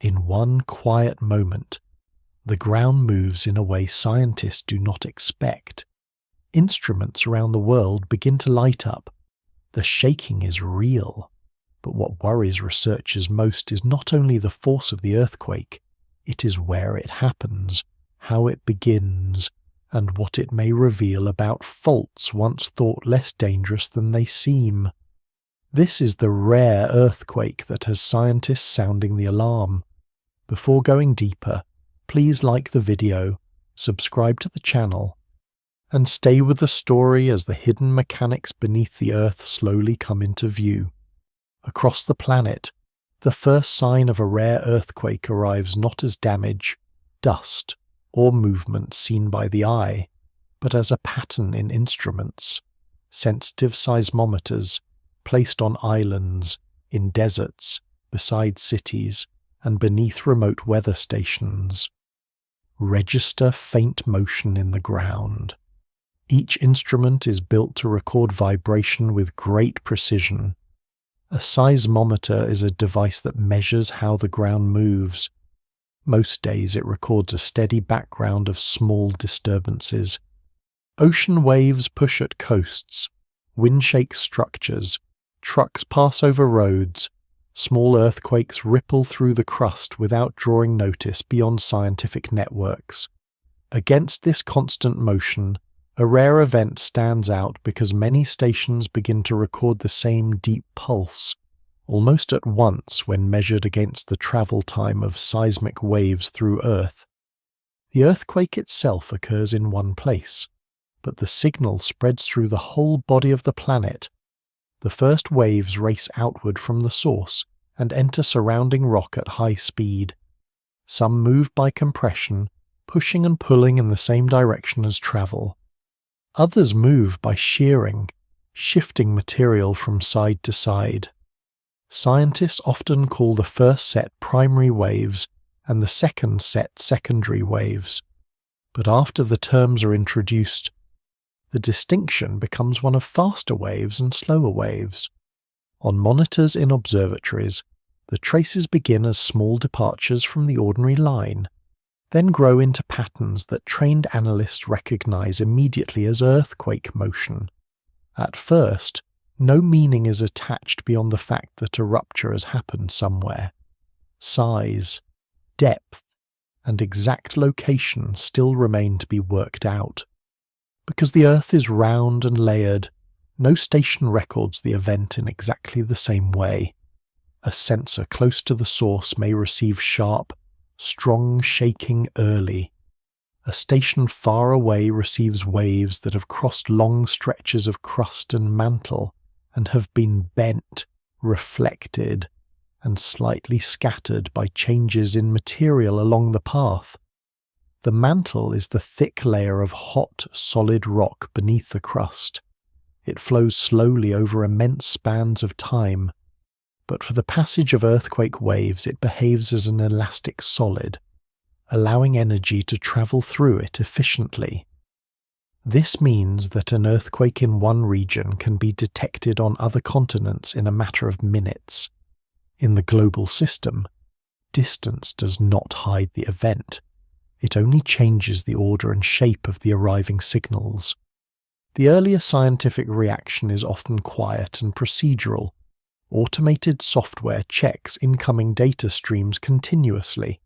In one quiet moment, the ground moves in a way scientists do not expect. Instruments around the world begin to light up. The shaking is real. But what worries researchers most is not only the force of the earthquake, it is where it happens, how it begins, and what it may reveal about faults once thought less dangerous than they seem. This is the rare earthquake that has scientists sounding the alarm. Before going deeper, please like the video, subscribe to the channel, and stay with the story as the hidden mechanics beneath the Earth slowly come into view. Across the planet, the first sign of a rare earthquake arrives not as damage, dust, or movement seen by the eye, but as a pattern in instruments, sensitive seismometers placed on islands, in deserts, beside cities, and beneath remote weather stations. Register faint motion in the ground. Each instrument is built to record vibration with great precision. A seismometer is a device that measures how the ground moves. Most days it records a steady background of small disturbances. Ocean waves push at coasts, wind shakes structures, trucks pass over roads, small earthquakes ripple through the crust without drawing notice beyond scientific networks. Against this constant motion, a rare event stands out because many stations begin to record the same deep pulse, almost at once when measured against the travel time of seismic waves through Earth. The earthquake itself occurs in one place, but the signal spreads through the whole body of the planet. The first waves race outward from the source and enter surrounding rock at high speed. Some move by compression, pushing and pulling in the same direction as travel. Others move by shearing, shifting material from side to side. Scientists often call the first set primary waves and the second set secondary waves. But after the terms are introduced, the distinction becomes one of faster waves and slower waves. On monitors in observatories, the traces begin as small departures from the ordinary line, then grow into patterns that trained analysts recognize immediately as earthquake motion. At first, no meaning is attached beyond the fact that a rupture has happened somewhere. Size, depth, and exact location still remain to be worked out. Because the Earth is round and layered, no station records the event in exactly the same way. A sensor close to the source may receive sharp, strong shaking early. A station far away receives waves that have crossed long stretches of crust and mantle and have been bent, reflected, and slightly scattered by changes in material along the path. The mantle is the thick layer of hot, solid rock beneath the crust. It flows slowly over immense spans of time, but for the passage of earthquake waves it behaves as an elastic solid, allowing energy to travel through it efficiently. This means that an earthquake in one region can be detected on other continents in a matter of minutes. In the global system, distance does not hide the event. It only changes the order and shape of the arriving signals. The earlier scientific reaction is often quiet and procedural. Automated software checks incoming data streams continuously.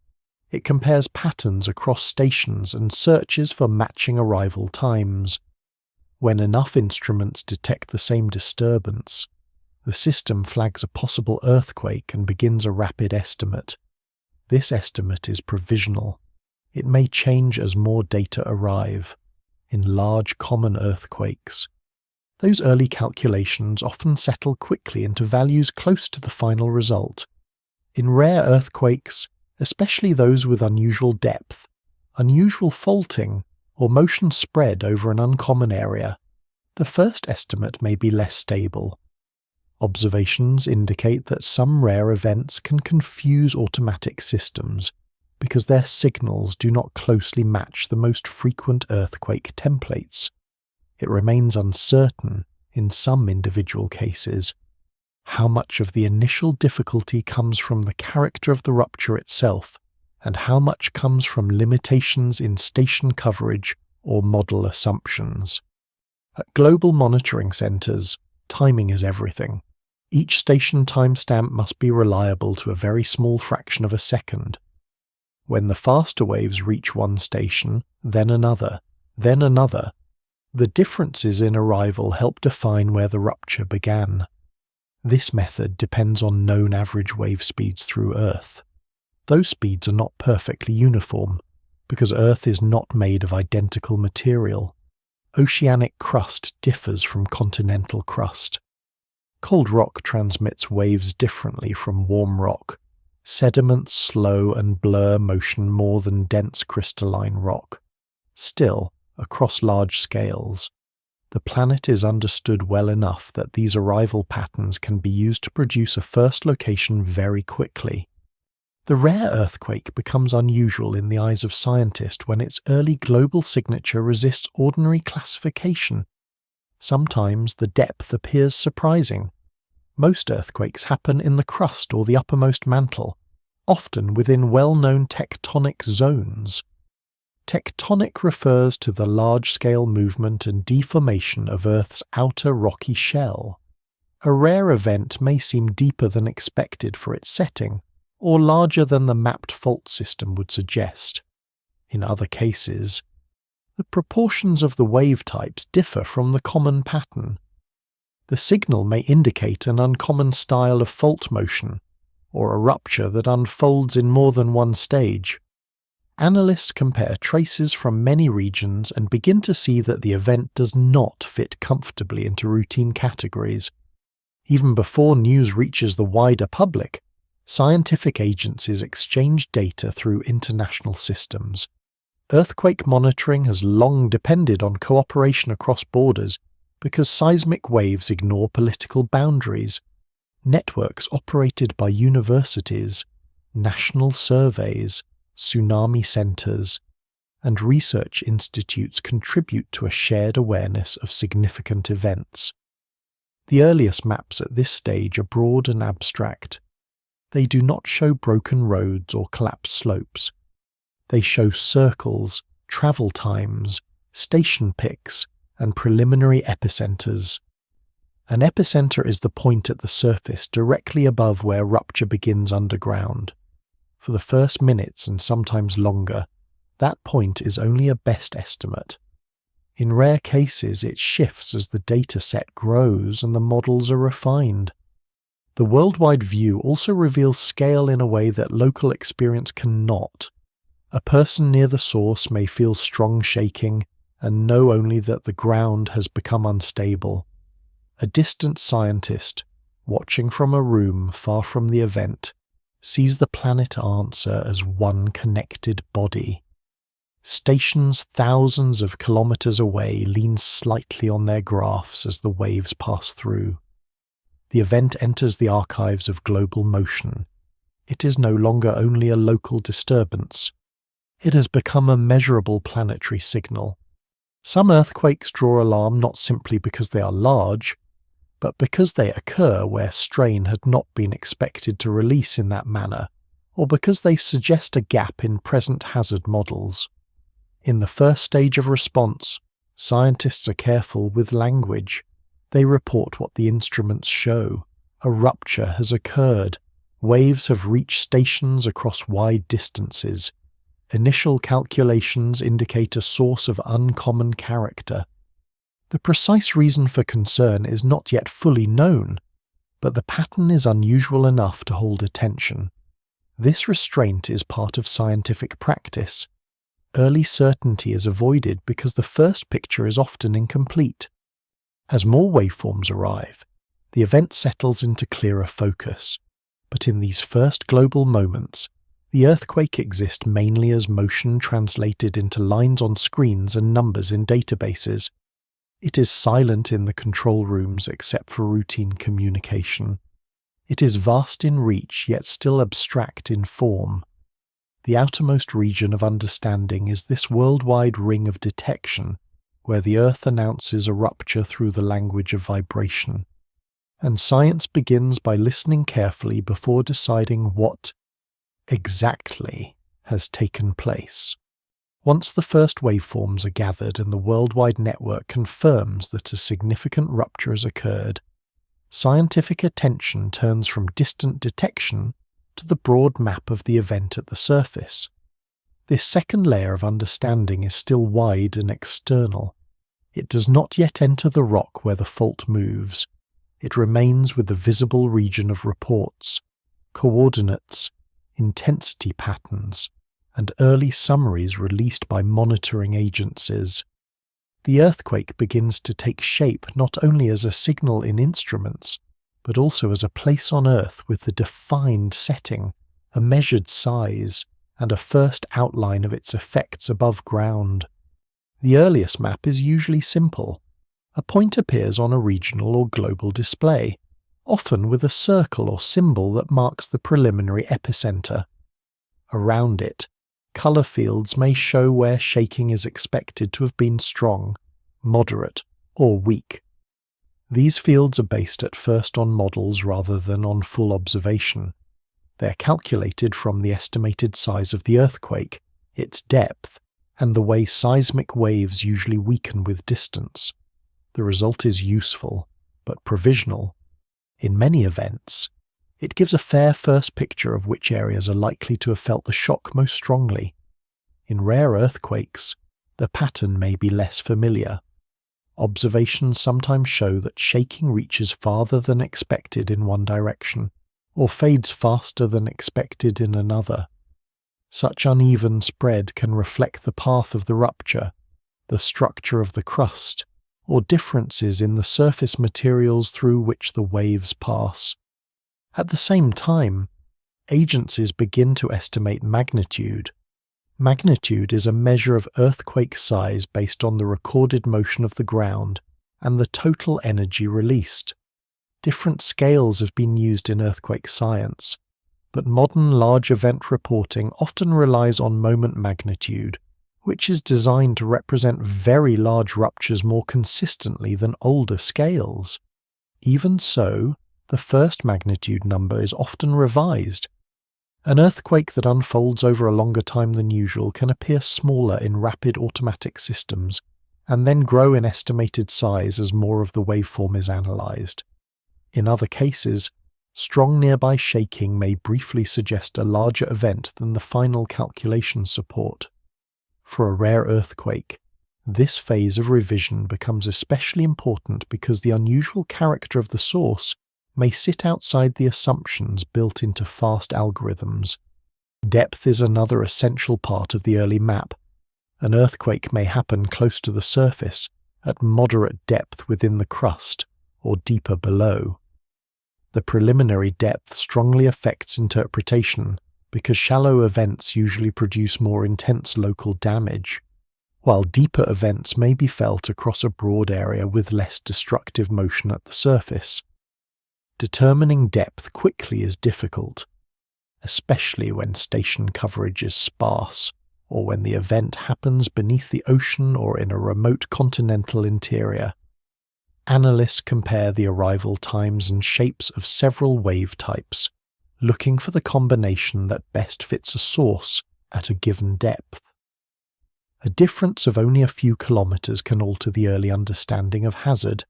It compares patterns across stations and searches for matching arrival times. When enough instruments detect the same disturbance, the system flags a possible earthquake and begins a rapid estimate. This estimate is provisional. It may change as more data arrive. In large common earthquakes, those early calculations often settle quickly into values close to the final result. In rare earthquakes, especially those with unusual depth, unusual faulting, or motion spread over an uncommon area, the first estimate may be less stable. Observations indicate that some rare events can confuse automatic systems because their signals do not closely match the most frequent earthquake templates. It remains uncertain in some individual cases. how much of the initial difficulty comes from the character of the rupture itself, and how much comes from limitations in station coverage or model assumptions. At global monitoring centres, timing is everything. Each station timestamp must be reliable to a very small fraction of a second. When the faster waves reach one station, then another, the differences in arrival help define where the rupture began. This method depends on known average wave speeds through Earth. Those speeds are not perfectly uniform, because Earth is not made of identical material. Oceanic crust differs from continental crust. Cold rock transmits waves differently from warm rock. Sediments slow and blur motion more than dense crystalline rock. Still, across large scales, the planet is understood well enough that these arrival patterns can be used to produce a first location very quickly. The rare earthquake becomes unusual in the eyes of scientists when its early global signature resists ordinary classification. Sometimes the depth appears surprising. Most earthquakes happen in the crust or the uppermost mantle, often within well-known tectonic zones. Tectonic refers to the large-scale movement and deformation of Earth's outer rocky shell. A rare event may seem deeper than expected for its setting, or larger than the mapped fault system would suggest. In other cases, the proportions of the wave types differ from the common pattern. The signal may indicate an uncommon style of fault motion, or a rupture that unfolds in more than one stage. Analysts compare traces from many regions and begin to see that the event does not fit comfortably into routine categories. Even before news reaches the wider public, scientific agencies exchange data through international systems. Earthquake monitoring has long depended on cooperation across borders because seismic waves ignore political boundaries. Networks operated by universities, national surveys, tsunami centers, and research institutes contribute to a shared awareness of significant events. The earliest maps at this stage are broad and abstract. They do not show broken roads or collapsed slopes. They show circles, travel times, station pics, and preliminary epicenters. An epicenter is the point at the surface directly above where rupture begins underground. For the first minutes and sometimes longer, that point is only a best estimate. In rare cases, it shifts as the data set grows and the models are refined. The worldwide view also reveals scale in a way that local experience cannot. A person near the source may feel strong shaking and know only that the ground has become unstable. A distant scientist, watching from a room far from the event, sees the planet answer as one connected body. Stations thousands of kilometers away lean slightly on their graphs as the waves pass through. The event enters the archives of global motion. It is no longer only a local disturbance. It has become a measurable planetary signal. Some earthquakes draw alarm not simply because they are large, but because they occur where strain had not been expected to release in that manner, or because they suggest a gap in present hazard models. In the first stage of response, scientists are careful with language. They report what the instruments show. A rupture has occurred. Waves have reached stations across wide distances. Initial calculations indicate a source of uncommon character. The precise reason for concern is not yet fully known, but the pattern is unusual enough to hold attention. This restraint is part of scientific practice. Early certainty is avoided because the first picture is often incomplete. As more waveforms arrive, the event settles into clearer focus. But in these first global moments, the earthquake exists mainly as motion translated into lines on screens and numbers in databases. It is silent in the control rooms except for routine communication. It is vast in reach yet still abstract in form. The outermost region of understanding is this worldwide ring of detection, where the Earth announces a rupture through the language of vibration. and science begins by listening carefully before deciding what exactly has taken place. Once the first waveforms are gathered and the worldwide network confirms that a significant rupture has occurred, scientific attention turns from distant detection to the broad map of the event at the surface. This second layer of understanding is still wide and external. It does not yet enter the rock where the fault moves. It remains with the visible region of reports, coordinates, intensity patterns, and early summaries released by monitoring agencies. The earthquake begins to take shape not only as a signal in instruments, but also as a place on Earth with a defined setting, a measured size, and a first outline of its effects above ground. The earliest map is usually simple. A point appears on a regional or global display, often with a circle or symbol that marks the preliminary epicenter. Around it, color fields may show where shaking is expected to have been strong, moderate, or weak. These fields are based at first on models rather than on full observation. They are calculated from the estimated size of the earthquake, its depth, and the way seismic waves usually weaken with distance. The result is useful, but provisional. In many events, it gives a fair first picture of which areas are likely to have felt the shock most strongly. In rare earthquakes, the pattern may be less familiar. Observations sometimes show that shaking reaches farther than expected in one direction, or fades faster than expected in another. Such uneven spread can reflect the path of the rupture, the structure of the crust, or differences in the surface materials through which the waves pass. At the same time, agencies begin to estimate magnitude. Magnitude is a measure of earthquake size based on the recorded motion of the ground and the total energy released. Different scales have been used in earthquake science, but modern large event reporting often relies on moment magnitude, which is designed to represent very large ruptures more consistently than older scales. Even so, the first magnitude number is often revised. An earthquake that unfolds over a longer time than usual can appear smaller in rapid automatic systems, and then grow in estimated size as more of the waveform is analyzed. In other cases, strong nearby shaking may briefly suggest a larger event than the final calculations support. For a rare earthquake, this phase of revision becomes especially important because the unusual character of the source may sit outside the assumptions built into fast algorithms. Depth is another essential part of the early map. An earthquake may happen close to the surface, at moderate depth within the crust, or deeper below. The preliminary depth strongly affects interpretation because shallow events usually produce more intense local damage, while deeper events may be felt across a broad area with less destructive motion at the surface. Determining depth quickly is difficult, especially when station coverage is sparse or when the event happens beneath the ocean or in a remote continental interior. Analysts compare the arrival times and shapes of several wave types, looking for the combination that best fits a source at a given depth. A difference of only a few kilometers can alter the early understanding of hazard.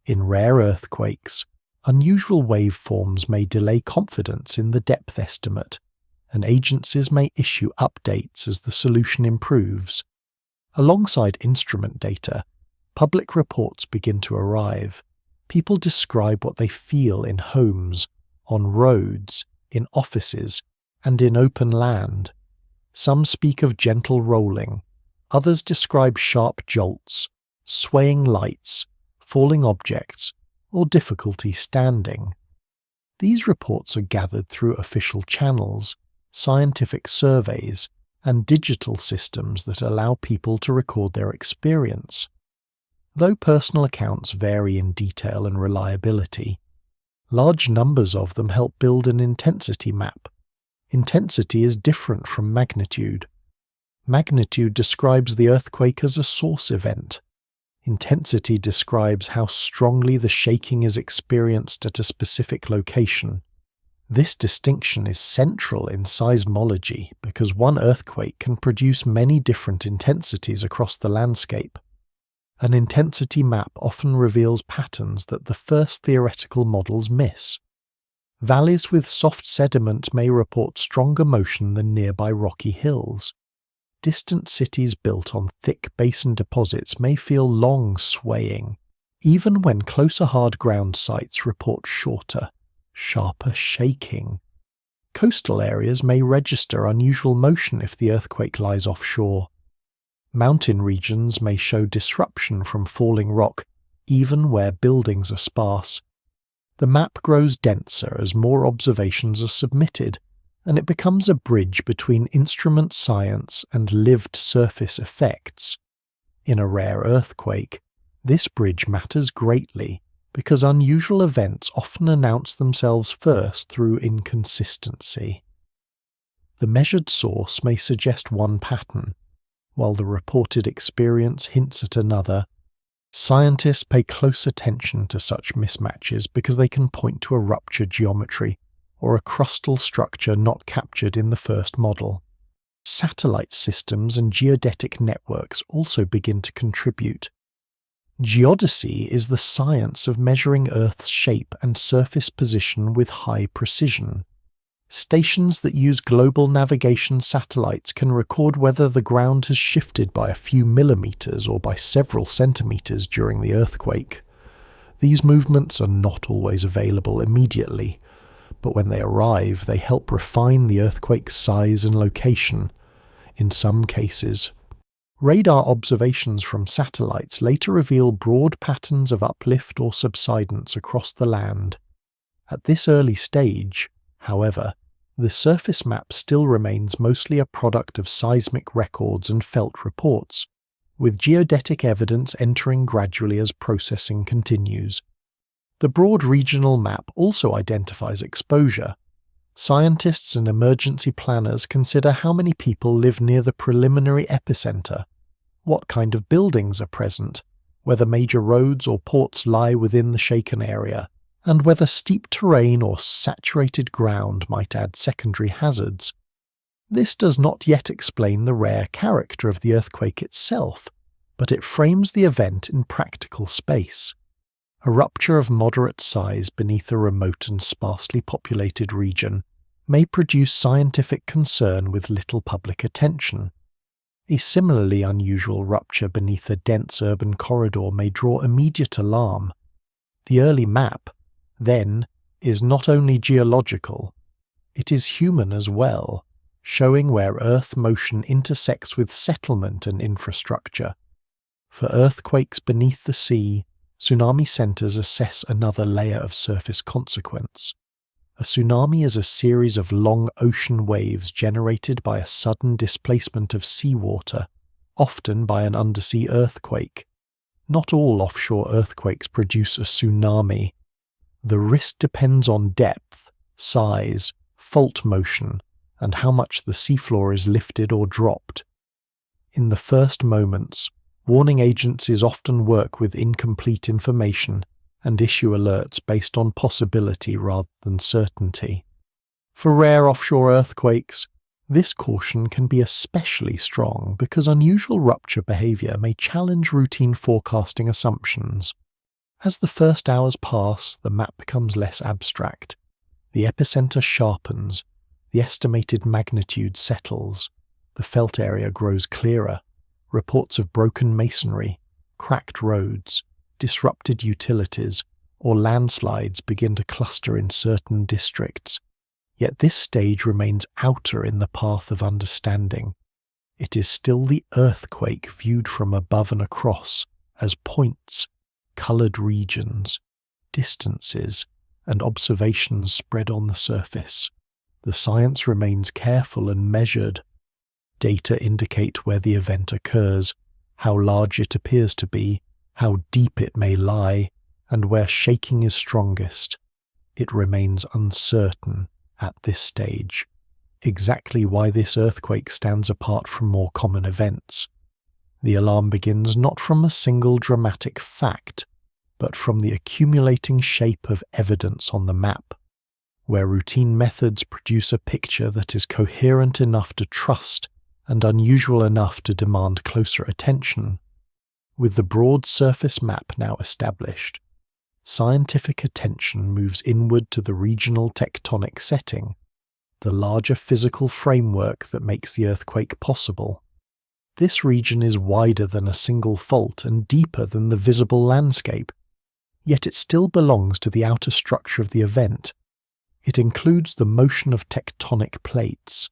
In rare earthquakes, unusual waveforms may delay confidence in the depth estimate, and agencies may issue updates as the solution improves. Alongside instrument data, public reports begin to arrive. People describe what they feel in homes, on roads, in offices, and in open land. Some speak of gentle rolling, others describe sharp jolts, swaying lights, falling objects, or difficulty standing. These reports are gathered through official channels, scientific surveys, and digital systems that allow people to record their experience. Though personal accounts vary in detail and reliability, large numbers of them help build an intensity map. Intensity is different from magnitude. Magnitude describes the earthquake as a source event. Intensity describes how strongly the shaking is experienced at a specific location. This distinction is central in seismology because one earthquake can produce many different intensities across the landscape. An intensity map often reveals patterns that the first theoretical models miss. Valleys with soft sediment may report stronger motion than nearby rocky hills. Distant cities built on thick basin deposits may feel long swaying, even when closer hard ground sites report shorter, sharper shaking. Coastal areas may register unusual motion if the earthquake lies offshore. Mountain regions may show disruption from falling rock, even where buildings are sparse. The map grows denser as more observations are submitted, and it becomes a bridge between instrument science and lived surface effects. In a rare earthquake, this bridge matters greatly because unusual events often announce themselves first through inconsistency. The measured source may suggest one pattern, while the reported experience hints at another. Scientists pay close attention to such mismatches because they can point to a rupture geometry or a crustal structure not captured in the first model. Satellite systems and geodetic networks also begin to contribute. Geodesy is the science of measuring Earth's shape and surface position with high precision. Stations that use global navigation satellites can record whether the ground has shifted by a few millimeters or by several centimeters during the earthquake. These movements are not always available immediately, but when they arrive, they help refine the earthquake's size and location. In some cases, radar observations from satellites later reveal broad patterns of uplift or subsidence across the land. At this early stage, however, the surface map still remains mostly a product of seismic records and felt reports, with geodetic evidence entering gradually as processing continues. The broad regional map also identifies exposure. Scientists and emergency planners consider how many people live near the preliminary epicenter, what kind of buildings are present, whether major roads or ports lie within the shaken area, and whether steep terrain or saturated ground might add secondary hazards. This does not yet explain the rare character of the earthquake itself, but it frames the event in practical space. A rupture of moderate size beneath a remote and sparsely populated region may produce scientific concern with little public attention. A similarly unusual rupture beneath a dense urban corridor may draw immediate alarm. The early map, then, is not only geological, it is human as well, showing where Earth motion intersects with settlement and infrastructure. For earthquakes beneath the sea, tsunami centers assess another layer of surface consequence. A tsunami is a series of long ocean waves generated by a sudden displacement of seawater, often by an undersea earthquake. Not all offshore earthquakes produce a tsunami. The risk depends on depth, size, fault motion, and how much the seafloor is lifted or dropped. In the first moments, warning agencies often work with incomplete information and issue alerts based on possibility rather than certainty. For rare offshore earthquakes, this caution can be especially strong because unusual rupture behavior may challenge routine forecasting assumptions. As the first hours pass, the map becomes less abstract. The epicenter sharpens, the estimated magnitude settles, the felt area grows clearer. Reports of broken masonry, cracked roads, disrupted utilities, or landslides begin to cluster in certain districts. Yet this stage remains outer in the path of understanding. It is still the earthquake viewed from above and across as points, coloured regions, distances, and observations spread on the surface. The science remains careful and measured. Data indicate where the event occurs, how large it appears to be, how deep it may lie, and where shaking is strongest. It remains uncertain at this stage exactly why this earthquake stands apart from more common events. The alarm begins not from a single dramatic fact, but from the accumulating shape of evidence on the map, where routine methods produce a picture that is coherent enough to trust and unusual enough to demand closer attention. With the broad surface map now established, scientific attention moves inward to the regional tectonic setting, the larger physical framework that makes the earthquake possible. This region is wider than a single fault and deeper than the visible landscape, yet it still belongs to the outer structure of the event. It includes the motion of tectonic plates,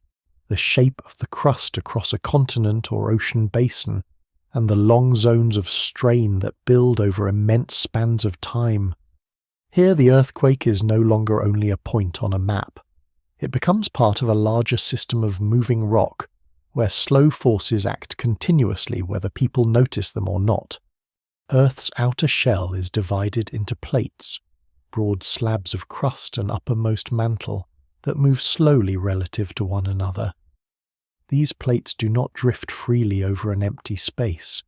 the shape of the crust across a continent or ocean basin, and the long zones of strain that build over immense spans of time. Here the earthquake is no longer only a point on a map. It becomes part of a larger system of moving rock, where slow forces act continuously whether people notice them or not. Earth's outer shell is divided into plates, broad slabs of crust and uppermost mantle, that move slowly relative to one another. These plates do not drift freely over an empty space.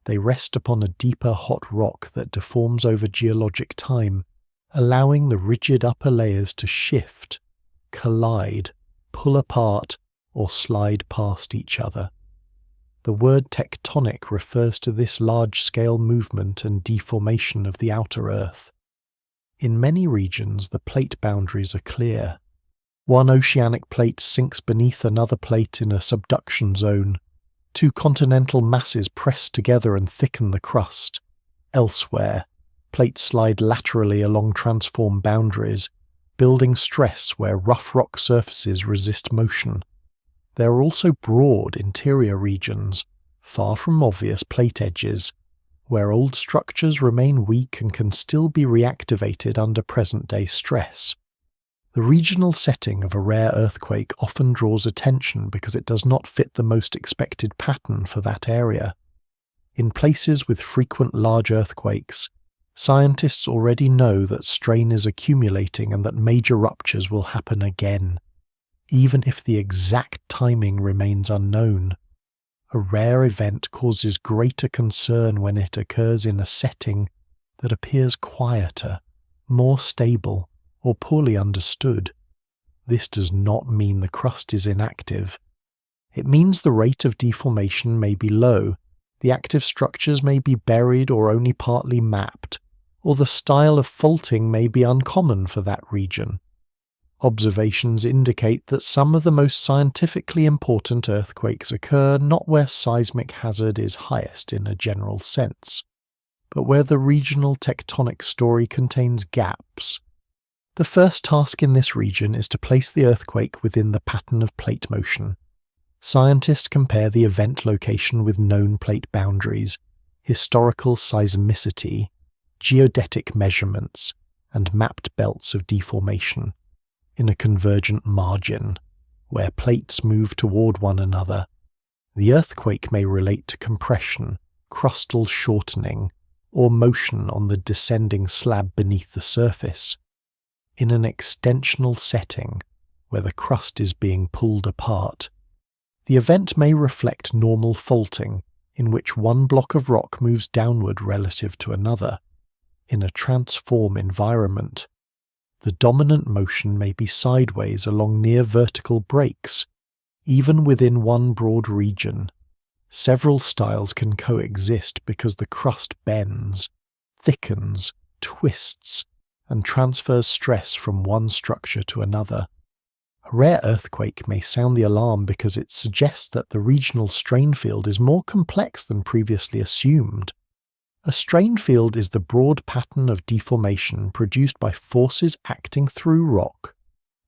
They rest upon a deeper hot rock that deforms over geologic time, allowing the rigid upper layers to shift, collide, pull apart, or slide past each other. The word tectonic refers to this large-scale movement and deformation of the outer Earth. In many regions, the plate boundaries are clear. One oceanic plate sinks beneath another plate in a subduction zone. Two continental masses press together and thicken the crust. Elsewhere, plates slide laterally along transform boundaries, building stress where rough rock surfaces resist motion. There are also broad interior regions, far from obvious plate edges, where old structures remain weak and can still be reactivated under present-day stress. The regional setting of a rare earthquake often draws attention because it does not fit the most expected pattern for that area. In places with frequent large earthquakes, scientists already know that strain is accumulating and that major ruptures will happen again, even if the exact timing remains unknown. A rare event causes greater concern when it occurs in a setting that appears quieter, more stable, or poorly understood. This does not mean the crust is inactive. It means the rate of deformation may be low, the active structures may be buried or only partly mapped, or the style of faulting may be uncommon for that region. Observations indicate that some of the most scientifically important earthquakes occur not where seismic hazard is highest in a general sense, but where the regional tectonic story contains gaps. The first task in this region is to place the earthquake within the pattern of plate motion. Scientists compare the event location with known plate boundaries, historical seismicity, geodetic measurements, and mapped belts of deformation. In a convergent margin, where plates move toward one another, the earthquake may relate to compression, crustal shortening, or motion on the descending slab beneath the surface. In an extensional setting, where the crust is being pulled apart, the event may reflect normal faulting, in which one block of rock moves downward relative to another. In a transform environment, the dominant motion may be sideways along near vertical breaks. Even within one broad region, several styles can coexist because the crust bends, thickens, twists, and transfers stress from one structure to another. A rare earthquake may sound the alarm because it suggests that the regional strain field is more complex than previously assumed. A strain field is the broad pattern of deformation produced by forces acting through rock.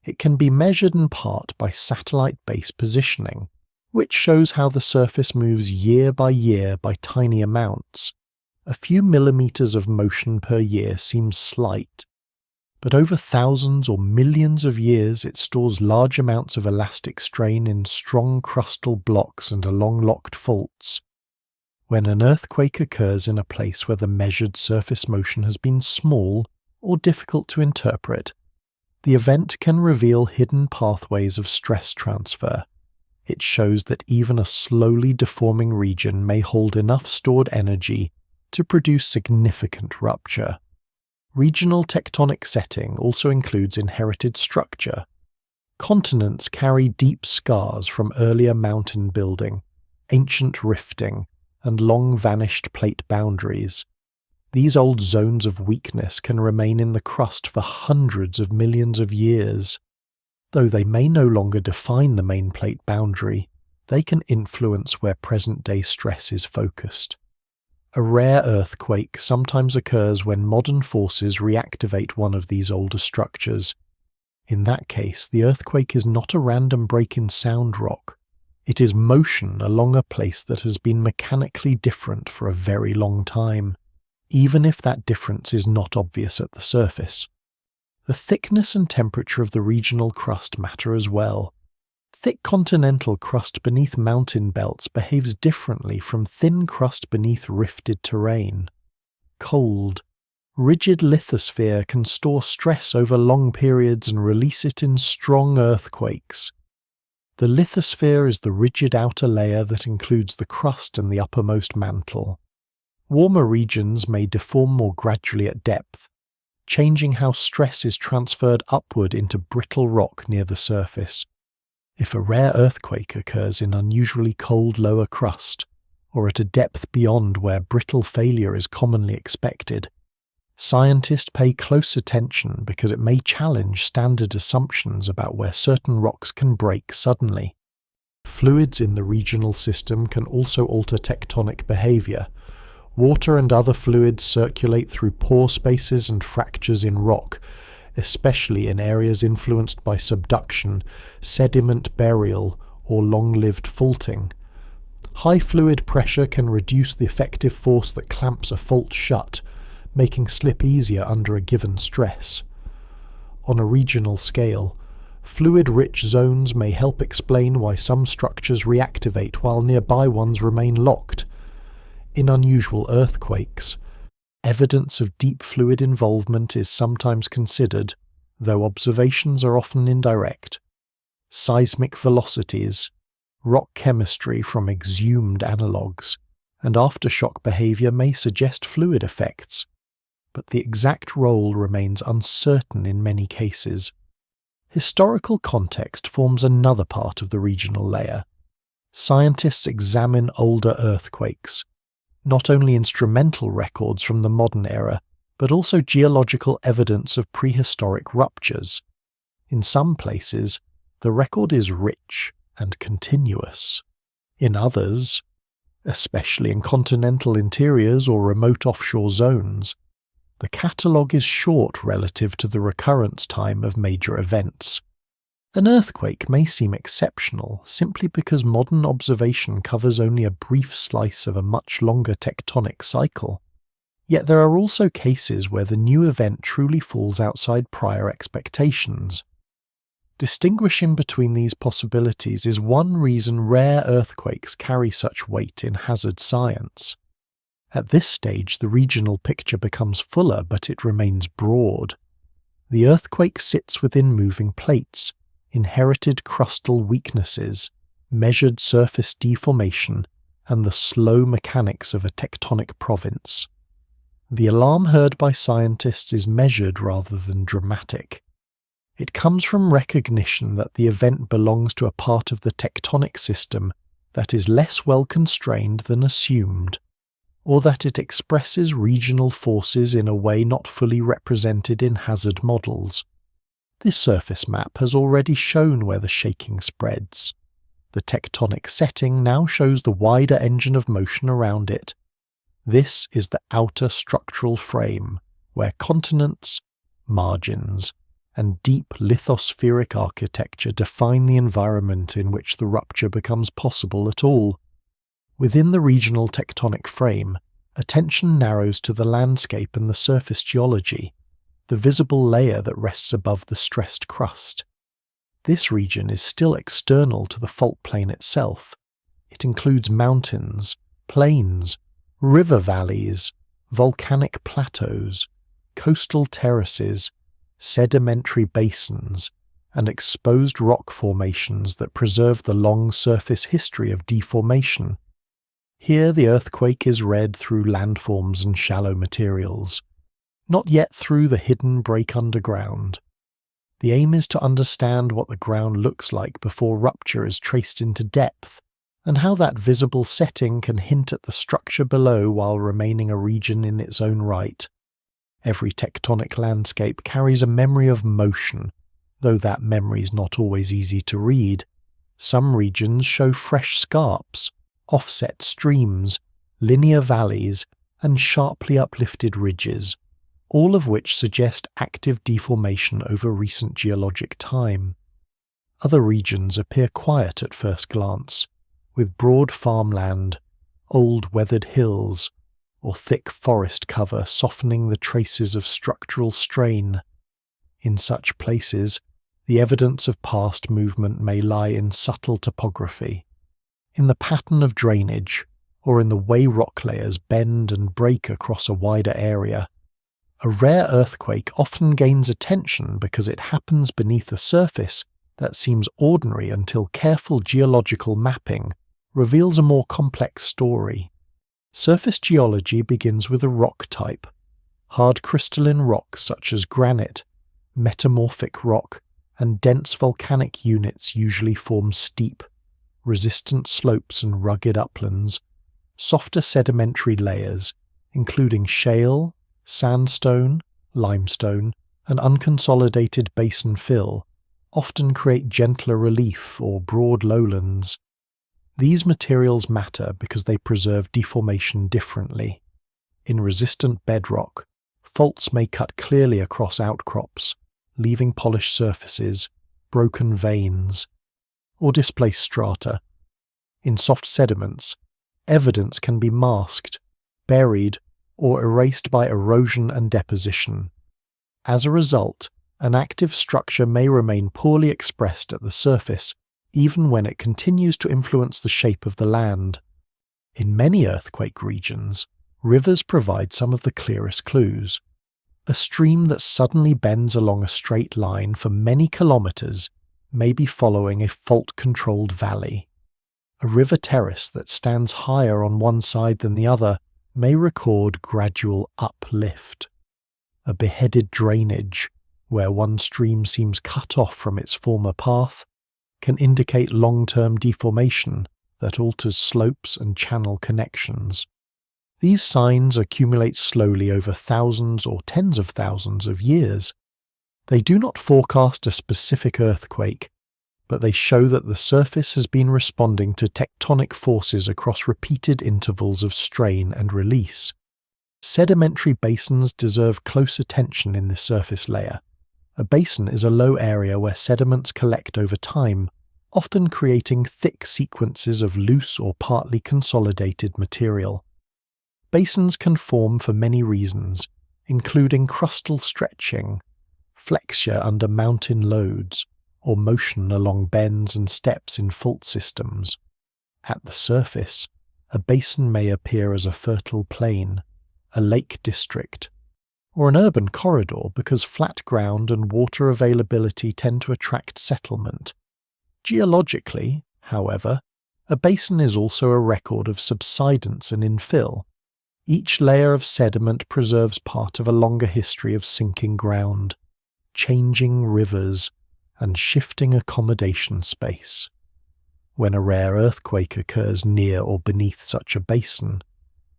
It can be measured in part by satellite base positioning, which shows how the surface moves year by tiny amounts. A few millimeters of motion per year seems slight, but over thousands or millions of years it stores large amounts of elastic strain in strong crustal blocks and along locked faults. When an earthquake occurs in a place where the measured surface motion has been small or difficult to interpret, the event can reveal hidden pathways of stress transfer, It shows that even a slowly deforming region may hold enough stored energy to produce significant rupture. Regional tectonic setting also includes inherited structure. Continents carry deep scars from earlier mountain building, ancient rifting, and long-vanished plate boundaries. These old zones of weakness can remain in the crust for hundreds of millions of years. Though they may no longer define the main plate boundary, they can influence where present-day stress is focused. A rare earthquake sometimes occurs when modern forces reactivate one of these older structures. In that case, the earthquake is not a random break in sound rock. It is motion along a place that has been mechanically different for a very long time, even if that difference is not obvious at the surface. The thickness and temperature of the regional crust matter as well. Thick continental crust beneath mountain belts behaves differently from thin crust beneath rifted terrain. Cold, rigid lithosphere can store stress over long periods and release it in strong earthquakes. The lithosphere is the rigid outer layer that includes the crust and the uppermost mantle. Warmer regions may deform more gradually at depth, changing how stress is transferred upward into brittle rock near the surface. If a rare earthquake occurs in unusually cold lower crust, or at a depth beyond where brittle failure is commonly expected, scientists pay close attention because it may challenge standard assumptions about where certain rocks can break suddenly. Fluids in the regional system can also alter tectonic behavior. Water and other fluids circulate through pore spaces and fractures in rock, especially in areas influenced by subduction, sediment burial, or long-lived faulting. High fluid pressure can reduce the effective force that clamps a fault shut, making slip easier under a given stress. On a regional scale, fluid-rich zones may help explain why some structures reactivate while nearby ones remain locked. In unusual earthquakes, evidence of deep fluid involvement is sometimes considered, though observations are often indirect. Seismic velocities, rock chemistry from exhumed analogues, and aftershock behavior may suggest fluid effects, but the exact role remains uncertain in many cases. Historical context forms another part of the regional layer. Scientists examine older earthquakes, not only instrumental records from the modern era, but also geological evidence of prehistoric ruptures. In some places, the record is rich and continuous. In others, especially in continental interiors or remote offshore zones, the catalogue is short relative to the recurrence time of major events. An earthquake may seem exceptional simply because modern observation covers only a brief slice of a much longer tectonic cycle. Yet there are also cases where the new event truly falls outside prior expectations. Distinguishing between these possibilities is one reason rare earthquakes carry such weight in hazard science. At this stage, the regional picture becomes fuller, but it remains broad. The earthquake sits within moving plates, inherited crustal weaknesses, measured surface deformation, and the slow mechanics of a tectonic province. The alarm heard by scientists is measured rather than dramatic. It comes from recognition that the event belongs to a part of the tectonic system that is less well constrained than assumed, or that it expresses regional forces in a way not fully represented in hazard models. This surface map has already shown where the shaking spreads. The tectonic setting now shows the wider engine of motion around it. This is the outer structural frame, where continents, margins, and deep lithospheric architecture define the environment in which the rupture becomes possible at all. Within the regional tectonic frame, attention narrows to the landscape and the surface geology, the visible layer that rests above the stressed crust. This region is still external to the fault plane itself. It includes mountains, plains, river valleys, volcanic plateaus, coastal terraces, sedimentary basins, and exposed rock formations that preserve the long surface history of deformation. Here the earthquake is read through landforms and shallow materials, not yet through the hidden break underground. The aim is to understand what the ground looks like before rupture is traced into depth, and how that visible setting can hint at the structure below while remaining a region in its own right. Every tectonic landscape carries a memory of motion, though that memory is not always easy to read. Some regions show fresh scarps, offset streams, linear valleys, and sharply uplifted ridges, all of which suggest active deformation over recent geologic time. Other regions appear quiet at first glance, with broad farmland, old weathered hills, or thick forest cover softening the traces of structural strain. In such places, the evidence of past movement may lie in subtle topography, in the pattern of drainage, or in the way rock layers bend and break across a wider area. A rare earthquake often gains attention because it happens beneath a surface that seems ordinary until careful geological mapping reveals a more complex story. Surface geology begins with a rock type. Hard crystalline rocks such as granite, metamorphic rock, and dense volcanic units usually form steep, resistant slopes and rugged uplands. Softer sedimentary layers, including shale, sandstone, limestone, and unconsolidated basin fill, often create gentler relief or broad lowlands. These materials matter because they preserve deformation differently. In resistant bedrock, faults may cut clearly across outcrops, leaving polished surfaces, broken veins, or displaced strata. In soft sediments, evidence can be masked, buried, or erased by erosion and deposition. As a result, an active structure may remain poorly expressed at the surface even when it continues to influence the shape of the land. In many earthquake regions, rivers provide some of the clearest clues. A stream that suddenly bends along a straight line for many kilometers may be following a fault-controlled valley. A river terrace that stands higher on one side than the other may record gradual uplift. A beheaded drainage, where one stream seems cut off from its former path, can indicate long-term deformation that alters slopes and channel connections. These signs accumulate slowly over thousands or tens of thousands of years. They do not forecast a specific earthquake, but they show that the surface has been responding to tectonic forces across repeated intervals of strain and release. Sedimentary basins deserve close attention in this surface layer. A basin is a low area where sediments collect over time, often creating thick sequences of loose or partly consolidated material. Basins can form for many reasons, including crustal stretching, flexure under mountain loads, or motion along bends and steps in fault systems. At the surface, a basin may appear as a fertile plain, a lake district, or an urban corridor because flat ground and water availability tend to attract settlement. Geologically, however, a basin is also a record of subsidence and infill. Each layer of sediment preserves part of a longer history of sinking ground, changing rivers, and shifting accommodation space. When a rare earthquake occurs near or beneath such a basin,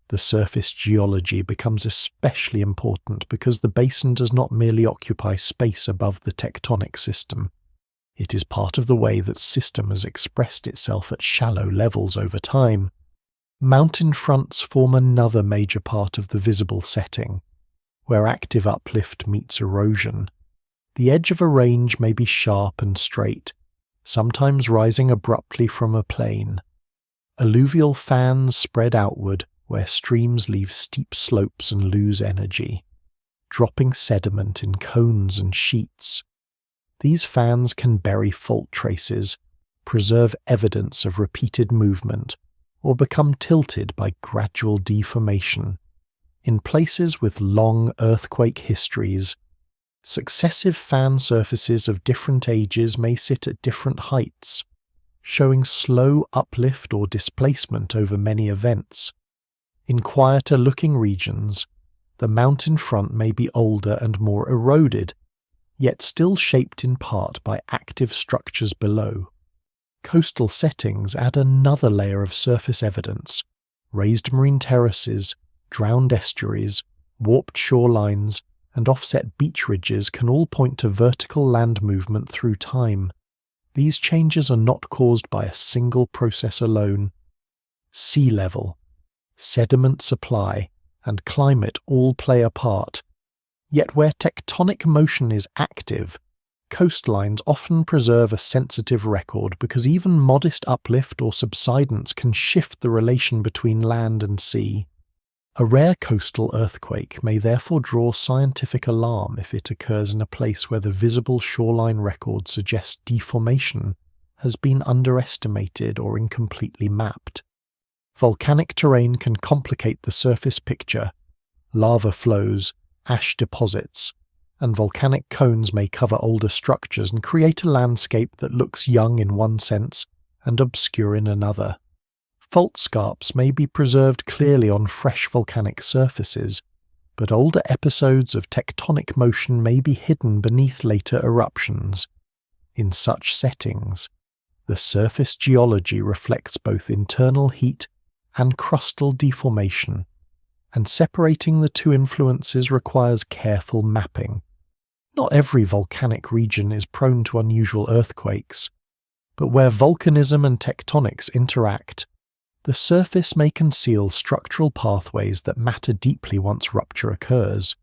the surface geology becomes especially important because the basin does not merely occupy space above the tectonic system. It is part of the way that system has expressed itself at shallow levels over time. Mountain fronts form another major part of the visible setting, where active uplift meets erosion. The edge of a range may be sharp and straight, sometimes rising abruptly from a plain. Alluvial fans spread outward where streams leave steep slopes and lose energy, dropping sediment in cones and sheets. These fans can bury fault traces, preserve evidence of repeated movement, or become tilted by gradual deformation. In places with long earthquake histories, Successive fan surfaces of different ages may sit at different heights, showing slow uplift or displacement over many events. In quieter-looking regions, the mountain front may be older and more eroded, yet still shaped in part by active structures below. Coastal settings add another layer of surface evidence. Raised marine terraces, drowned estuaries, warped shorelines, and offset beach ridges can all point to vertical land movement through time. These changes are not caused by a single process alone. Sea level, sediment supply, and climate all play a part. Yet where tectonic motion is active, coastlines often preserve a sensitive record because even modest uplift or subsidence can shift the relation between land and sea. A rare coastal earthquake may therefore draw scientific alarm if it occurs in a place where the visible shoreline record suggests deformation has been underestimated or incompletely mapped. Volcanic terrain can complicate the surface picture. Lava flows, ash deposits, and volcanic cones may cover older structures and create a landscape that looks young in one sense and obscure in another. Fault scarps may be preserved clearly on fresh volcanic surfaces, but older episodes of tectonic motion may be hidden beneath later eruptions. In such settings, the surface geology reflects both internal heat and crustal deformation, and separating the two influences requires careful mapping. Not every volcanic region is prone to unusual earthquakes, but where volcanism and tectonics interact, the surface may conceal structural pathways that matter deeply once rupture occurs.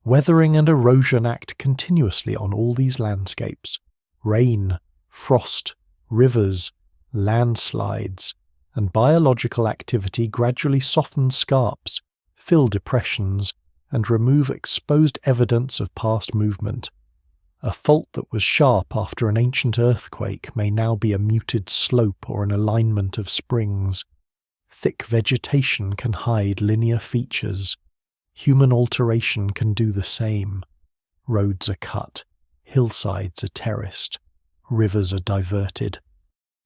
Weathering and erosion act continuously on all these landscapes. Rain, frost, rivers, landslides, and biological activity gradually soften scarps, fill depressions, and remove exposed evidence of past movement. A fault that was sharp after an ancient earthquake may now be a muted slope or an alignment of springs. Thick vegetation can hide linear features. Human alteration can do the same. Roads are cut, hillsides are terraced, rivers are diverted,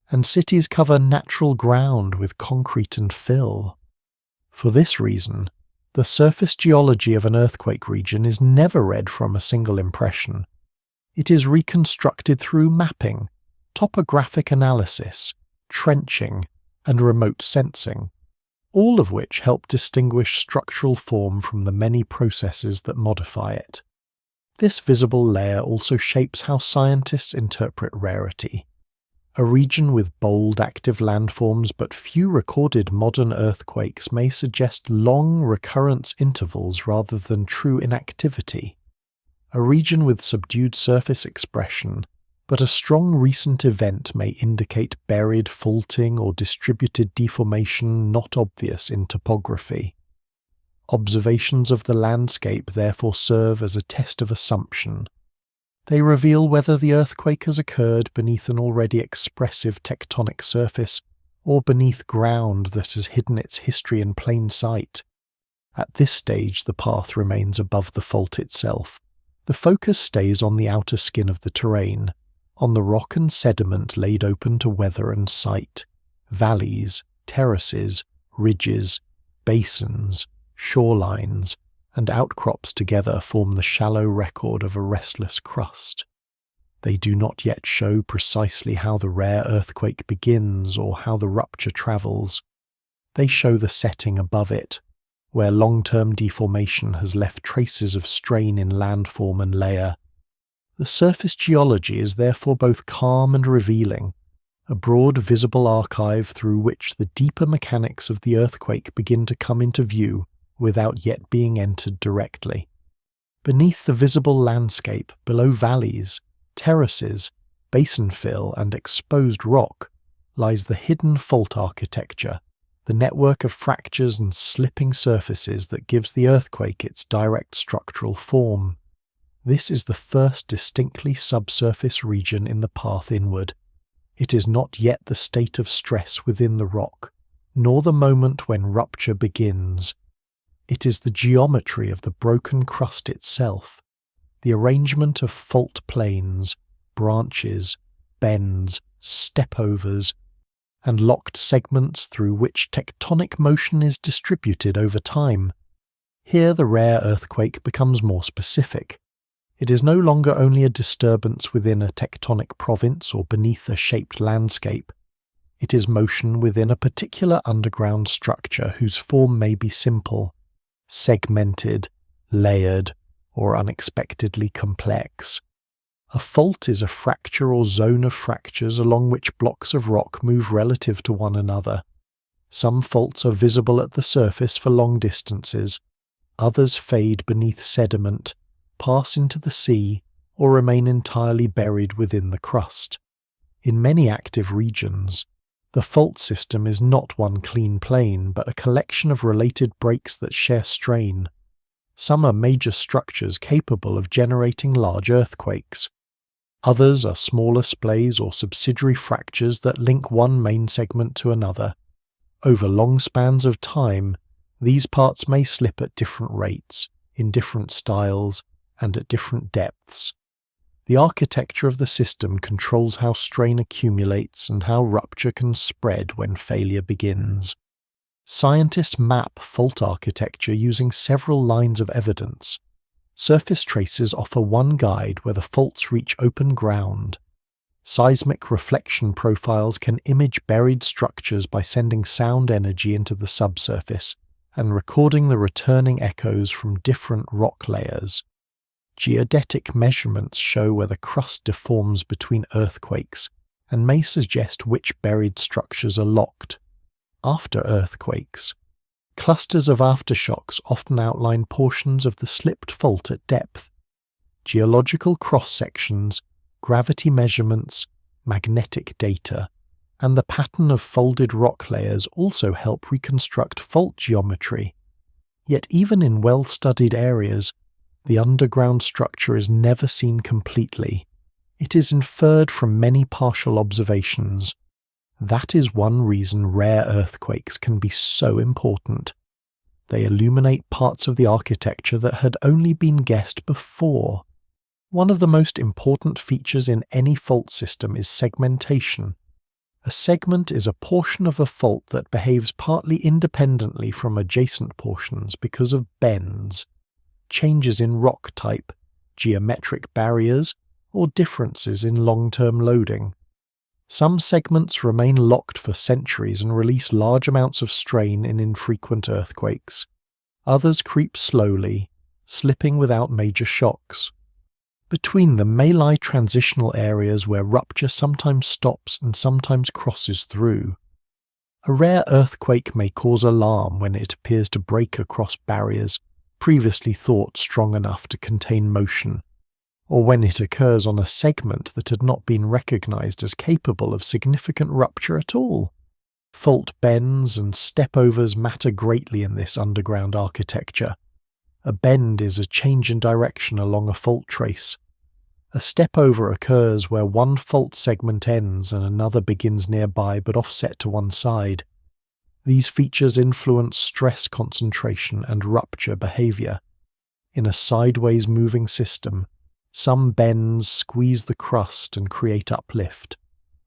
and cities cover natural ground with concrete and fill. For this reason, the surface geology of an earthquake region is never read from a single impression. It is reconstructed through mapping, topographic analysis, trenching, and remote sensing, all of which help distinguish structural form from the many processes that modify it. This visible layer also shapes how scientists interpret rarity. A region with bold active landforms but few recorded modern earthquakes may suggest long recurrence intervals rather than true inactivity. A region with subdued surface expression, but a strong recent event may indicate buried faulting or distributed deformation not obvious in topography. Observations of the landscape therefore serve as a test of assumption. They reveal whether the earthquake has occurred beneath an already expressive tectonic surface or beneath ground that has hidden its history in plain sight. At this stage, the path remains above the fault itself. The focus stays on the outer skin of the terrain, on the rock and sediment laid open to weather and sight. Valleys, terraces, ridges, basins, shorelines, and outcrops together form the shallow record of a restless crust. They do not yet show precisely how the rare earthquake begins or how the rupture travels. They show the setting above it, where long-term deformation has left traces of strain in landform and layer. The surface geology is therefore both calm and revealing, a broad visible archive through which the deeper mechanics of the earthquake begin to come into view without yet being entered directly. Beneath the visible landscape, below valleys, terraces, basin fill, and exposed rock, lies the hidden fault architecture, the network of fractures and slipping surfaces that gives the earthquake its direct structural form. This is the first distinctly subsurface region in the path inward. It is not yet the state of stress within the rock, nor the moment when rupture begins. It is the geometry of the broken crust itself, The arrangement of fault planes, branches, bends, stepovers, and locked segments through which tectonic motion is distributed over time. Here the rare earthquake becomes more specific. It is no longer only a disturbance within a tectonic province or beneath a shaped landscape. It is motion within a particular underground structure whose form may be simple, segmented, layered, or unexpectedly complex. A fault is a fracture or zone of fractures along which blocks of rock move relative to one another. Some faults are visible at the surface for long distances, others fade beneath sediment, pass into the sea, or remain entirely buried within the crust. In many active regions, the fault system is not one clean plane, but a collection of related breaks that share strain. Some are major structures capable of generating large earthquakes. Others are smaller splays or subsidiary fractures that link one main segment to another. Over long spans of time, these parts may slip at different rates, in different styles, and at different depths. The architecture of the system controls how strain accumulates and how rupture can spread when failure begins. Scientists map fault architecture using several lines of evidence. Surface traces offer one guide where the faults reach open ground. Seismic reflection profiles can image buried structures by sending sound energy into the subsurface and recording the returning echoes from different rock layers. Geodetic measurements show where the crust deforms between earthquakes and may suggest which buried structures are locked. After earthquakes, clusters of aftershocks often outline portions of the slipped fault at depth. Geological cross-sections, gravity measurements, magnetic data, and the pattern of folded rock layers also help reconstruct fault geometry. Yet even in well-studied areas, the underground structure is never seen completely. It is inferred from many partial observations. That is one reason rare earthquakes can be so important. They illuminate parts of the architecture that had only been guessed before. One of the most important features in any fault system is segmentation. A segment is a portion of a fault that behaves partly independently from adjacent portions because of bends, changes in rock type, geometric barriers, or differences in long-term loading. Some segments remain locked for centuries and release large amounts of strain in infrequent earthquakes. Others creep slowly, slipping without major shocks. Between them may lie transitional areas where rupture sometimes stops and sometimes crosses through. A rare earthquake may cause alarm when it appears to break across barriers previously thought strong enough to contain motion, or when it occurs on a segment that had not been recognized as capable of significant rupture at all. Fault bends and stepovers matter greatly in this underground architecture. A bend is a change in direction along a fault trace. A stepover occurs where one fault segment ends and another begins nearby but offset to one side. These features influence stress concentration and rupture behavior. In a sideways moving system, some bends squeeze the crust and create uplift,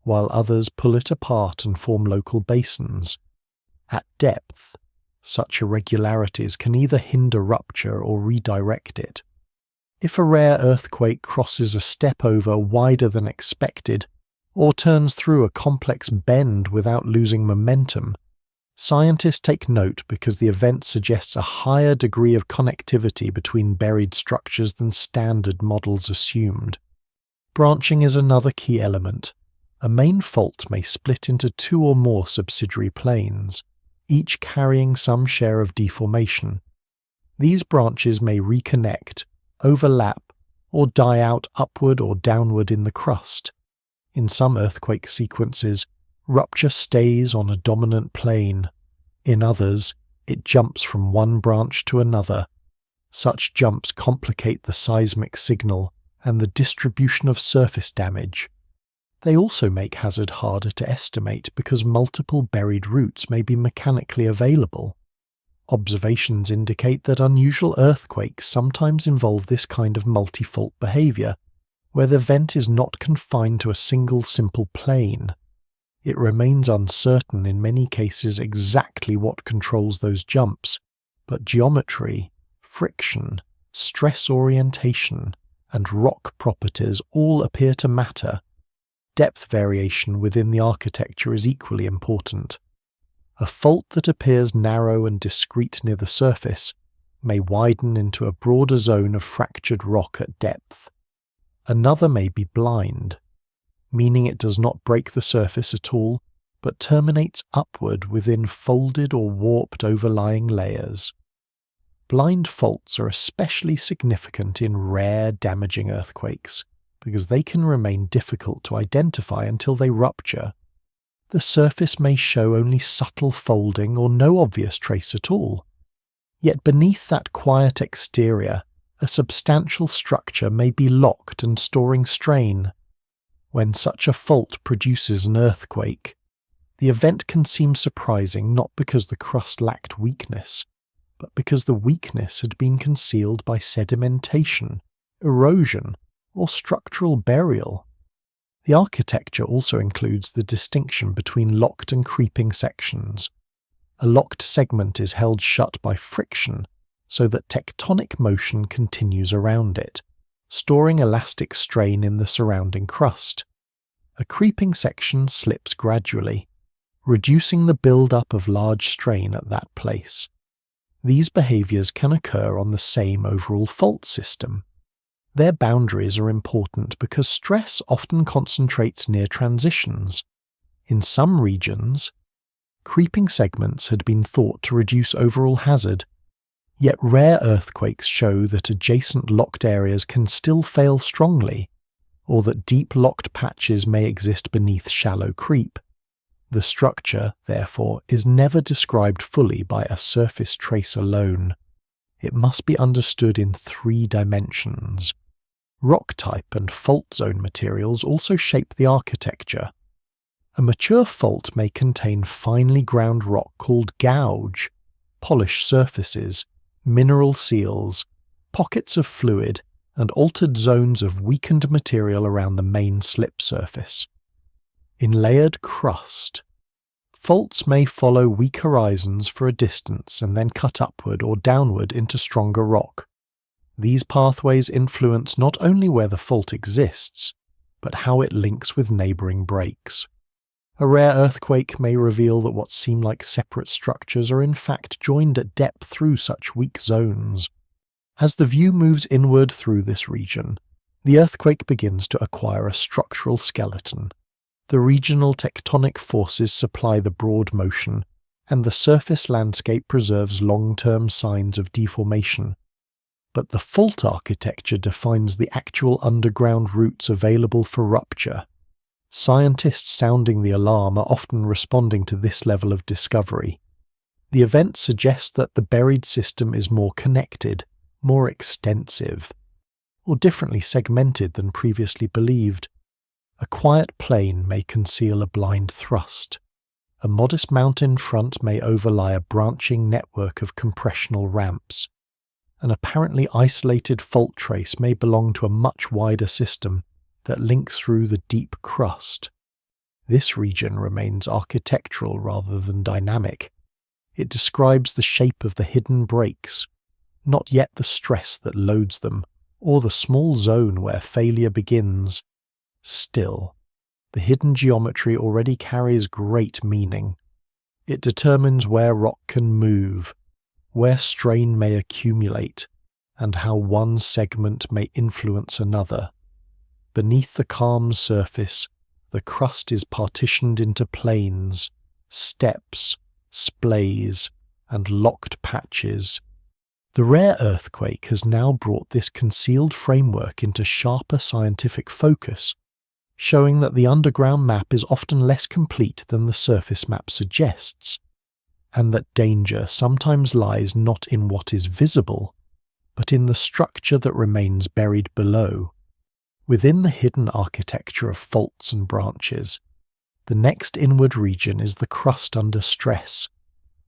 while others pull it apart and form local basins. At depth, such irregularities can either hinder rupture or redirect it. If a rare earthquake crosses a stepover wider than expected, or turns through a complex bend without losing momentum, scientists take note because the event suggests a higher degree of connectivity between buried structures than standard models assumed. Branching is another key element. A main fault may split into two or more subsidiary planes, each carrying some share of deformation. These branches may reconnect, overlap, or die out upward or downward in the crust. In some earthquake sequences, rupture stays on a dominant plane. In others, it jumps from one branch to another. Such jumps complicate the seismic signal and the distribution of surface damage. They also make hazard harder to estimate because multiple buried routes may be mechanically available. Observations indicate that unusual earthquakes sometimes involve this kind of multi-fault behavior, where the vent is not confined to a single simple plane. It remains uncertain in many cases exactly what controls those jumps, but geometry, friction, stress orientation, and rock properties all appear to matter. Depth variation within the architecture is equally important. A fault that appears narrow and discrete near the surface may widen into a broader zone of fractured rock at depth. Another may be blind, meaning it does not break the surface at all, but terminates upward within folded or warped overlying layers. Blind faults are especially significant in rare, damaging earthquakes, because they can remain difficult to identify until they rupture. The surface may show only subtle folding or no obvious trace at all. Yet beneath that quiet exterior, a substantial structure may be locked and storing strain. When such a fault produces an earthquake, the event can seem surprising not because the crust lacked weakness, but because the weakness had been concealed by sedimentation, erosion, or structural burial. The architecture also includes the distinction between locked and creeping sections. A locked segment is held shut by friction so that tectonic motion continues around it, storing elastic strain in the surrounding crust. A creeping section slips gradually, reducing the build-up of large strain at that place. These behaviors can occur on the same overall fault system. Their boundaries are important because stress often concentrates near transitions. In some regions, creeping segments had been thought to reduce overall hazard, yet rare earthquakes show that adjacent locked areas can still fail strongly, or that deep locked patches may exist beneath shallow creep. The structure, therefore, is never described fully by a surface trace alone. It must be understood in 3 dimensions. Rock type and fault zone materials also shape the architecture. A mature fault may contain finely ground rock called gouge, polished surfaces, mineral seals, pockets of fluid, and altered zones of weakened material around the main slip surface. In layered crust, faults may follow weak horizons for a distance and then cut upward or downward into stronger rock. These pathways influence not only where the fault exists, but how it links with neighbouring breaks. A rare earthquake may reveal that what seem like separate structures are in fact joined at depth through such weak zones. As the view moves inward through this region, the earthquake begins to acquire a structural skeleton. The regional tectonic forces supply the broad motion, and the surface landscape preserves long-term signs of deformation. But the fault architecture defines the actual underground routes available for rupture. Scientists sounding the alarm are often responding to this level of discovery. The event suggests that the buried system is more connected, more extensive, or differently segmented than previously believed. A quiet plain may conceal a blind thrust. A modest mountain front may overlie a branching network of compressional ramps. An apparently isolated fault trace may belong to a much wider system that links through the deep crust. This region remains architectural rather than dynamic. It describes the shape of the hidden breaks, not yet the stress that loads them, or the small zone where failure begins. Still, the hidden geometry already carries great meaning. It determines where rock can move, where strain may accumulate, and how one segment may influence another. Beneath the calm surface, the crust is partitioned into planes, steps, splays, and locked patches. The rare earthquake has now brought this concealed framework into sharper scientific focus, showing that the underground map is often less complete than the surface map suggests, and that danger sometimes lies not in what is visible, but in the structure that remains buried below. Within the hidden architecture of faults and branches, the next inward region is the crust under stress.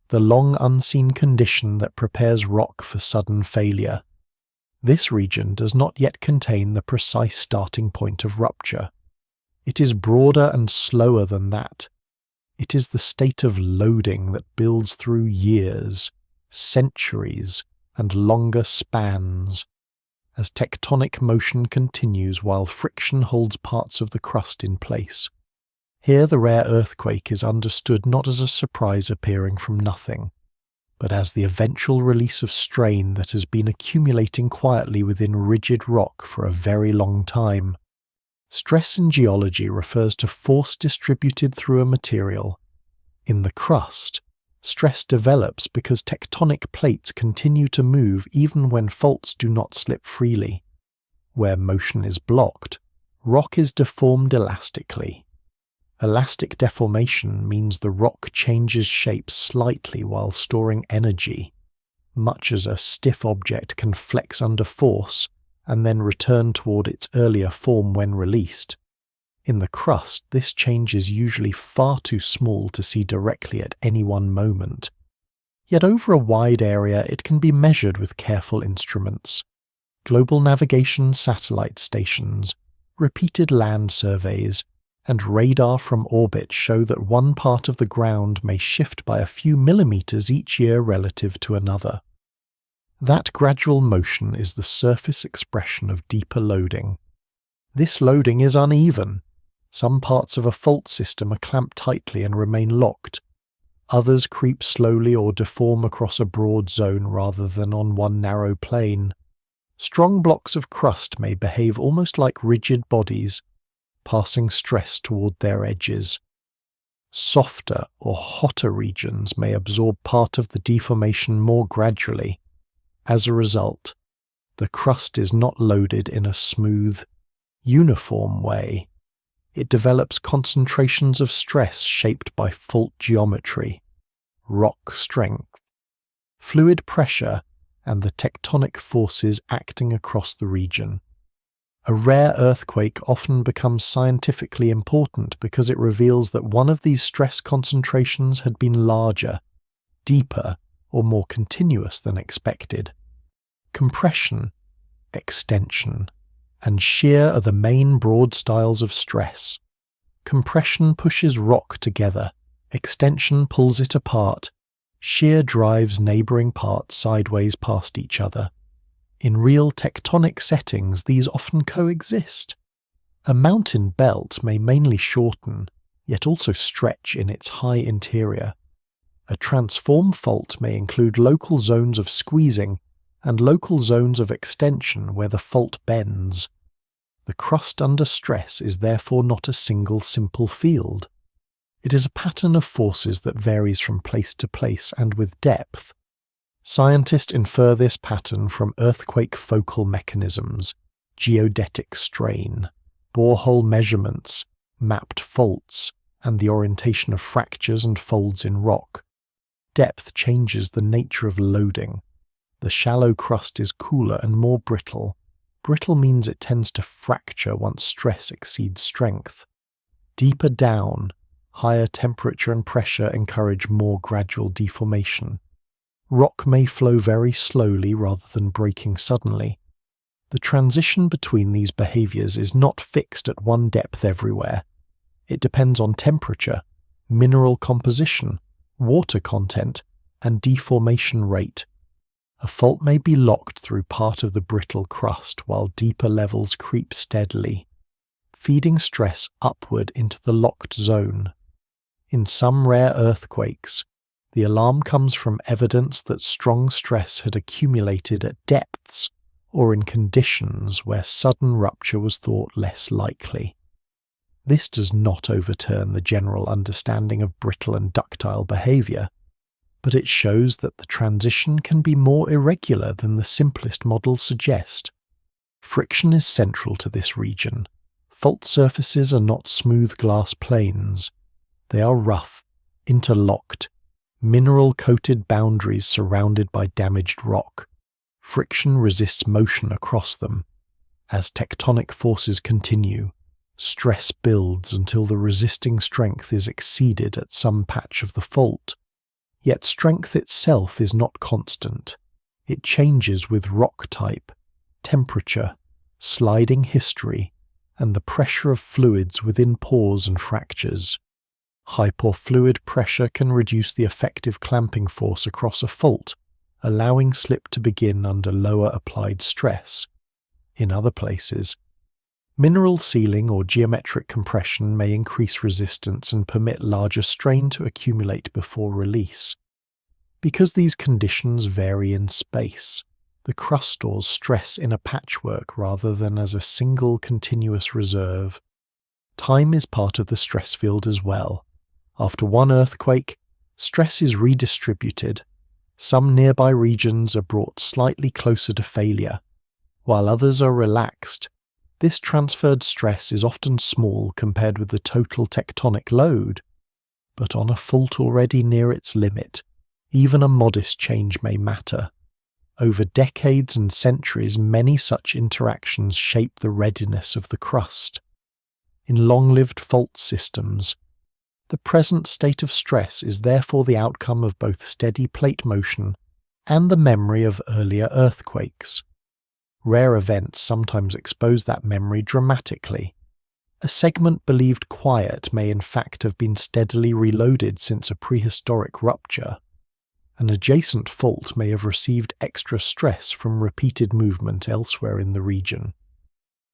the long unseen condition that prepares rock for sudden failure. This region does not yet contain the precise starting point of rupture. It is broader and slower than that. It is the state of loading that builds through years, centuries, and longer spans, as tectonic motion continues while friction holds parts of the crust in place. Here the rare earthquake is understood not as a surprise appearing from nothing, but as the eventual release of strain that has been accumulating quietly within rigid rock for a very long time. Stress in geology refers to force distributed through a material. In the crust, stress develops because tectonic plates continue to move even when faults do not slip freely. Where motion is blocked, rock is deformed elastically. Elastic deformation means the rock changes shape slightly while storing energy, much as a stiff object can flex under force and then return toward its earlier form when released. In the crust, this change is usually far too small to see directly at any one moment. Yet over a wide area it can be measured with careful instruments. Global navigation satellite stations, repeated land surveys, and radar from orbit show that one part of the ground may shift by a few millimeters each year relative to another. That gradual motion is the surface expression of deeper loading. This loading is uneven. Some parts of a fault system are clamped tightly and remain locked. Others creep slowly or deform across a broad zone rather than on one narrow plane. Strong blocks of crust may behave almost like rigid bodies, passing stress toward their edges. Softer or hotter regions may absorb part of the deformation more gradually. As a result, the crust is not loaded in a smooth, uniform way. It develops concentrations of stress shaped by fault geometry, rock strength, fluid pressure, and the tectonic forces acting across the region. A rare earthquake often becomes scientifically important because it reveals that one of these stress concentrations had been larger, deeper, or more continuous than expected. Compression, extension, and shear are the main broad styles of stress. Compression pushes rock together, extension pulls it apart, shear drives neighbouring parts sideways past each other. In real tectonic settings, these often coexist. A mountain belt may mainly shorten, yet also stretch in its high interior. A transform fault may include local zones of squeezing and local zones of extension where the fault bends. The crust under stress is therefore not a single simple field. It is a pattern of forces that varies from place to place and with depth. Scientists infer this pattern from earthquake focal mechanisms, geodetic strain, borehole measurements, mapped faults, and the orientation of fractures and folds in rock. Depth changes the nature of loading. The shallow crust is cooler and more brittle. Brittle means it tends to fracture once stress exceeds strength. Deeper down, higher temperature and pressure encourage more gradual deformation. Rock may flow very slowly rather than breaking suddenly. The transition between these behaviors is not fixed at one depth everywhere. It depends on temperature, mineral composition, water content, and deformation rate. A fault may be locked through part of the brittle crust while deeper levels creep steadily, feeding stress upward into the locked zone. In some rare earthquakes, the alarm comes from evidence that strong stress had accumulated at depths or in conditions where sudden rupture was thought less likely. This does not overturn the general understanding of brittle and ductile behavior, but it shows that the transition can be more irregular than the simplest models suggest. Friction is central to this region. Fault surfaces are not smooth glass planes. They are rough, interlocked, mineral-coated boundaries surrounded by damaged rock. Friction resists motion across them. As tectonic forces continue, stress builds until the resisting strength is exceeded at some patch of the fault. Yet strength itself is not constant. It changes with rock type, temperature, sliding history, and the pressure of fluids within pores and fractures. Hypofluid pressure can reduce the effective clamping force across a fault, allowing slip to begin under lower applied stress. In other places, mineral sealing or geometric compression may increase resistance and permit larger strain to accumulate before release. Because these conditions vary in space, the crust stores stress in a patchwork rather than as a single continuous reserve. Time is part of the stress field as well. After one earthquake, stress is redistributed. Some nearby regions are brought slightly closer to failure, while others are relaxed. This transferred stress is often small compared with the total tectonic load, but on a fault already near its limit, even a modest change may matter. Over decades and centuries, many such interactions shape the readiness of the crust. In long-lived fault systems, the present state of stress is therefore the outcome of both steady plate motion and the memory of earlier earthquakes. Rare events sometimes expose that memory dramatically. A segment believed quiet may in fact have been steadily reloaded since a prehistoric rupture. An adjacent fault may have received extra stress from repeated movement elsewhere in the region.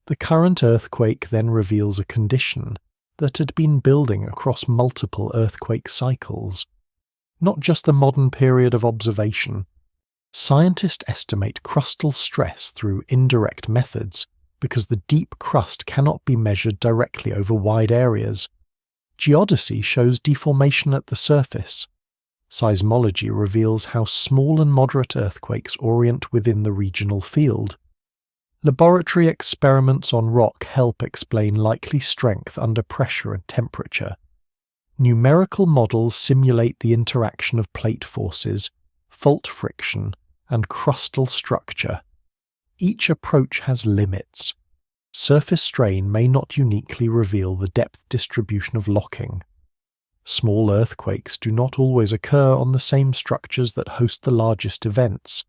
The current earthquake then reveals a condition that had been building across multiple earthquake cycles. Not just the modern period of observation. Scientists estimate crustal stress through indirect methods because the deep crust cannot be measured directly over wide areas. Geodesy shows deformation at the surface. Seismology reveals how small and moderate earthquakes orient within the regional field. Laboratory experiments on rock help explain likely strength under pressure and temperature. Numerical models simulate the interaction of plate forces, fault friction, and crustal structure. Each approach has limits. Surface strain may not uniquely reveal the depth distribution of locking. Small earthquakes do not always occur on the same structures that host the largest events.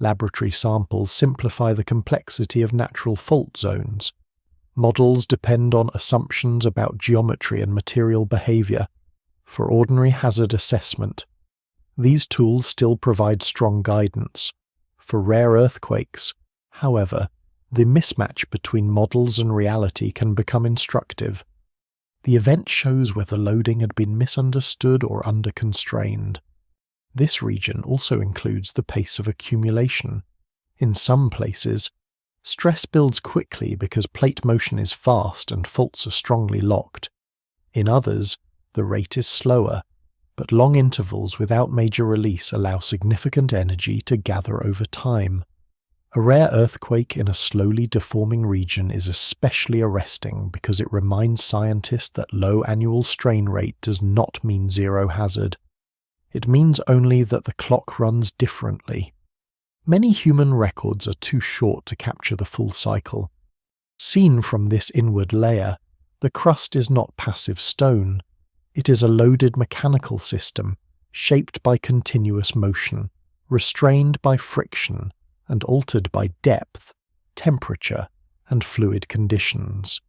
Laboratory samples simplify the complexity of natural fault zones. Models depend on assumptions about geometry and material behavior. For ordinary hazard assessment, these tools still provide strong guidance. For rare earthquakes, however, the mismatch between models and reality can become instructive. The event shows whether loading had been misunderstood or under-constrained. This region also includes the pace of accumulation. In some places, stress builds quickly because plate motion is fast and faults are strongly locked. In others, the rate is slower, but long intervals without major release allow significant energy to gather over time. A rare earthquake in a slowly deforming region is especially arresting because it reminds scientists that low annual strain rate does not mean zero hazard. It means only that the clock runs differently. Many human records are too short to capture the full cycle. Seen from this inward layer, the crust is not passive stone. It is a loaded mechanical system, shaped by continuous motion, restrained by friction, and altered by depth, temperature, and fluid conditions.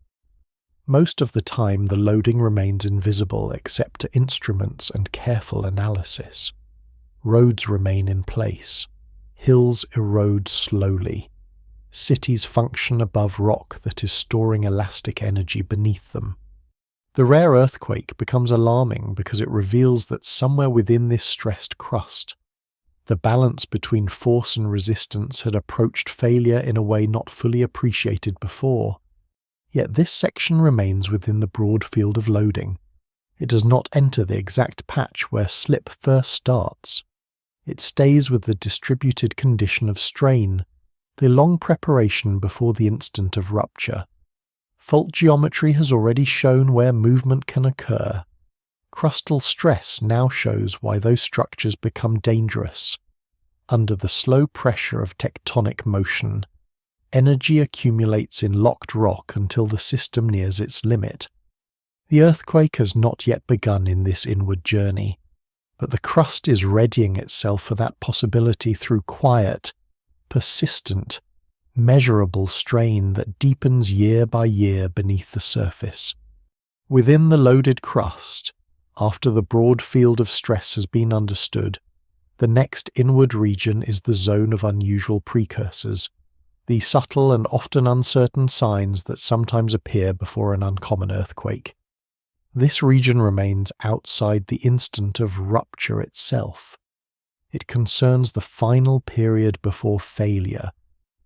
Most of the time the loading remains invisible except to instruments and careful analysis. Roads remain in place. Hills erode slowly. Cities function above rock that is storing elastic energy beneath them. The rare earthquake becomes alarming because it reveals that somewhere within this stressed crust, the balance between force and resistance had approached failure in a way not fully appreciated before. Yet this section remains within the broad field of loading. It does not enter the exact patch where slip first starts. It stays with the distributed condition of strain, the long preparation before the instant of rupture. Fault geometry has already shown where movement can occur. Crustal stress now shows why those structures become dangerous. Under the slow pressure of tectonic motion, energy accumulates in locked rock until the system nears its limit. The earthquake has not yet begun in this inward journey. but the crust is readying itself for that possibility through quiet, persistent, measurable strain that deepens year by year beneath the surface. Within the loaded crust, after the broad field of stress has been understood, the next inward region is the zone of unusual precursors, the subtle and often uncertain signs that sometimes appear before an uncommon earthquake. This region remains outside the instant of rupture itself. It concerns the final period before failure,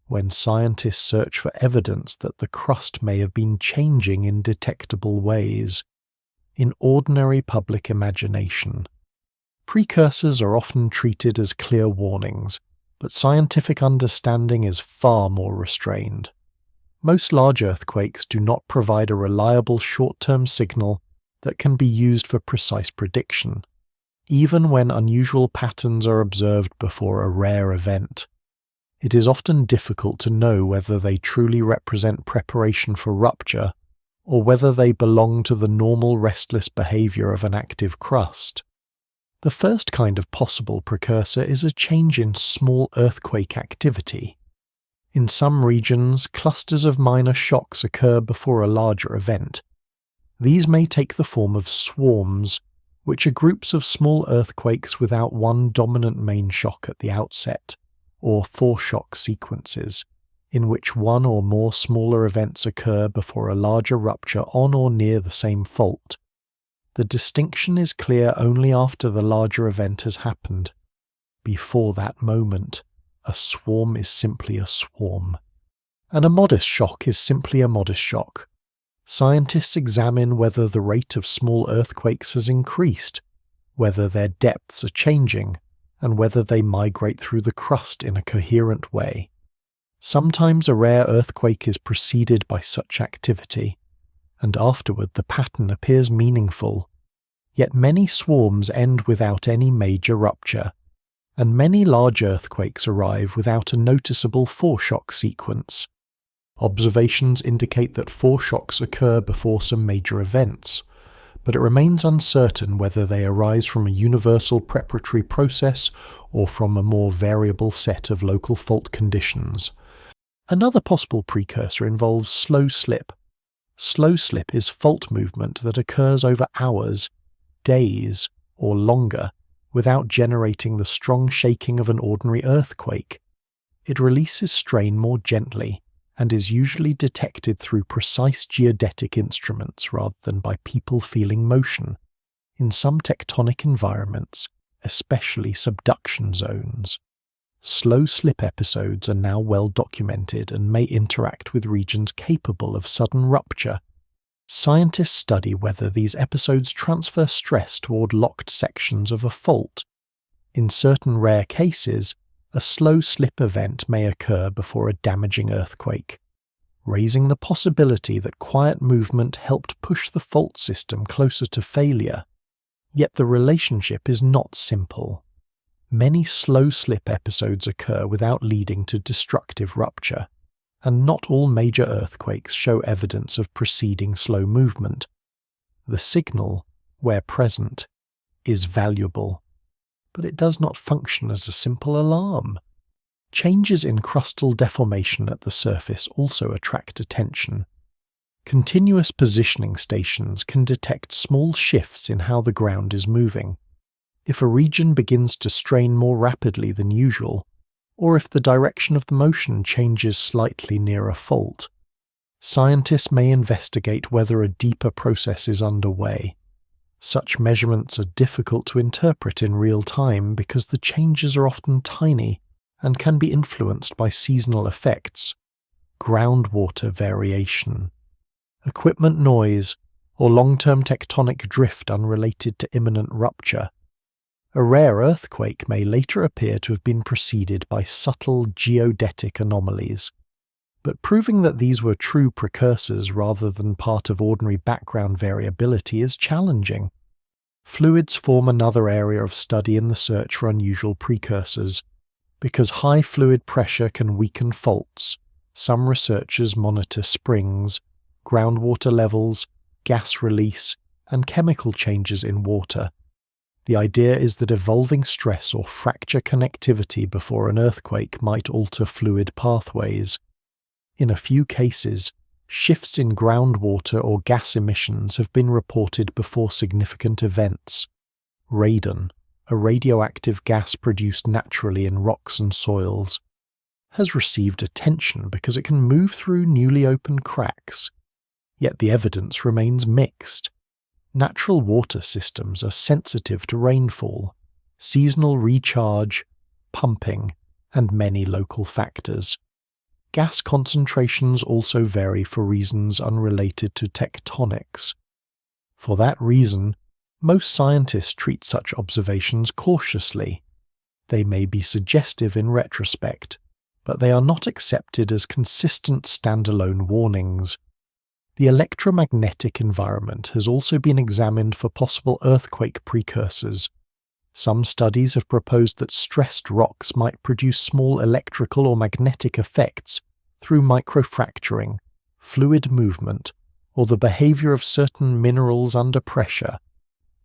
when scientists search for evidence that the crust may have been changing in detectable ways. In ordinary public imagination, precursors are often treated as clear warnings, but scientific understanding is far more restrained. Most large earthquakes do not provide a reliable short-term signal that can be used for precise prediction, even when unusual patterns are observed before a rare event. It is often difficult to know whether they truly represent preparation for rupture or whether they belong to the normal restless behavior of an active crust. The first kind of possible precursor is a change in small earthquake activity. In some regions, clusters of minor shocks occur before a larger event. These may take the form of swarms, which are groups of small earthquakes without one dominant main shock at the outset, or foreshock sequences, in which one or more smaller events occur before a larger rupture on or near the same fault. The distinction is clear only after the larger event has happened. Before that moment, a swarm is simply a swarm. And a modest shock is simply a modest shock. Scientists examine whether the rate of small earthquakes has increased, whether their depths are changing, and whether they migrate through the crust in a coherent way. Sometimes a rare earthquake is preceded by such activity, and afterward the pattern appears meaningful. Yet many swarms end without any major rupture, and many large earthquakes arrive without a noticeable foreshock sequence. Observations indicate that foreshocks occur before some major events, but it remains uncertain whether they arise from a universal preparatory process or from a more variable set of local fault conditions. Another possible precursor involves slow slip. Slow slip is fault movement that occurs over hours, days, or longer without generating the strong shaking of an ordinary earthquake. It releases strain more gently and is usually detected through precise geodetic instruments rather than by people feeling motion. In some tectonic environments, especially subduction zones, slow slip episodes are now well documented and may interact with regions capable of sudden rupture. Scientists study whether these episodes transfer stress toward locked sections of a fault. In certain rare cases, a slow slip event may occur before a damaging earthquake, raising the possibility that quiet movement helped push the fault system closer to failure. Yet the relationship is not simple. Many slow slip episodes occur without leading to destructive rupture, and not all major earthquakes show evidence of preceding slow movement. The signal, where present, is valuable, but it does not function as a simple alarm. Changes in crustal deformation at the surface also attract attention. Continuous positioning stations can detect small shifts in how the ground is moving. If a region begins to strain more rapidly than usual, or if the direction of the motion changes slightly near a fault, scientists may investigate whether a deeper process is underway. Such measurements are difficult to interpret in real time because the changes are often tiny and can be influenced by seasonal effects, groundwater variation, equipment noise, or long-term tectonic drift unrelated to imminent rupture. A rare earthquake may later appear to have been preceded by subtle geodetic anomalies, but proving that these were true precursors rather than part of ordinary background variability is challenging. Fluids form another area of study in the search for unusual precursors. Because high fluid pressure can weaken faults, some researchers monitor springs, groundwater levels, gas release, and chemical changes in water. The idea is that evolving stress or fracture connectivity before an earthquake might alter fluid pathways. In a few cases, shifts in groundwater or gas emissions have been reported before significant events. Radon, a radioactive gas produced naturally in rocks and soils, has received attention because it can move through newly opened cracks. Yet the evidence remains mixed. Natural water systems are sensitive to rainfall, seasonal recharge, pumping, and many local factors. Gas concentrations also vary for reasons unrelated to tectonics. For that reason, most scientists treat such observations cautiously. They may be suggestive in retrospect, but they are not accepted as consistent standalone warnings. The electromagnetic environment has also been examined for possible earthquake precursors. Some studies have proposed that stressed rocks might produce small electrical or magnetic effects through microfracturing, fluid movement, or the behavior of certain minerals under pressure.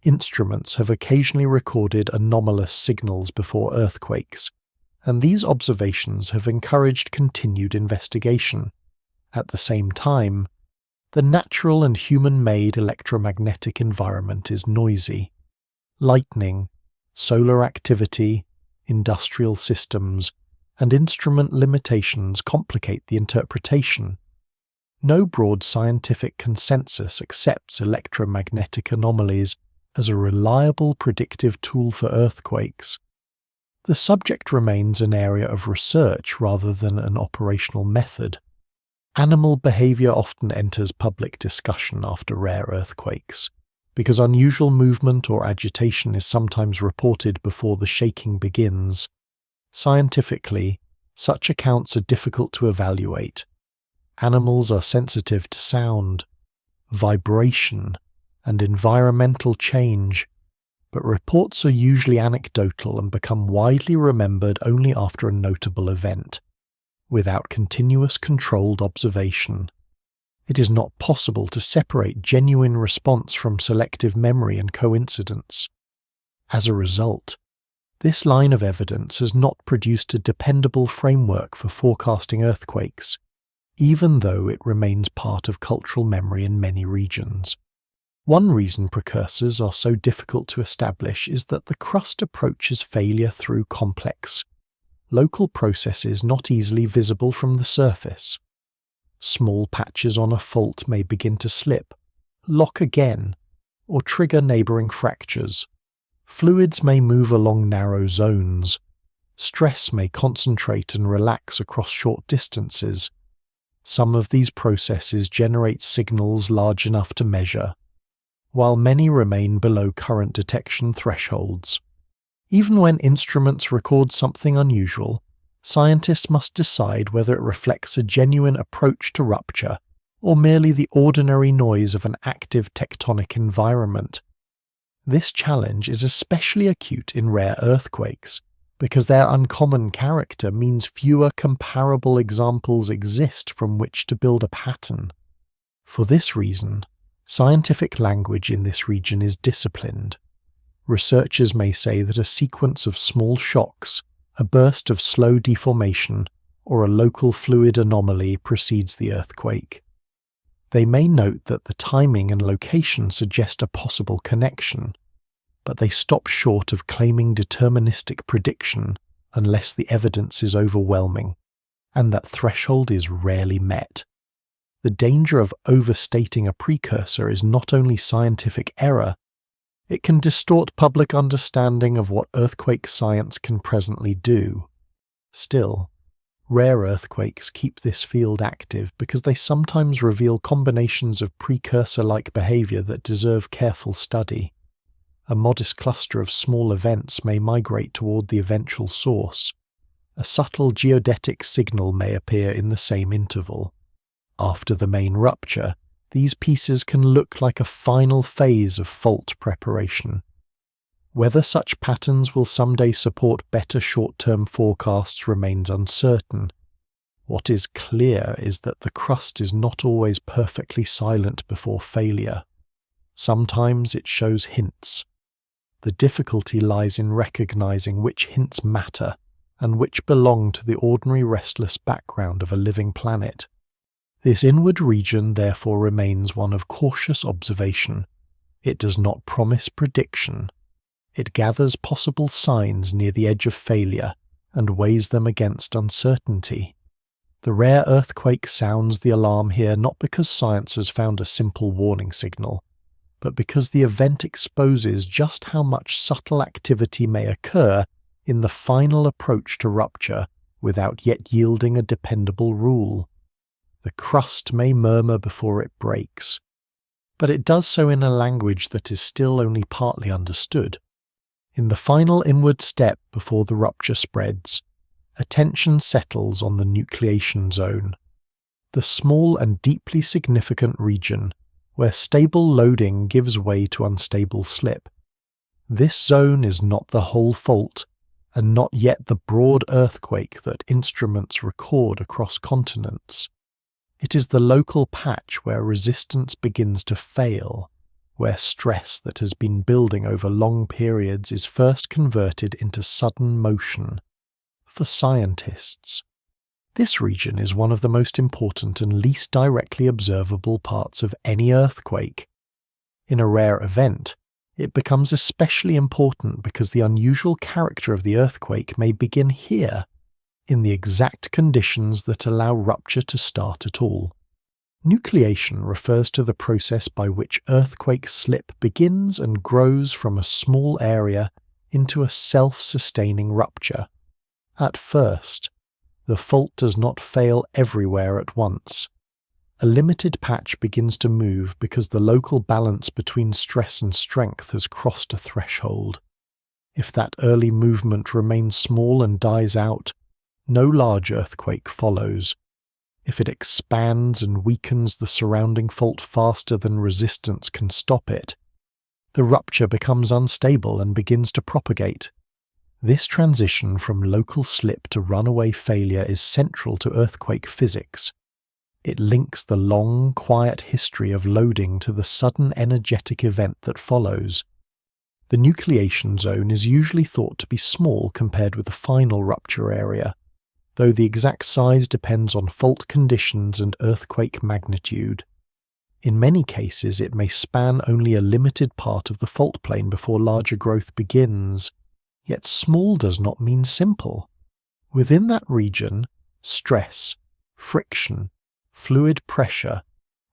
Instruments have occasionally recorded anomalous signals before earthquakes, and these observations have encouraged continued investigation. At the same time, the natural and human-made electromagnetic environment is noisy. Lightning, solar activity, industrial systems, and instrument limitations complicate the interpretation. No broad scientific consensus accepts electromagnetic anomalies as a reliable predictive tool for earthquakes. The subject remains an area of research rather than an operational method. Animal behavior often enters public discussion after rare earthquakes, because unusual movement or agitation is sometimes reported before the shaking begins. Scientifically, such accounts are difficult to evaluate. Animals are sensitive to sound, vibration, and environmental change, but reports are usually anecdotal and become widely remembered only after a notable event, without continuous controlled observation. It is not possible to separate genuine response from selective memory and coincidence. As a result, this line of evidence has not produced a dependable framework for forecasting earthquakes, even though it remains part of cultural memory in many regions. One reason precursors are so difficult to establish is that the crust approaches failure through complex, local processes not easily visible from the surface. Small patches on a fault may begin to slip, lock again, or trigger neighbouring fractures. Fluids may move along narrow zones. Stress may concentrate and relax across short distances. Some of these processes generate signals large enough to measure, while many remain below current detection thresholds. Even when instruments record something unusual, scientists must decide whether it reflects a genuine approach to rupture or merely the ordinary noise of an active tectonic environment. This challenge is especially acute in rare earthquakes, because their uncommon character means fewer comparable examples exist from which to build a pattern. For this reason, scientific language in this region is disciplined. Researchers may say that a sequence of small shocks, a burst of slow deformation, or a local fluid anomaly precedes the earthquake. They may note that the timing and location suggest a possible connection, but they stop short of claiming deterministic prediction unless the evidence is overwhelming, and that threshold is rarely met. The danger of overstating a precursor is not only scientific error, it can distort public understanding of what earthquake science can presently do. Still, rare earthquakes keep this field active because they sometimes reveal combinations of precursor-like behavior that deserve careful study. A modest cluster of small events may migrate toward the eventual source. A subtle geodetic signal may appear in the same interval. After the main rupture, these pieces can look like a final phase of fault preparation. Whether such patterns will someday support better short-term forecasts remains uncertain. What is clear is that the crust is not always perfectly silent before failure. Sometimes it shows hints. The difficulty lies in recognizing which hints matter and which belong to the ordinary restless background of a living planet. This inward region therefore remains one of cautious observation. It does not promise prediction. It gathers possible signs near the edge of failure and weighs them against uncertainty. The rare earthquake sounds the alarm here not because science has found a simple warning signal, but because the event exposes just how much subtle activity may occur in the final approach to rupture without yet yielding a dependable rule. The crust may murmur before it breaks, but it does so in a language that is still only partly understood. In the final inward step before the rupture spreads, attention settles on the nucleation zone, the small and deeply significant region where stable loading gives way to unstable slip. This zone is not the whole fault, and not yet the broad earthquake that instruments record across continents. It is the local patch where resistance begins to fail, where stress that has been building over long periods is first converted into sudden motion. For scientists, this region is one of the most important and least directly observable parts of any earthquake. In a rare event, it becomes especially important because the unusual character of the earthquake may begin here, in the exact conditions that allow rupture to start at all. Nucleation refers to the process by which earthquake slip begins and grows from a small area into a self-sustaining rupture. At first, the fault does not fail everywhere at once. A limited patch begins to move because the local balance between stress and strength has crossed a threshold. If that early movement remains small and dies out, no large earthquake follows. If it expands and weakens the surrounding fault faster than resistance can stop it, the rupture becomes unstable and begins to propagate. This transition from local slip to runaway failure is central to earthquake physics. It links the long, quiet history of loading to the sudden energetic event that follows. The nucleation zone is usually thought to be small compared with the final rupture area, though the exact size depends on fault conditions and earthquake magnitude. In many cases, it may span only a limited part of the fault plane before larger growth begins. Yet small does not mean simple. Within that region, stress, friction, fluid pressure,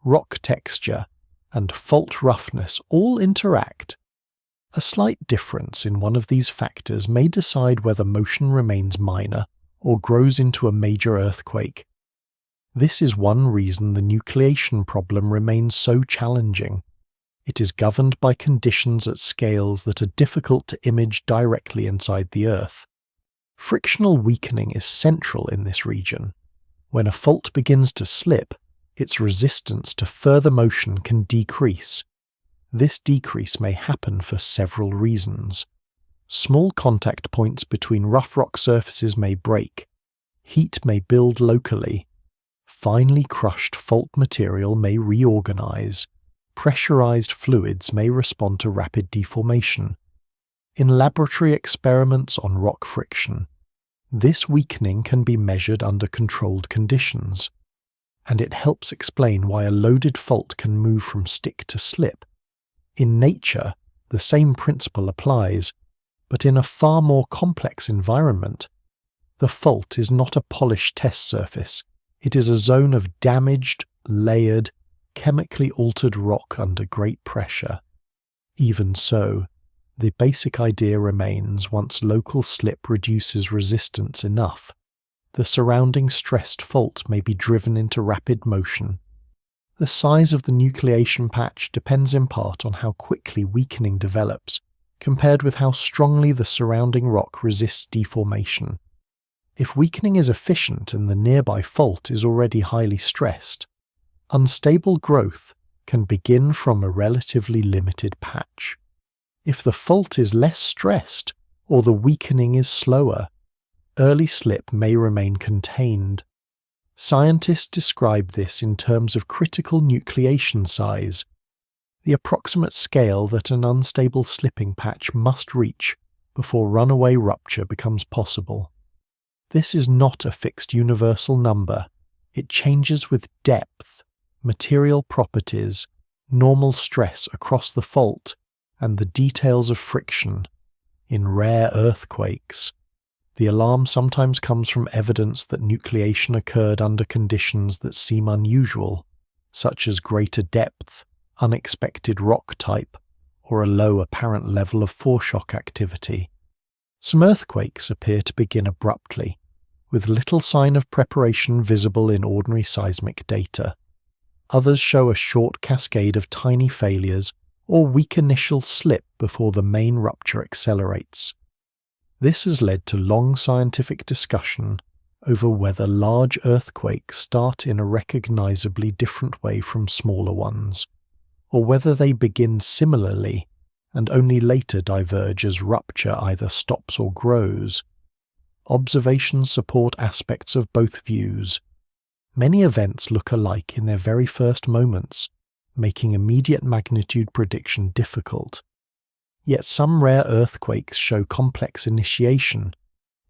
rock texture, and fault roughness all interact. A slight difference in one of these factors may decide whether motion remains minor or grows into a major earthquake. This is one reason the nucleation problem remains so challenging. It is governed by conditions at scales that are difficult to image directly inside the Earth. Frictional weakening is central in this region. When a fault begins to slip, its resistance to further motion can decrease. This decrease may happen for several reasons. Small contact points between rough rock surfaces may break. Heat may build locally. Finely crushed fault material may reorganize. Pressurized fluids may respond to rapid deformation. In laboratory experiments on rock friction, this weakening can be measured under controlled conditions, and it helps explain why a loaded fault can move from stick to slip. In nature, the same principle applies, but in a far more complex environment. The fault is not a polished test surface. It is a zone of damaged, layered, chemically altered rock under great pressure. Even so, the basic idea remains: once local slip reduces resistance enough, the surrounding stressed fault may be driven into rapid motion. The size of the nucleation patch depends in part on how quickly weakening develops, compared with how strongly the surrounding rock resists deformation. If weakening is efficient and the nearby fault is already highly stressed, unstable growth can begin from a relatively limited patch. If the fault is less stressed or the weakening is slower, early slip may remain contained. Scientists describe this in terms of critical nucleation size. the approximate scale that an unstable slipping patch must reach before runaway rupture becomes possible. This is not a fixed universal number. It changes with depth, material properties, normal stress across the fault, and the details of friction. In rare earthquakes, the alarm sometimes comes from evidence that nucleation occurred under conditions that seem unusual, such as greater depth, unexpected rock type, or a low apparent level of foreshock activity. Some earthquakes appear to begin abruptly, with little sign of preparation visible in ordinary seismic data. Others show a short cascade of tiny failures or weak initial slip before the main rupture accelerates. This has led to long scientific discussion over whether large earthquakes start in a recognizably different way from smaller ones, or whether they begin similarly and only later diverge as rupture either stops or grows. Observations support aspects of both views. Many events look alike in their very first moments, making immediate magnitude prediction difficult. Yet some rare earthquakes show complex initiation,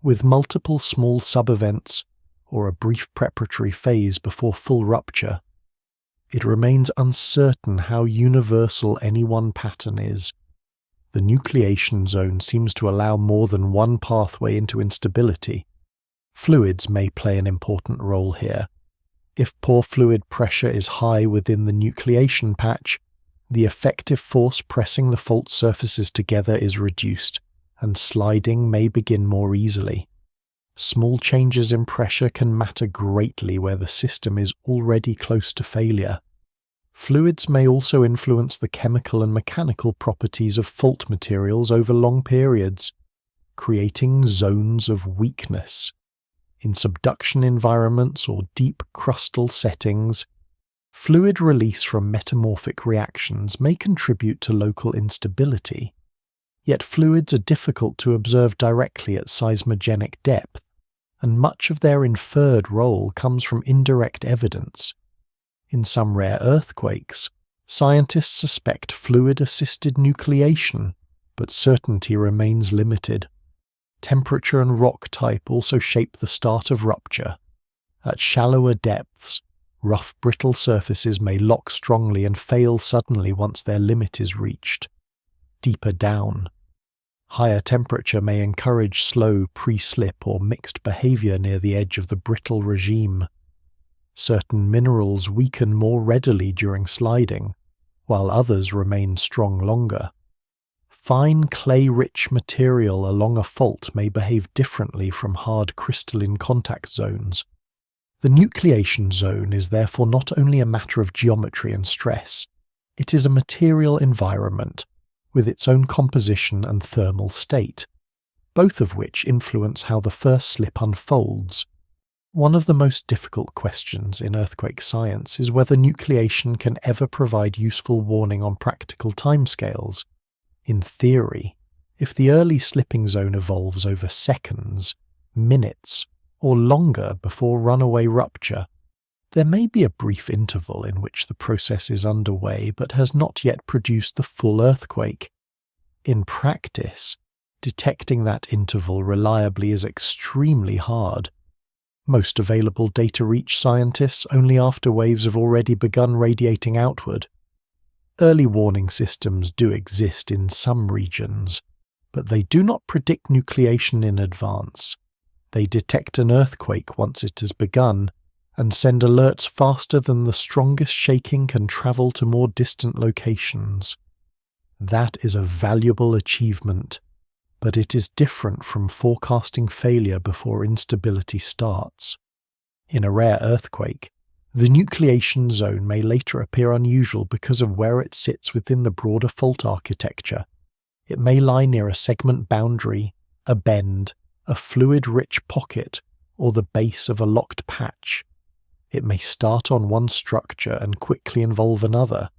with multiple small sub-events or a brief preparatory phase before full rupture. It remains uncertain how universal any one pattern is. The nucleation zone seems to allow more than one pathway into instability. Fluids may play an important role here. If pore fluid pressure is high within the nucleation patch, the effective force pressing the fault surfaces together is reduced, and sliding may begin more easily. Small changes in pressure can matter greatly where the system is already close to failure. Fluids may also influence the chemical and mechanical properties of fault materials over long periods, creating zones of weakness. In subduction environments or deep crustal settings, fluid release from metamorphic reactions may contribute to local instability, yet fluids are difficult to observe directly at seismogenic depth, and much of their inferred role comes from indirect evidence. In some rare earthquakes, scientists suspect fluid-assisted nucleation, but certainty remains limited. Temperature and rock type also shape the start of rupture. At shallower depths, rough brittle surfaces may lock strongly and fail suddenly once their limit is reached. Deeper down, higher temperature may encourage slow pre-slip or mixed behavior near the edge of the brittle regime. Certain minerals weaken more readily during sliding, while others remain strong longer. Fine clay-rich material along a fault may behave differently from hard crystalline contact zones. The nucleation zone is therefore not only a matter of geometry and stress, it is a material environment with its own composition and thermal state, both of which influence how the first slip unfolds. One of the most difficult questions in earthquake science is whether nucleation can ever provide useful warning on practical timescales. In theory, if the early slipping zone evolves over seconds, minutes, or longer before runaway rupture, there may be a brief interval in which the process is underway but has not yet produced the full earthquake. In practice, detecting that interval reliably is extremely hard. Most available data reach scientists only after waves have already begun radiating outward. Early warning systems do exist in some regions, but they do not predict nucleation in advance. They detect an earthquake once it has begun, and send alerts faster than the strongest shaking can travel to more distant locations. That is a valuable achievement, but it is different from forecasting failure before instability starts. In a rare earthquake, the nucleation zone may later appear unusual because of where it sits within the broader fault architecture. It may lie near a segment boundary, a bend, a fluid-rich pocket, or the base of a locked patch. It may start on one structure and quickly involve another.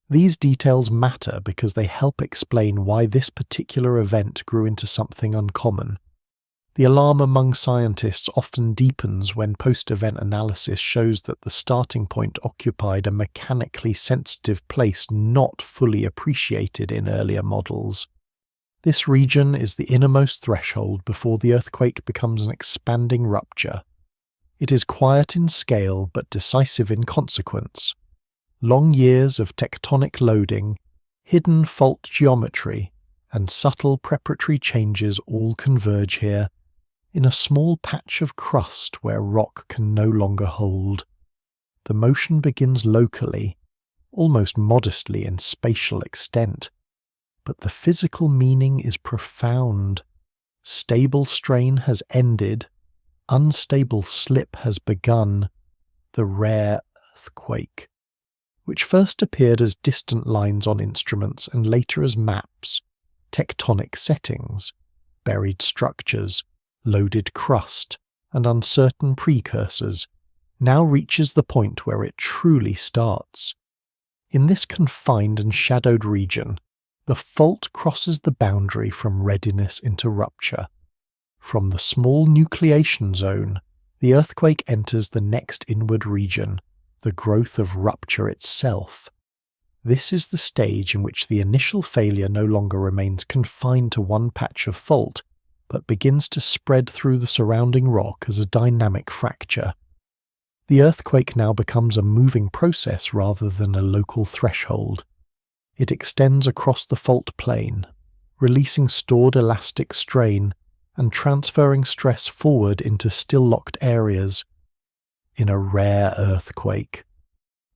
These details matter because they help explain why this particular event grew into something uncommon. The alarm among scientists often deepens when post-event analysis shows that the starting point occupied a mechanically sensitive place not fully appreciated in earlier models. This region is the innermost threshold before the earthquake becomes an expanding rupture. It is quiet in scale but decisive in consequence. Long years of tectonic loading, hidden fault geometry, and subtle preparatory changes all converge here, in a small patch of crust where rock can no longer hold. The motion begins locally, almost modestly in spatial extent, but the physical meaning is profound. Stable strain has ended, unstable slip has begun, the rare earthquake, which first appeared as distant lines on instruments and later as maps, tectonic settings, buried structures, loaded crust, and uncertain precursors, now reaches the point where it truly starts. In this confined and shadowed region, the fault crosses the boundary from readiness into rupture. From the small nucleation zone, the earthquake enters the next inward region, the growth of rupture itself. This is the stage in which the initial failure no longer remains confined to one patch of fault, but begins to spread through the surrounding rock as a dynamic fracture. The earthquake now becomes a moving process rather than a local threshold. It extends across the fault plane, releasing stored elastic strain and transferring stress forward into still locked areas. In a rare earthquake,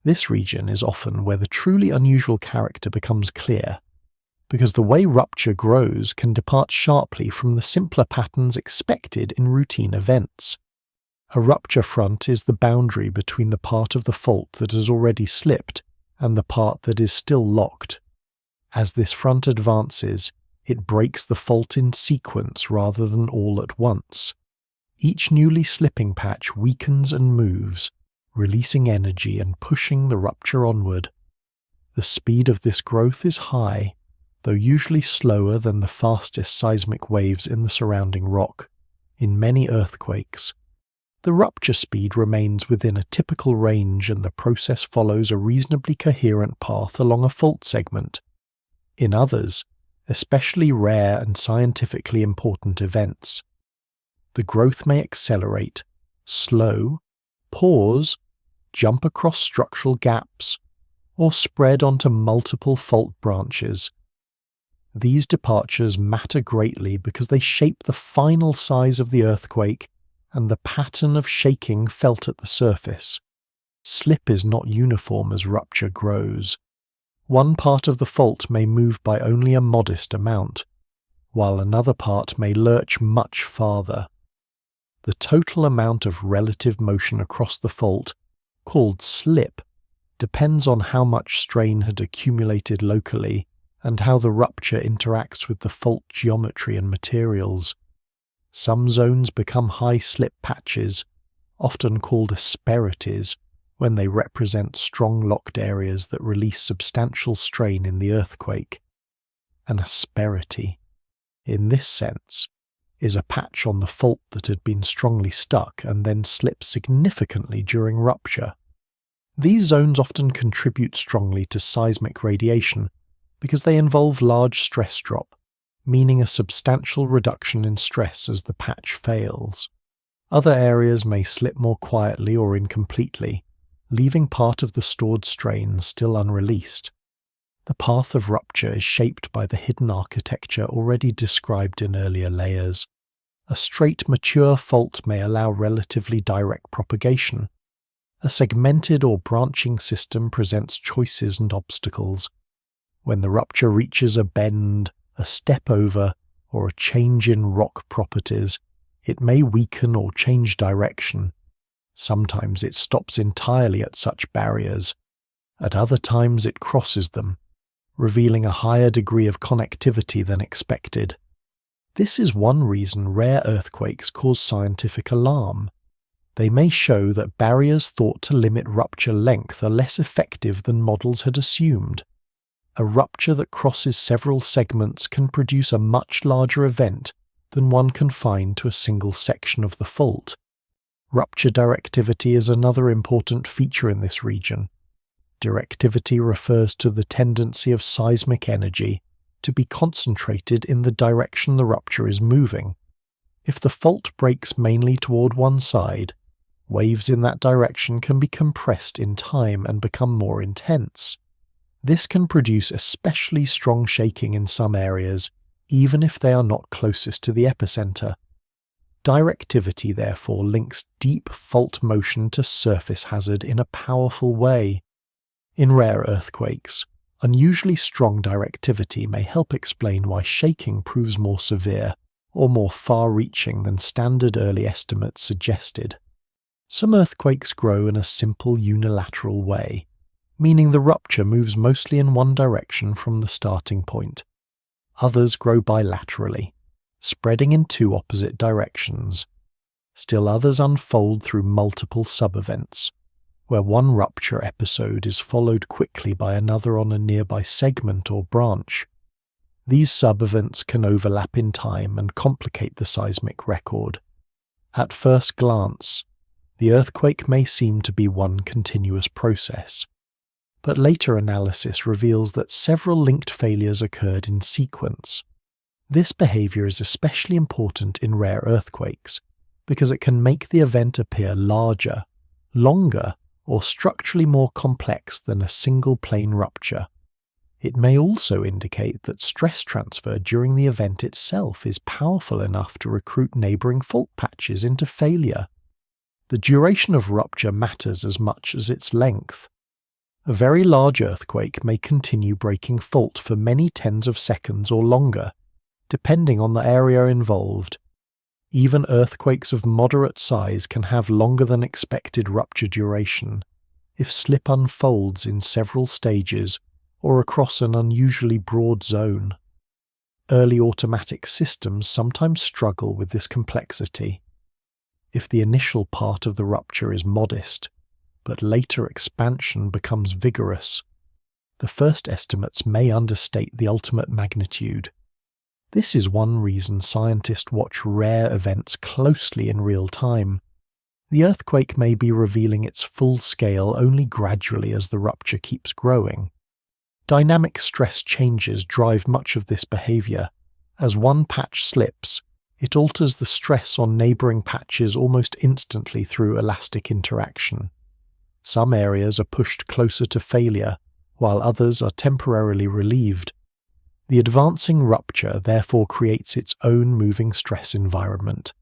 this region is often where the truly unusual character becomes clear, because the way rupture grows can depart sharply from the simpler patterns expected in routine events. A rupture front is the boundary between the part of the fault that has already slipped and the part that is still locked. As this front advances, it breaks the fault in sequence rather than all at once. Each newly slipping patch weakens and moves, releasing energy and pushing the rupture onward. The speed of this growth is high, though usually slower than the fastest seismic waves in the surrounding rock. In many earthquakes, the rupture speed remains within a typical range and the process follows a reasonably coherent path along a fault segment. In others, especially rare and scientifically important events, the growth may accelerate, slow, pause, jump across structural gaps, or spread onto multiple fault branches. These departures matter greatly because they shape the final size of the earthquake and the pattern of shaking felt at the surface. Slip is not uniform as rupture grows. One part of the fault may move by only a modest amount, while another part may lurch much farther. The total amount of relative motion across the fault, called slip, depends on how much strain had accumulated locally and how the rupture interacts with the fault geometry and materials. Some zones become high slip patches, often called asperities, when they represent strong locked areas that release substantial strain in the earthquake. An asperity, in this sense, is a patch on the fault that had been strongly stuck and then slips significantly during rupture. These zones often contribute strongly to seismic radiation because they involve large stress drop, meaning a substantial reduction in stress as the patch fails. Other areas may slip more quietly or incompletely, leaving part of the stored strain still unreleased. The path of rupture is shaped by the hidden architecture already described in earlier layers. A straight, mature fault may allow relatively direct propagation. A segmented or branching system presents choices and obstacles. When the rupture reaches a bend, a step over, or a change in rock properties, it may weaken or change direction. Sometimes it stops entirely at such barriers. At other times it crosses them, revealing a higher degree of connectivity than expected. This is one reason rare earthquakes cause scientific alarm. They may show that barriers thought to limit rupture length are less effective than models had assumed. A rupture that crosses several segments can produce a much larger event than one confined to a single section of the fault. Rupture directivity is another important feature in this region. Directivity refers to the tendency of seismic energy to be concentrated in the direction the rupture is moving. If the fault breaks mainly toward one side, waves in that direction can be compressed in time and become more intense. This can produce especially strong shaking in some areas, even if they are not closest to the epicenter. Directivity therefore links deep fault motion to surface hazard in a powerful way. In rare earthquakes, unusually strong directivity may help explain why shaking proves more severe or more far-reaching than standard early estimates suggested. Some earthquakes grow in a simple unilateral way, meaning the rupture moves mostly in one direction from the starting point. Others grow bilaterally, spreading in two opposite directions. Still others unfold through multiple sub-events, where one rupture episode is followed quickly by another on a nearby segment or branch. These sub-events can overlap in time and complicate the seismic record. At first glance, the earthquake may seem to be one continuous process, but later analysis reveals that several linked failures occurred in sequence. This behavior is especially important in rare earthquakes, because it can make the event appear larger, longer, or structurally more complex than a single plane rupture. It may also indicate that stress transfer during the event itself is powerful enough to recruit neighboring fault patches into failure. The duration of rupture matters as much as its length. A very large earthquake may continue breaking fault for many tens of seconds or longer, depending on the area involved. Even earthquakes of moderate size can have longer than expected rupture duration if slip unfolds in several stages or across an unusually broad zone. Early automatic systems sometimes struggle with this complexity. If the initial part of the rupture is modest, but later expansion becomes vigorous, the first estimates may understate the ultimate magnitude. This is one reason scientists watch rare events closely in real time. The earthquake may be revealing its full scale only gradually as the rupture keeps growing. Dynamic stress changes drive much of this behavior. As one patch slips, it alters the stress on neighboring patches almost instantly through elastic interaction. Some areas are pushed closer to failure, while others are temporarily relieved. The advancing rupture therefore creates its own moving stress environment.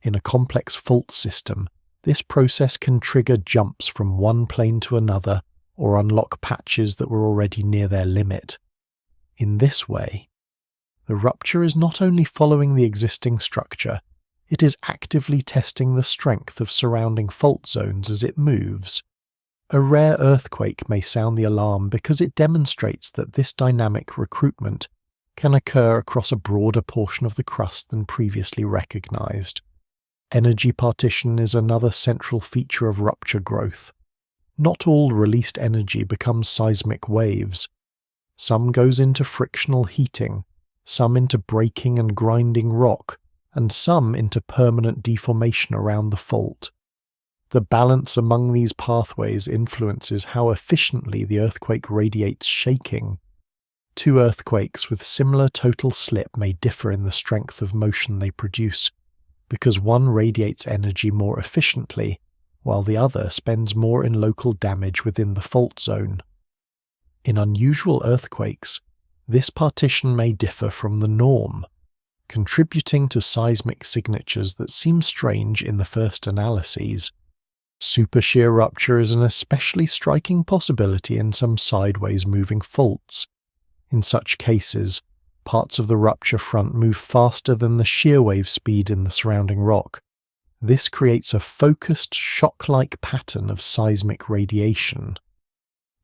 In a complex fault system, this process can trigger jumps from one plane to another or unlock patches that were already near their limit. In this way, the rupture is not only following the existing structure, it is actively testing the strength of surrounding fault zones as it moves. A rare earthquake may sound the alarm because it demonstrates that this dynamic recruitment can occur across a broader portion of the crust than previously recognized. Energy partition is another central feature of rupture growth. Not all released energy becomes seismic waves. Some goes into frictional heating, some into breaking and grinding rock, and some into permanent deformation around the fault. The balance among these pathways influences how efficiently the earthquake radiates shaking. Two earthquakes with similar total slip may differ in the strength of motion they produce, because one radiates energy more efficiently, while the other spends more in local damage within the fault zone. In unusual earthquakes, this partition may differ from the norm, contributing to seismic signatures that seem strange in the first analyses. Supershear rupture is an especially striking possibility in some sideways moving faults. In such cases, parts of the rupture front move faster than the shear wave speed in the surrounding rock. This creates a focused, shock-like pattern of seismic radiation.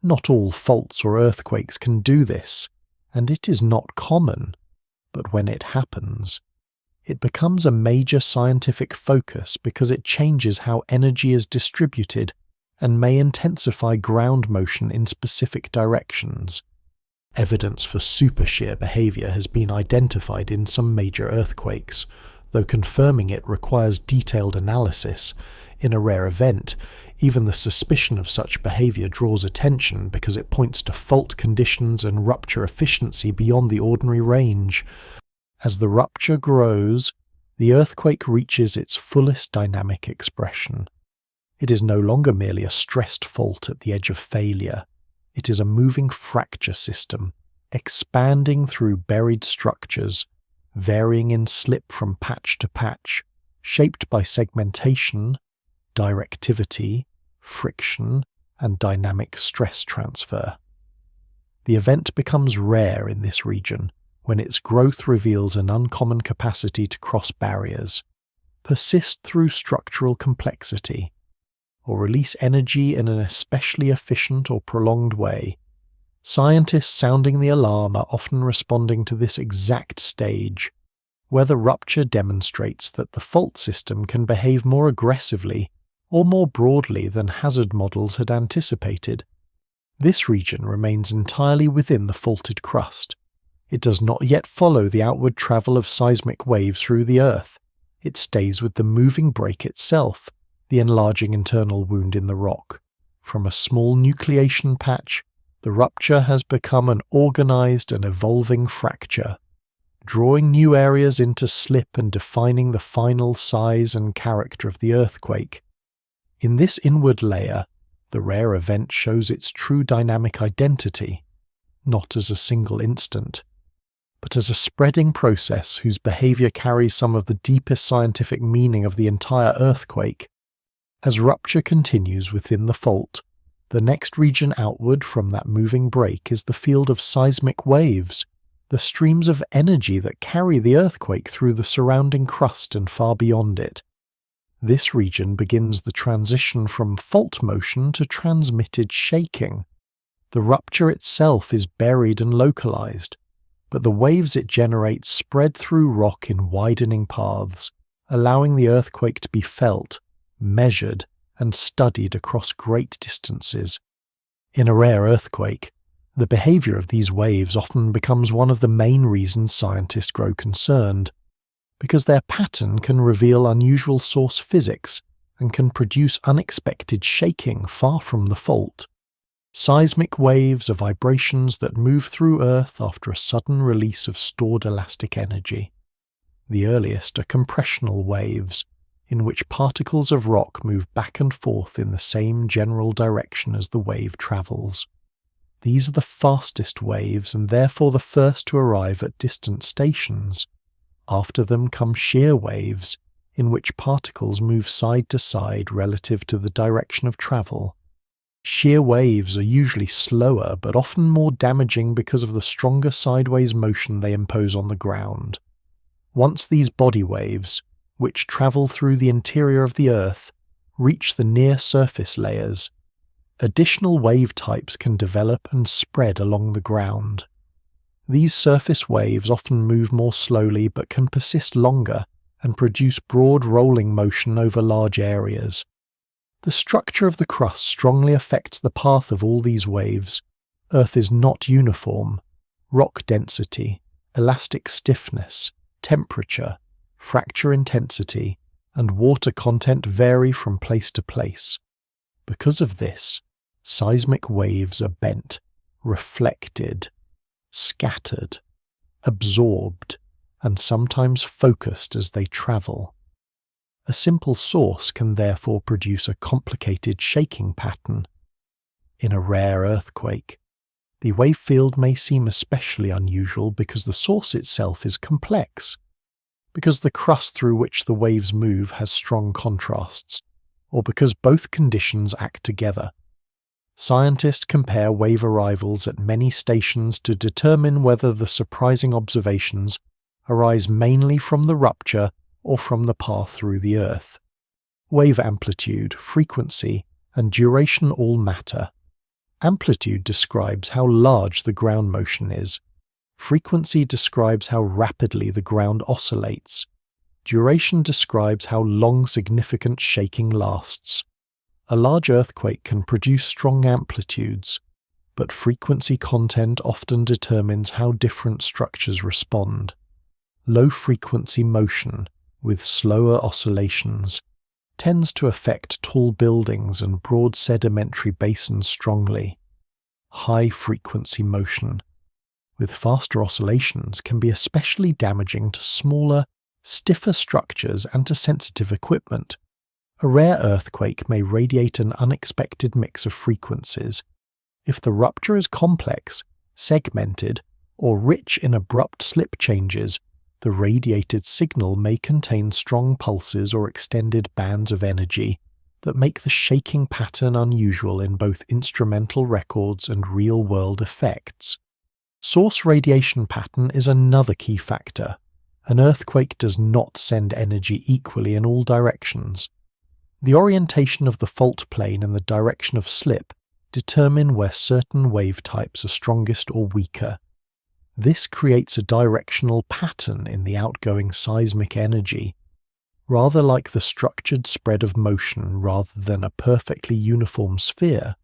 Not all faults or earthquakes can do this, and it is not common, but when it happens, it becomes a major scientific focus because it changes how energy is distributed and may intensify ground motion in specific directions. Evidence for supershear behavior has been identified in some major earthquakes, Though confirming it requires detailed analysis, in a rare event, even the suspicion of such behavior draws attention because it points to fault conditions and rupture efficiency beyond the ordinary range. As the rupture grows, the earthquake reaches its fullest dynamic expression. It is no longer merely a stressed fault at the edge of failure. It is a moving fracture system, expanding through buried structures, varying in slip from patch to patch, shaped by segmentation, directivity, friction, and dynamic stress transfer. The event becomes rare in this region when its growth reveals an uncommon capacity to cross barriers, persist through structural complexity, or release energy in an especially efficient or prolonged way. Scientists sounding the alarm are often responding to this exact stage, where the rupture demonstrates that the fault system can behave more aggressively or more broadly than hazard models had anticipated. This region remains entirely within the faulted crust. It does not yet follow the outward travel of seismic waves through the Earth. It stays with the moving break itself, the enlarging internal wound in the rock. From a small nucleation patch, the rupture has become an organized and evolving fracture, drawing new areas into slip and defining the final size and character of the earthquake. In this inward layer, the rare event shows its true dynamic identity, not as a single instant, but as a spreading process whose behavior carries some of the deepest scientific meaning of the entire earthquake. As rupture continues within the fault, the next region outward from that moving break is the field of seismic waves, the streams of energy that carry the earthquake through the surrounding crust and far beyond it. This region begins the transition from fault motion to transmitted shaking. The rupture itself is buried and localized, but the waves it generates spread through rock in widening paths, allowing the earthquake to be felt, measured, and studied across great distances. In a rare earthquake, the behavior of these waves often becomes one of the main reasons scientists grow concerned, because their pattern can reveal unusual source physics and can produce unexpected shaking far from the fault. Seismic waves are vibrations that move through Earth after a sudden release of stored elastic energy. The earliest are compressional waves, in which particles of rock move back and forth in the same general direction as the wave travels. These are the fastest waves and therefore the first to arrive at distant stations. After them come shear waves, in which particles move side to side relative to the direction of travel. Shear waves are usually slower but often more damaging because of the stronger sideways motion they impose on the ground. Once these body waves, which travel through the interior of the Earth, reach the near-surface layers, additional wave types can develop and spread along the ground. These surface waves often move more slowly but can persist longer and produce broad rolling motion over large areas. The structure of the crust strongly affects the path of all these waves. Earth is not uniform. Rock density, elastic stiffness, temperature, fracture intensity, and water content vary from place to place. Because of this, seismic waves are bent, reflected, scattered, absorbed, and sometimes focused as they travel. A simple source can therefore produce a complicated shaking pattern. In a rare earthquake, the wave field may seem especially unusual because the source itself is complex, because the crust through which the waves move has strong contrasts, or because both conditions act together. Scientists compare wave arrivals at many stations to determine whether the surprising observations arise mainly from the rupture or from the path through the Earth. Wave amplitude, frequency, and duration all matter. Amplitude describes how large the ground motion is. Frequency describes how rapidly the ground oscillates. Duration describes how long significant shaking lasts. A large earthquake can produce strong amplitudes, but frequency content often determines how different structures respond. Low-frequency motion, with slower oscillations, tends to affect tall buildings and broad sedimentary basins strongly. High-frequency motion, with faster oscillations, can be especially damaging to smaller, stiffer structures and to sensitive equipment. A rare earthquake may radiate an unexpected mix of frequencies. If the rupture is complex, segmented, or rich in abrupt slip changes, the radiated signal may contain strong pulses or extended bands of energy that make the shaking pattern unusual in both instrumental records and real-world effects. Source radiation pattern is another key factor. An earthquake does not send energy equally in all directions. The orientation of the fault plane and the direction of slip determine where certain wave types are strongest or weaker. This creates a directional pattern in the outgoing seismic energy, rather like the structured spread of motion rather than a perfectly uniform sphere.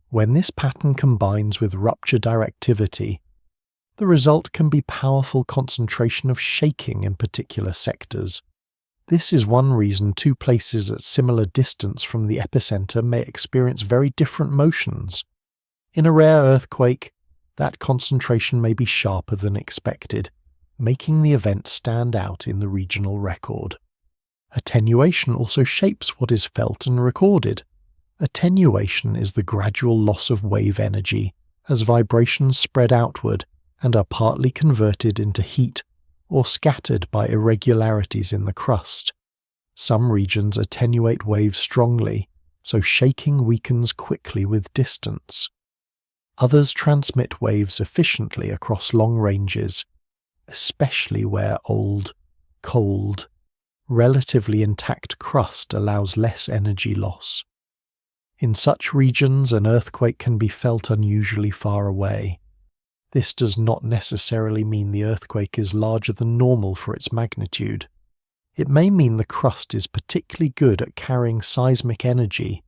When this pattern combines with rupture directivity, the result can be powerful concentration of shaking in particular sectors. This is one reason two places at similar distance from the epicenter may experience very different motions. In a rare earthquake, that concentration may be sharper than expected, making the event stand out in the regional record. Attenuation also shapes what is felt and recorded. Attenuation is the gradual loss of wave energy as vibrations spread outward and are partly converted into heat or scattered by irregularities in the crust. Some regions attenuate waves strongly, so shaking weakens quickly with distance. Others transmit waves efficiently across long ranges, especially where old, cold, relatively intact crust allows less energy loss. In such regions, an earthquake can be felt unusually far away. This does not necessarily mean the earthquake is larger than normal for its magnitude. It may mean the crust is particularly good at carrying seismic energy.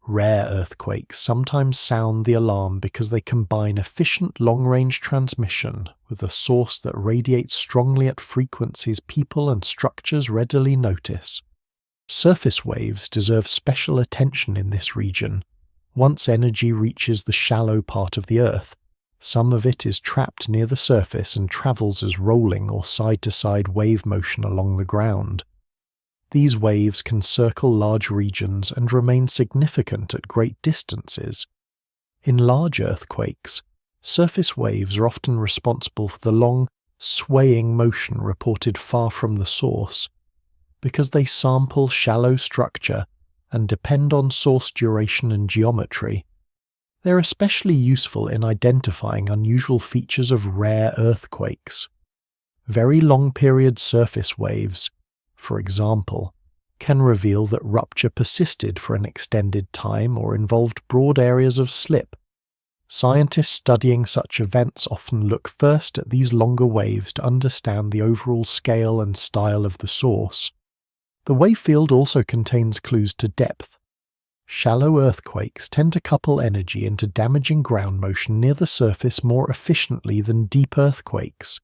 Rare earthquakes sometimes sound the alarm because they combine efficient long-range transmission with a source that radiates strongly at frequencies people and structures readily notice. Surface waves deserve special attention in this region. Once energy reaches the shallow part of the Earth, some of it is trapped near the surface and travels as rolling or side-to-side wave motion along the ground. These waves can circle large regions and remain significant at great distances. In large earthquakes, surface waves are often responsible for the long, swaying motion reported far from the source. Because they sample shallow structure and depend on source duration and geometry, they're especially useful in identifying unusual features of rare earthquakes. Very long-period surface waves, for example, can reveal that rupture persisted for an extended time or involved broad areas of slip. Scientists studying such events often look first at these longer waves to understand the overall scale and style of the source. The wave field also contains clues to depth. Shallow earthquakes tend to couple energy into damaging ground motion near the surface more efficiently than deep earthquakes.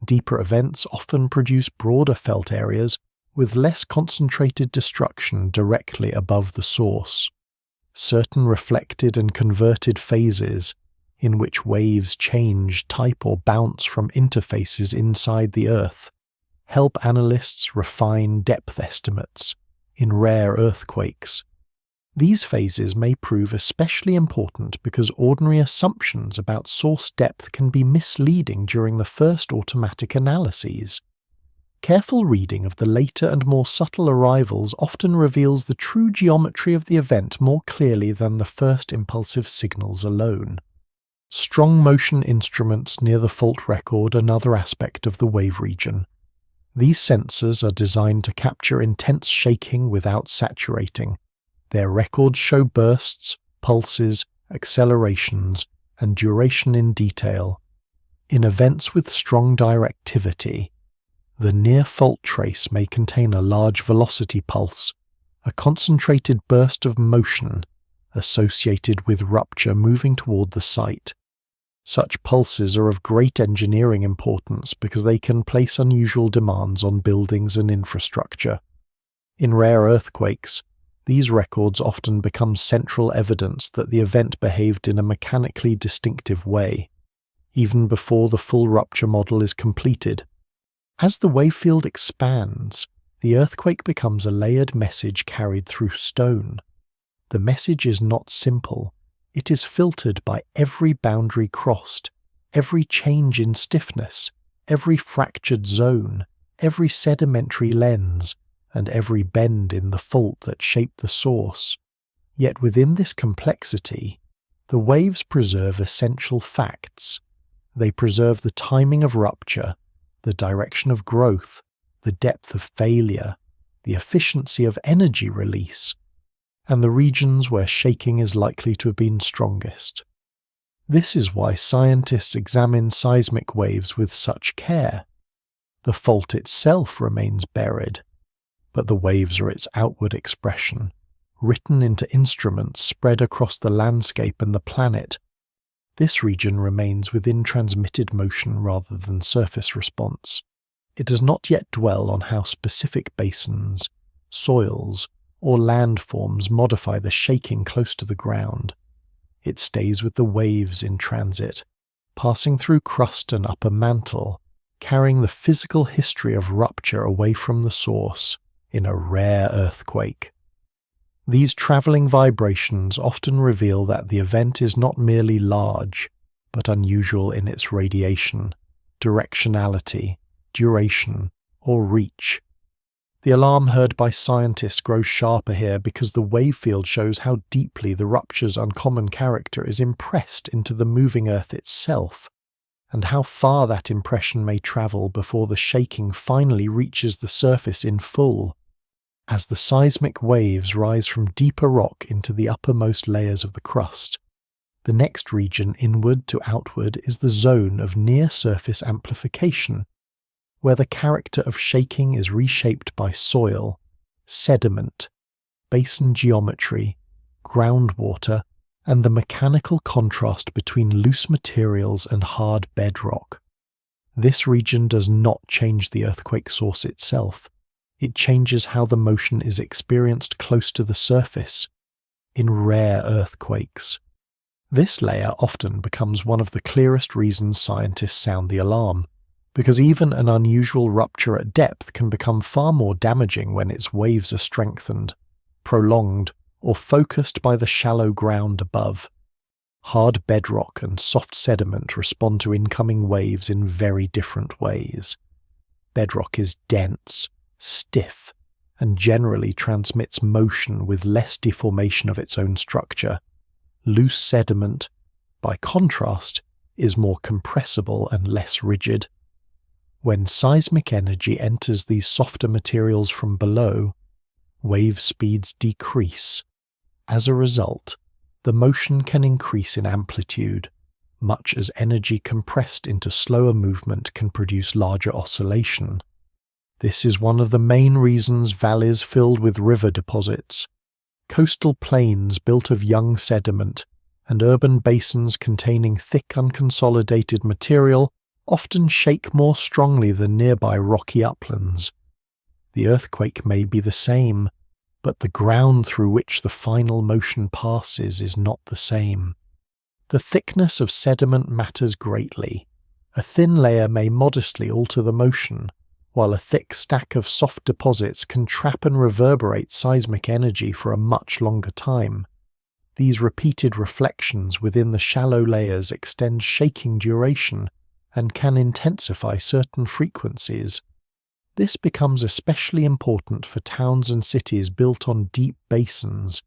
Deeper events often produce broader felt areas with less concentrated destruction directly above the source. Certain reflected and converted phases, in which waves change type or bounce from interfaces inside the Earth, help analysts refine depth estimates in rare earthquakes. These phases may prove especially important because ordinary assumptions about source depth can be misleading during the first automatic analyses. Careful reading of the later and more subtle arrivals often reveals the true geometry of the event more clearly than the first impulsive signals alone. Strong motion instruments near the fault record another aspect of the wave region. These sensors are designed to capture intense shaking without saturating. Their records show bursts, pulses, accelerations, and duration in detail. In events with strong directivity, the near-fault trace may contain a large velocity pulse, a concentrated burst of motion associated with rupture moving toward the site. Such pulses are of great engineering importance because they can place unusual demands on buildings and infrastructure. In rare earthquakes, these records often become central evidence that the event behaved in a mechanically distinctive way, even before the full rupture model is completed. As the wave field expands, the earthquake becomes a layered message carried through stone. The message is not simple. It is filtered by every boundary crossed, every change in stiffness, every fractured zone, every sedimentary lens, and every bend in the fault that shaped the source. Yet within this complexity, the waves preserve essential facts. They preserve the timing of rupture, the direction of growth, the depth of failure, the efficiency of energy release, and the regions where shaking is likely to have been strongest. This is why scientists examine seismic waves with such care. The fault itself remains buried, but the waves are its outward expression, written into instruments spread across the landscape and the planet. This region remains within transmitted motion rather than surface response. It does not yet dwell on how specific basins, soils, or landforms modify the shaking close to the ground. It stays with the waves in transit, passing through crust and upper mantle, carrying the physical history of rupture away from the source in a rare earthquake. These travelling vibrations often reveal that the event is not merely large, but unusual in its radiation, directionality, duration, or reach. The alarm heard by scientists grows sharper here because the wave field shows how deeply the rupture's uncommon character is impressed into the moving earth itself, and how far that impression may travel before the shaking finally reaches the surface in full. As the seismic waves rise from deeper rock into the uppermost layers of the crust, the next region inward to outward is the zone of near-surface amplification, where the character of shaking is reshaped by soil, sediment, basin geometry, groundwater, and the mechanical contrast between loose materials and hard bedrock. This region does not change the earthquake source itself. It changes how the motion is experienced close to the surface, in rare earthquakes. This layer often becomes one of the clearest reasons scientists sound the alarm, because even an unusual rupture at depth can become far more damaging when its waves are strengthened, prolonged, or focused by the shallow ground above. Hard bedrock and soft sediment respond to incoming waves in very different ways. Bedrock is dense, stiff, and generally transmits motion with less deformation of its own structure. Loose sediment, by contrast, is more compressible and less rigid. When seismic energy enters these softer materials from below, wave speeds decrease. As a result, the motion can increase in amplitude, much as energy compressed into slower movement can produce larger oscillation. This is one of the main reasons valleys filled with river deposits, coastal plains built of young sediment, and urban basins containing thick unconsolidated material often shake more strongly than nearby rocky uplands. The earthquake may be the same, but the ground through which the final motion passes is not the same. The thickness of sediment matters greatly. A thin layer may modestly alter the motion, while a thick stack of soft deposits can trap and reverberate seismic energy for a much longer time. These repeated reflections within the shallow layers extend shaking duration and can intensify certain frequencies. This becomes especially important for towns and cities built on deep basins,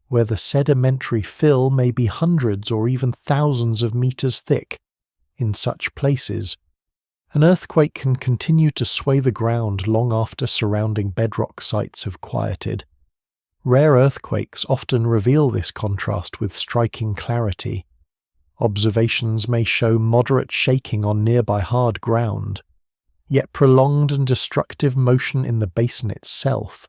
where the sedimentary fill may be hundreds or even thousands of meters thick. In such places, an earthquake can continue to sway the ground long after surrounding bedrock sites have quieted. Rare earthquakes often reveal this contrast with striking clarity. Observations may show moderate shaking on nearby hard ground, yet prolonged and destructive motion in the basin itself.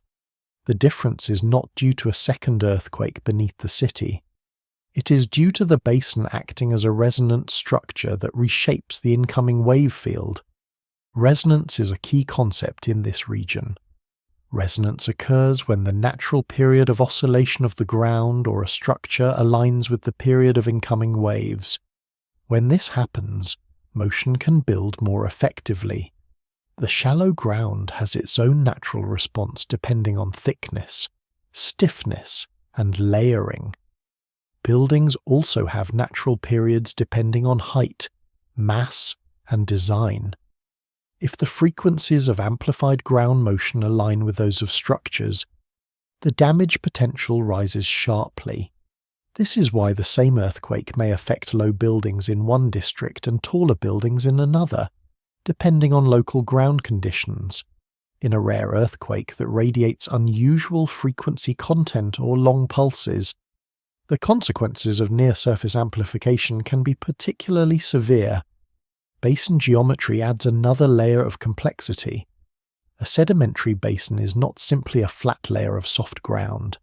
The difference is not due to a second earthquake beneath the city. It is due to the basin acting as a resonant structure that reshapes the incoming wave field. Resonance is a key concept in this region. Resonance occurs when the natural period of oscillation of the ground or a structure aligns with the period of incoming waves. When this happens, motion can build more effectively. The shallow ground has its own natural response depending on thickness, stiffness, and layering. Buildings also have natural periods depending on height, mass, and design. If the frequencies of amplified ground motion align with those of structures, the damage potential rises sharply. This is why the same earthquake may affect low buildings in one district and taller buildings in another, depending on local ground conditions. In a rare earthquake that radiates unusual frequency content or long pulses, the consequences of near-surface amplification can be particularly severe. Basin geometry adds another layer of complexity. A sedimentary basin is not simply a flat layer of soft ground.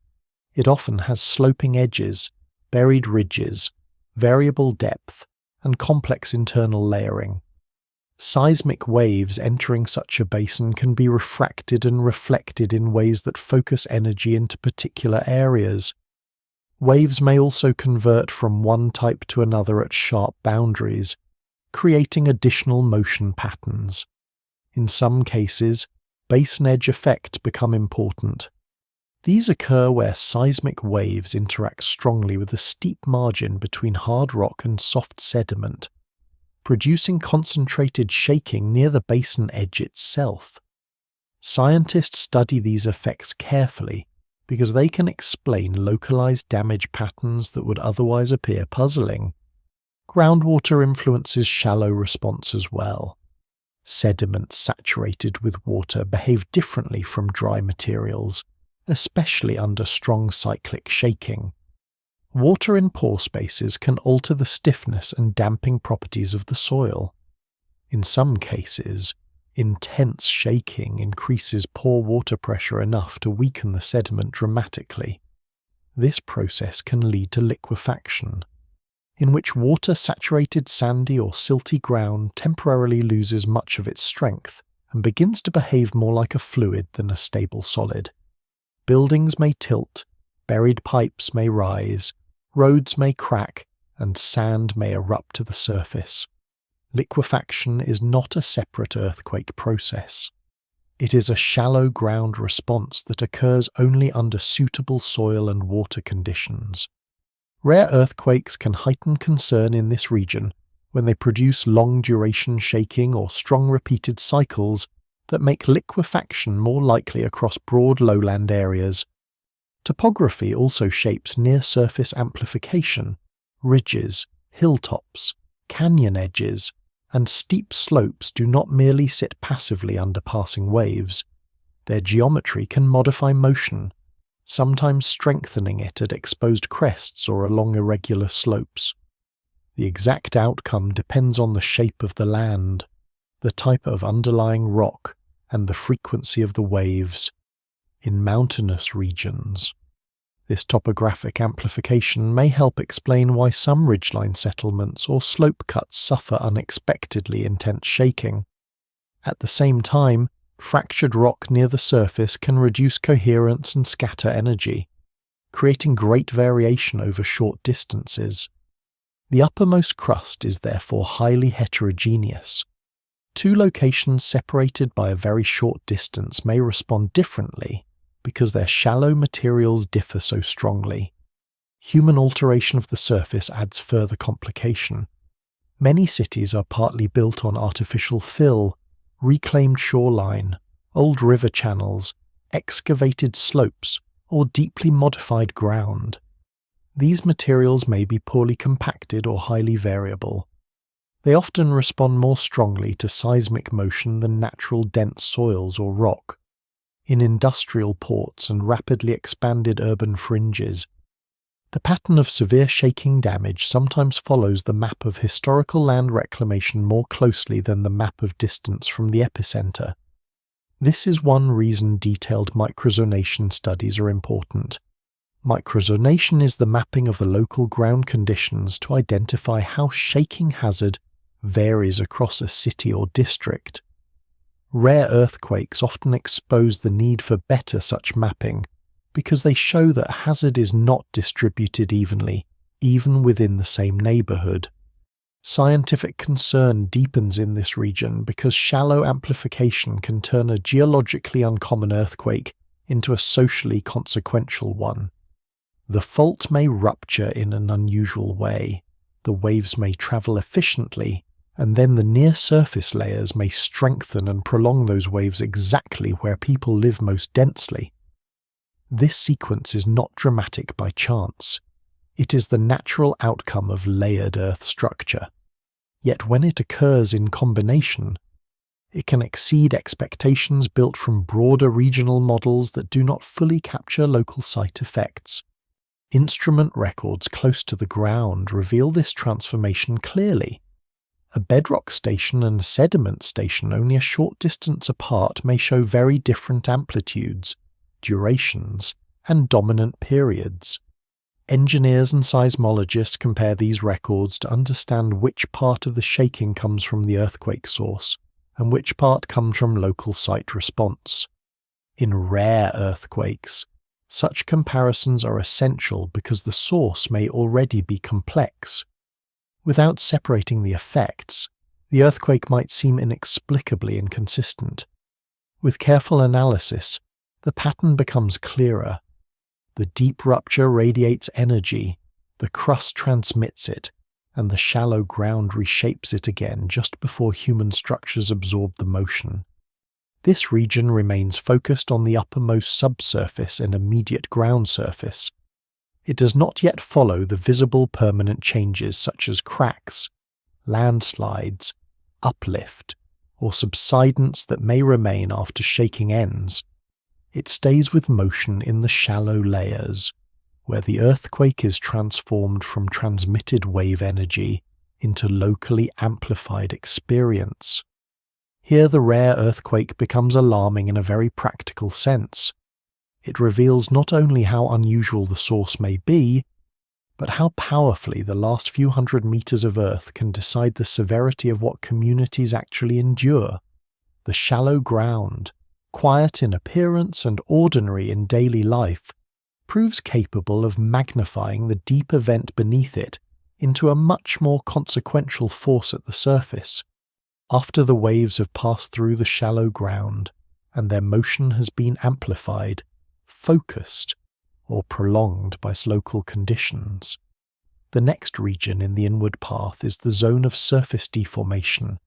It often has sloping edges, buried ridges, variable depth, and complex internal layering. Seismic waves entering such a basin can be refracted and reflected in ways that focus energy into particular areas. Waves may also convert from one type to another at sharp boundaries, creating additional motion patterns. In some cases, basin edge effects become important. These occur where seismic waves interact strongly with a steep margin between hard rock and soft sediment, producing concentrated shaking near the basin edge itself. Scientists study these effects carefully because they can explain localized damage patterns that would otherwise appear puzzling. Groundwater influences shallow response as well. Sediments saturated with water behave differently from dry materials, especially under strong cyclic shaking. Water in pore spaces can alter the stiffness and damping properties of the soil. In some cases, intense shaking increases pore water pressure enough to weaken the sediment dramatically. This process can lead to liquefaction, in which water-saturated sandy or silty ground temporarily loses much of its strength and begins to behave more like a fluid than a stable solid. Buildings may tilt, buried pipes may rise, roads may crack, and sand may erupt to the surface. Liquefaction is not a separate earthquake process. It is a shallow ground response that occurs only under suitable soil and water conditions. Rare earthquakes can heighten concern in this region when they produce long-duration shaking or strong repeated cycles that make liquefaction more likely across broad lowland areas. Topography also shapes near-surface amplification. Ridges, hilltops, canyon edges, and steep slopes do not merely sit passively under passing waves. Their geometry can modify motion, sometimes strengthening it at exposed crests or along irregular slopes. The exact outcome depends on the shape of the land, the type of underlying rock, and the frequency of the waves. In mountainous regions, this topographic amplification may help explain why some ridgeline settlements or slope cuts suffer unexpectedly intense shaking. At the same time, fractured rock near the surface can reduce coherence and scatter energy, creating great variation over short distances. The uppermost crust is therefore highly heterogeneous. Two locations separated by a very short distance may respond differently because their shallow materials differ so strongly. Human alteration of the surface adds further complication. Many cities are partly built on artificial fill, reclaimed shoreline, old river channels, excavated slopes, or deeply modified ground. These materials may be poorly compacted or highly variable. They often respond more strongly to seismic motion than natural dense soils or rock. In industrial ports and rapidly expanded urban fringes, the pattern of severe shaking damage sometimes follows the map of historical land reclamation more closely than the map of distance from the epicenter. This is one reason detailed microzonation studies are important. Microzonation is the mapping of the local ground conditions to identify how shaking hazard varies across a city or district. Rare earthquakes often expose the need for better such mapping because they show that hazard is not distributed evenly, even within the same neighborhood. Scientific concern deepens in this region because shallow amplification can turn a geologically uncommon earthquake into a socially consequential one. The fault may rupture in an unusual way, the waves may travel efficiently, and then the near-surface layers may strengthen and prolong those waves exactly where people live most densely. This sequence is not dramatic by chance. It is the natural outcome of layered Earth structure. Yet when it occurs in combination, it can exceed expectations built from broader regional models that do not fully capture local site effects. Instrument records close to the ground reveal this transformation clearly. A bedrock station and a sediment station only a short distance apart may show very different amplitudes, durations, and dominant periods. Engineers and seismologists compare these records to understand which part of the shaking comes from the earthquake source and which part comes from local site response. In rare earthquakes, such comparisons are essential because the source may already be complex. Without separating the effects, the earthquake might seem inexplicably inconsistent. With careful analysis, the pattern becomes clearer. The deep rupture radiates energy, the crust transmits it, and the shallow ground reshapes it again just before human structures absorb the motion. This region remains focused on the uppermost subsurface and immediate ground surface. It does not yet follow the visible permanent changes such as cracks, landslides, uplift, or subsidence that may remain after shaking ends. It stays with motion in the shallow layers, where the earthquake is transformed from transmitted wave energy into locally amplified experience. Here the rare earthquake becomes alarming in a very practical sense. It reveals not only how unusual the source may be, but how powerfully the last few hundred meters of Earth can decide the severity of what communities actually endure. The shallow ground, quiet in appearance and ordinary in daily life, proves capable of magnifying the deep event beneath it into a much more consequential force at the surface. After the waves have passed through the shallow ground, and their motion has been amplified, focused, or prolonged by local conditions, the next region in the inward path is the zone of surface deformation,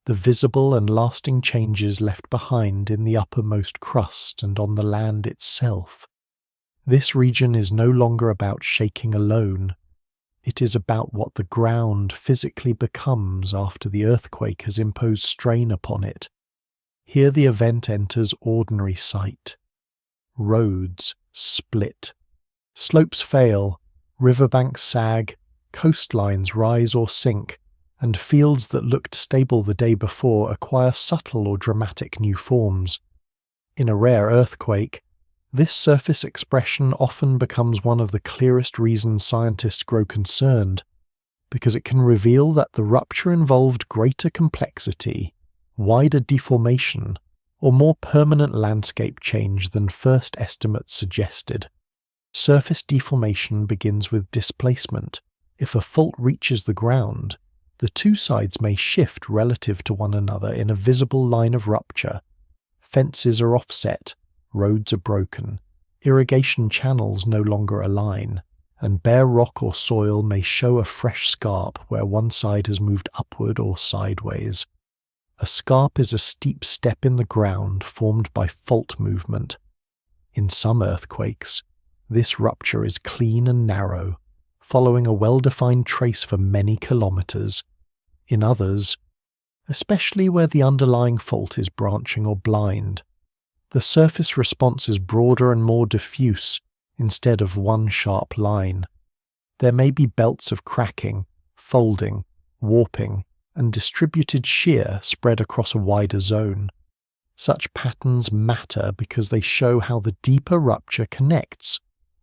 the visible and lasting changes left behind in the uppermost crust and on the land itself. This region is no longer about shaking alone. It is about what the ground physically becomes after the earthquake has imposed strain upon it. Here the event enters ordinary sight. Roads split. Slopes fail, riverbanks sag, coastlines rise or sink, and fields that looked stable the day before acquire subtle or dramatic new forms. In a rare earthquake, this surface expression often becomes one of the clearest reasons scientists grow concerned, because it can reveal that the rupture involved greater complexity, wider deformation, or more permanent landscape change than first estimates suggested. Surface deformation begins with displacement. If a fault reaches the ground, the two sides may shift relative to one another in a visible line of rupture. Fences are offset, roads are broken, irrigation channels no longer align, and bare rock or soil may show a fresh scarp where one side has moved upward or sideways. A scarp is a steep step in the ground formed by fault movement. In some earthquakes, this rupture is clean and narrow, following a well-defined trace for many kilometers. In others, especially where the underlying fault is branching or blind, the surface response is broader and more diffuse instead of one sharp line. There may be belts of cracking, folding, warping, and distributed shear spread across a wider zone. Such patterns matter because they show how the deeper rupture connects,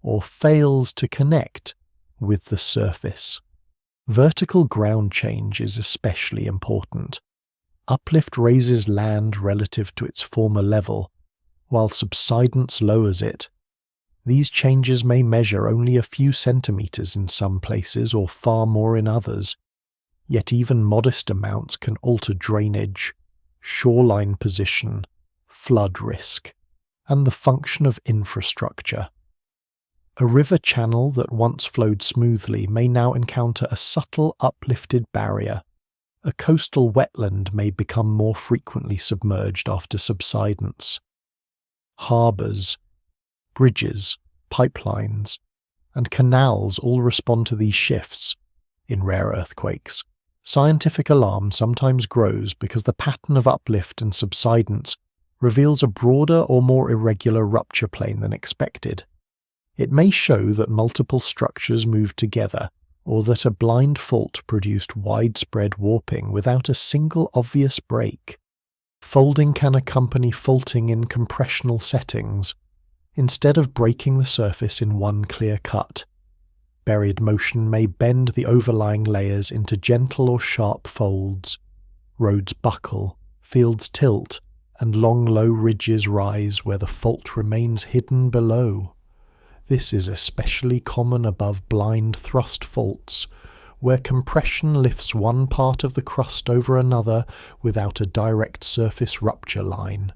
or fails to connect with the surface. Vertical ground change is especially important. Uplift raises land relative to its former level, while subsidence lowers it. These changes may measure only a few centimeters in some places or far more in others, yet even modest amounts can alter drainage, shoreline position, flood risk, and the function of infrastructure. A river channel that once flowed smoothly may now encounter a subtle uplifted barrier. A coastal wetland may become more frequently submerged after subsidence. Harbours, bridges, pipelines, and canals all respond to these shifts. In rare earthquakes, scientific alarm sometimes grows because the pattern of uplift and subsidence reveals a broader or more irregular rupture plane than expected. It may show that multiple structures moved together, or that a blind fault produced widespread warping without a single obvious break. Folding can accompany faulting in compressional settings, instead of breaking the surface in one clear cut. Buried motion may bend the overlying layers into gentle or sharp folds. Roads buckle, fields tilt, and long low ridges rise where the fault remains hidden below. This is especially common above blind thrust faults, where compression lifts one part of the crust over another without a direct surface rupture line.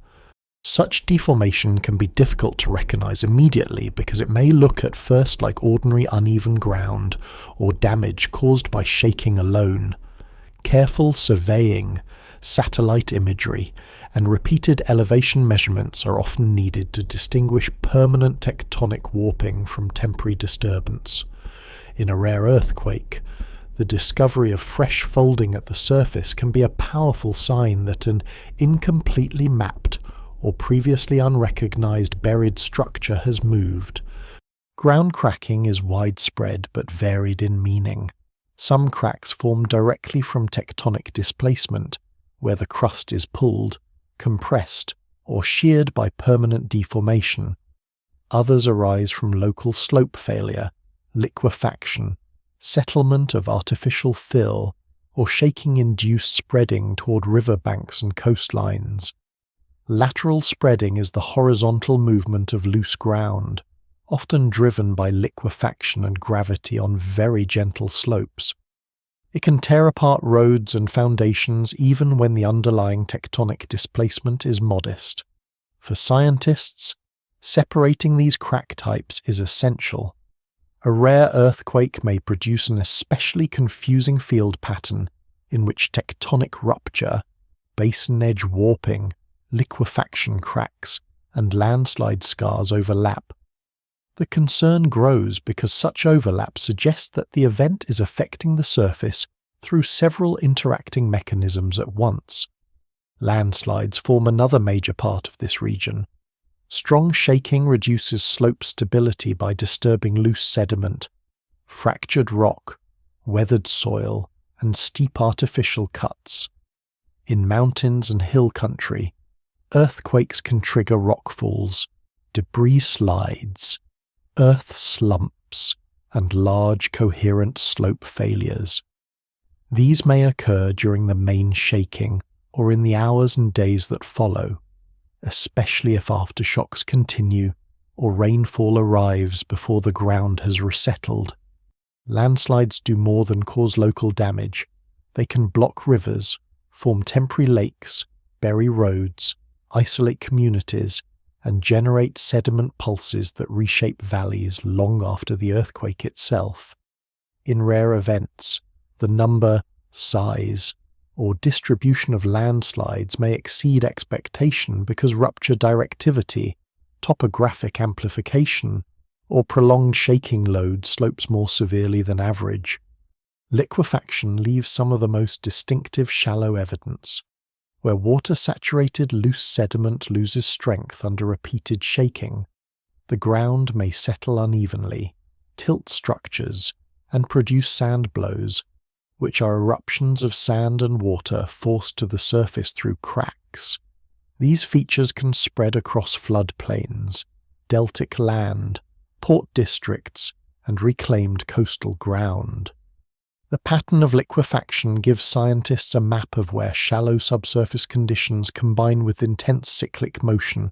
Such deformation can be difficult to recognize immediately because it may look at first like ordinary uneven ground or damage caused by shaking alone. Careful surveying, satellite imagery, and repeated elevation measurements are often needed to distinguish permanent tectonic warping from temporary disturbance. In a rare earthquake, the discovery of fresh folding at the surface can be a powerful sign that an incompletely mapped or previously unrecognized buried structure has moved. Ground cracking is widespread but varied in meaning. Some cracks form directly from tectonic displacement, where the crust is pulled, compressed, or sheared by permanent deformation. Others arise from local slope failure, liquefaction, settlement of artificial fill, or shaking-induced spreading toward riverbanks and coastlines. Lateral spreading is the horizontal movement of loose ground, often driven by liquefaction and gravity on very gentle slopes. It can tear apart roads and foundations even when the underlying tectonic displacement is modest. For scientists, separating these crack types is essential. A rare earthquake may produce an especially confusing field pattern in which tectonic rupture, basin edge warping, liquefaction cracks, and landslide scars overlap. The concern grows because such overlap suggests that the event is affecting the surface through several interacting mechanisms at once. Landslides form another major part of this region. Strong shaking reduces slope stability by disturbing loose sediment, fractured rock, weathered soil, and steep artificial cuts. In mountains and hill country, earthquakes can trigger rockfalls, debris slides, earth slumps, and large coherent slope failures. These may occur during the main shaking or in the hours and days that follow, especially if aftershocks continue or rainfall arrives before the ground has resettled. Landslides do more than cause local damage. They can block rivers, form temporary lakes, bury roads, isolate communities, and generate sediment pulses that reshape valleys long after the earthquake itself. In rare events, the number, size, or distribution of landslides may exceed expectation because rupture directivity, topographic amplification, or prolonged shaking load slopes more severely than average. Liquefaction leaves some of the most distinctive shallow evidence. Where water-saturated loose sediment loses strength under repeated shaking, the ground may settle unevenly, tilt structures, and produce sand blows, which are eruptions of sand and water forced to the surface through cracks. These features can spread across floodplains, deltic land, port districts, and reclaimed coastal ground. The pattern of liquefaction gives scientists a map of where shallow subsurface conditions combine with intense cyclic motion.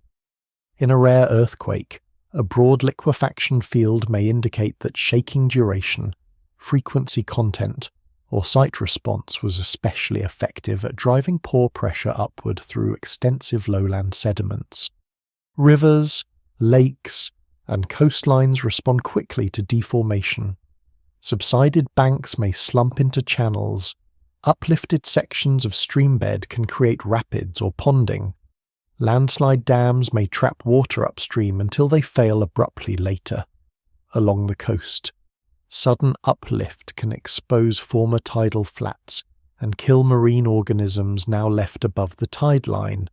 In a rare earthquake, a broad liquefaction field may indicate that shaking duration, frequency content, or site response was especially effective at driving pore pressure upward through extensive lowland sediments. Rivers, lakes, and coastlines respond quickly to deformation. Subsided banks may slump into channels. Uplifted sections of streambed can create rapids or ponding. Landslide dams may trap water upstream until they fail abruptly later. Along the coast, sudden uplift can expose former tidal flats and kill marine organisms now left above the tide line,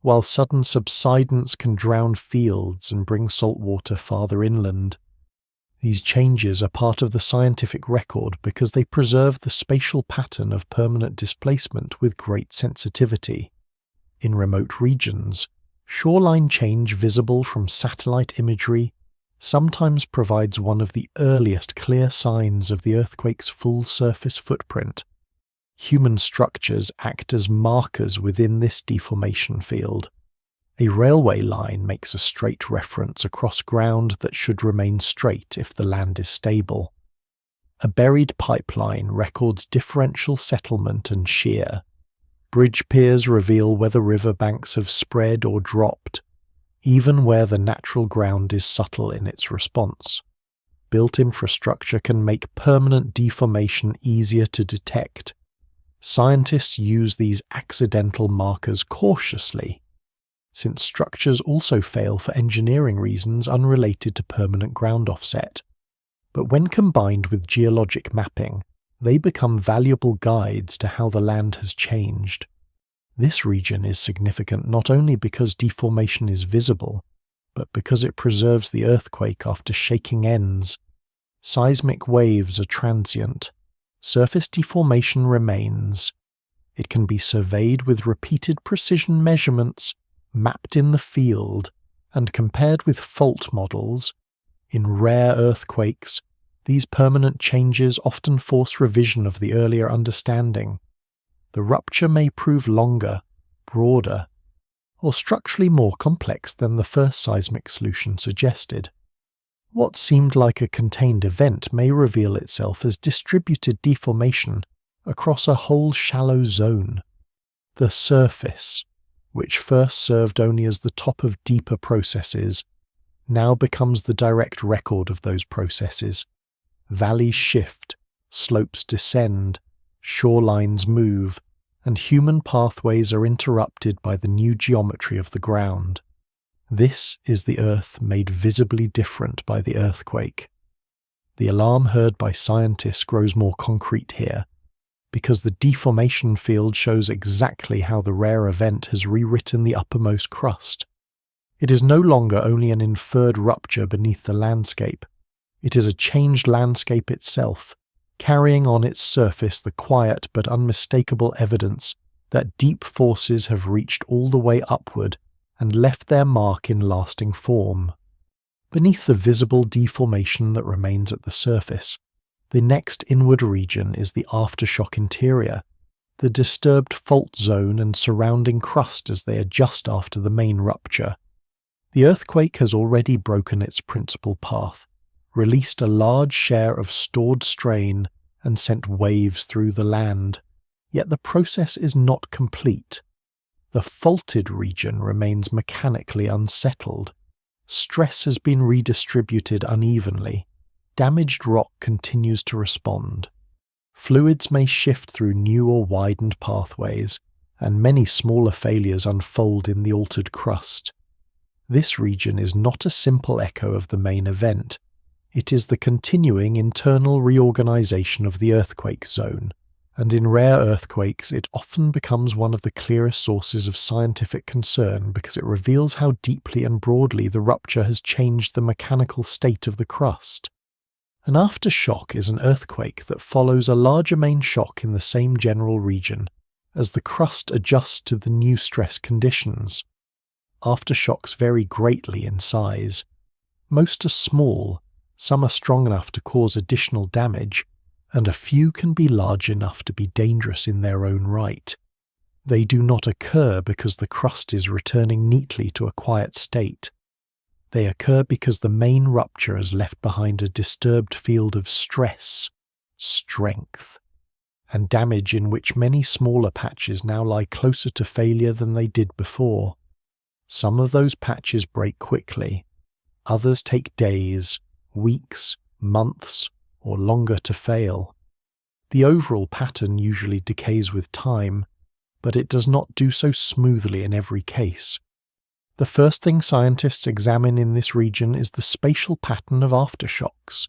while sudden subsidence can drown fields and bring salt water farther inland. These changes are part of the scientific record because they preserve the spatial pattern of permanent displacement with great sensitivity. In remote regions, shoreline change visible from satellite imagery sometimes provides one of the earliest clear signs of the earthquake's full surface footprint. Human structures act as markers within this deformation field. A railway line makes a straight reference across ground that should remain straight if the land is stable. A buried pipeline records differential settlement and shear. Bridge piers reveal whether riverbanks have spread or dropped, even where the natural ground is subtle in its response. Built infrastructure can make permanent deformation easier to detect. Scientists use these accidental markers cautiously, since structures also fail for engineering reasons unrelated to permanent ground offset. But when combined with geologic mapping, they become valuable guides to how the land has changed. This region is significant not only because deformation is visible, but because it preserves the earthquake after shaking ends. Seismic waves are transient. Surface deformation remains. It can be surveyed with repeated precision measurements, mapped in the field, and compared with fault models. In rare earthquakes, these permanent changes often force revision of the earlier understanding. The rupture may prove longer, broader, or structurally more complex than the first seismic solution suggested. What seemed like a contained event may reveal itself as distributed deformation across a whole shallow zone. The surface, which first served only as the top of deeper processes, now becomes the direct record of those processes. Valleys shift, slopes descend, shorelines move, and human pathways are interrupted by the new geometry of the ground. This is the Earth made visibly different by the earthquake. The alarm heard by scientists grows more concrete here, because the deformation field shows exactly how the rare event has rewritten the uppermost crust. It is no longer only an inferred rupture beneath the landscape. It is a changed landscape itself, carrying on its surface the quiet but unmistakable evidence that deep forces have reached all the way upward and left their mark in lasting form. Beneath the visible deformation that remains at the surface, the next inward region is the aftershock interior, the disturbed fault zone and surrounding crust as they adjust after the main rupture. The earthquake has already broken its principal path, released a large share of stored strain, and sent waves through the land. Yet the process is not complete. The faulted region remains mechanically unsettled. Stress has been redistributed unevenly. Damaged rock continues to respond. Fluids may shift through new or widened pathways, and many smaller failures unfold in the altered crust. This region is not a simple echo of the main event. It is the continuing internal reorganization of the earthquake zone, and in rare earthquakes it often becomes one of the clearest sources of scientific concern because it reveals how deeply and broadly the rupture has changed the mechanical state of the crust. An aftershock is an earthquake that follows a larger main shock in the same general region as the crust adjusts to the new stress conditions. Aftershocks vary greatly in size. Most are small, some are strong enough to cause additional damage, and a few can be large enough to be dangerous in their own right. They do not occur because the crust is returning neatly to a quiet state. They occur because the main rupture has left behind a disturbed field of stress, strength, and damage in which many smaller patches now lie closer to failure than they did before. Some of those patches break quickly, others take days, weeks, months, or longer to fail. The overall pattern usually decays with time, but it does not do so smoothly in every case. The first thing scientists examine in this region is the spatial pattern of aftershocks.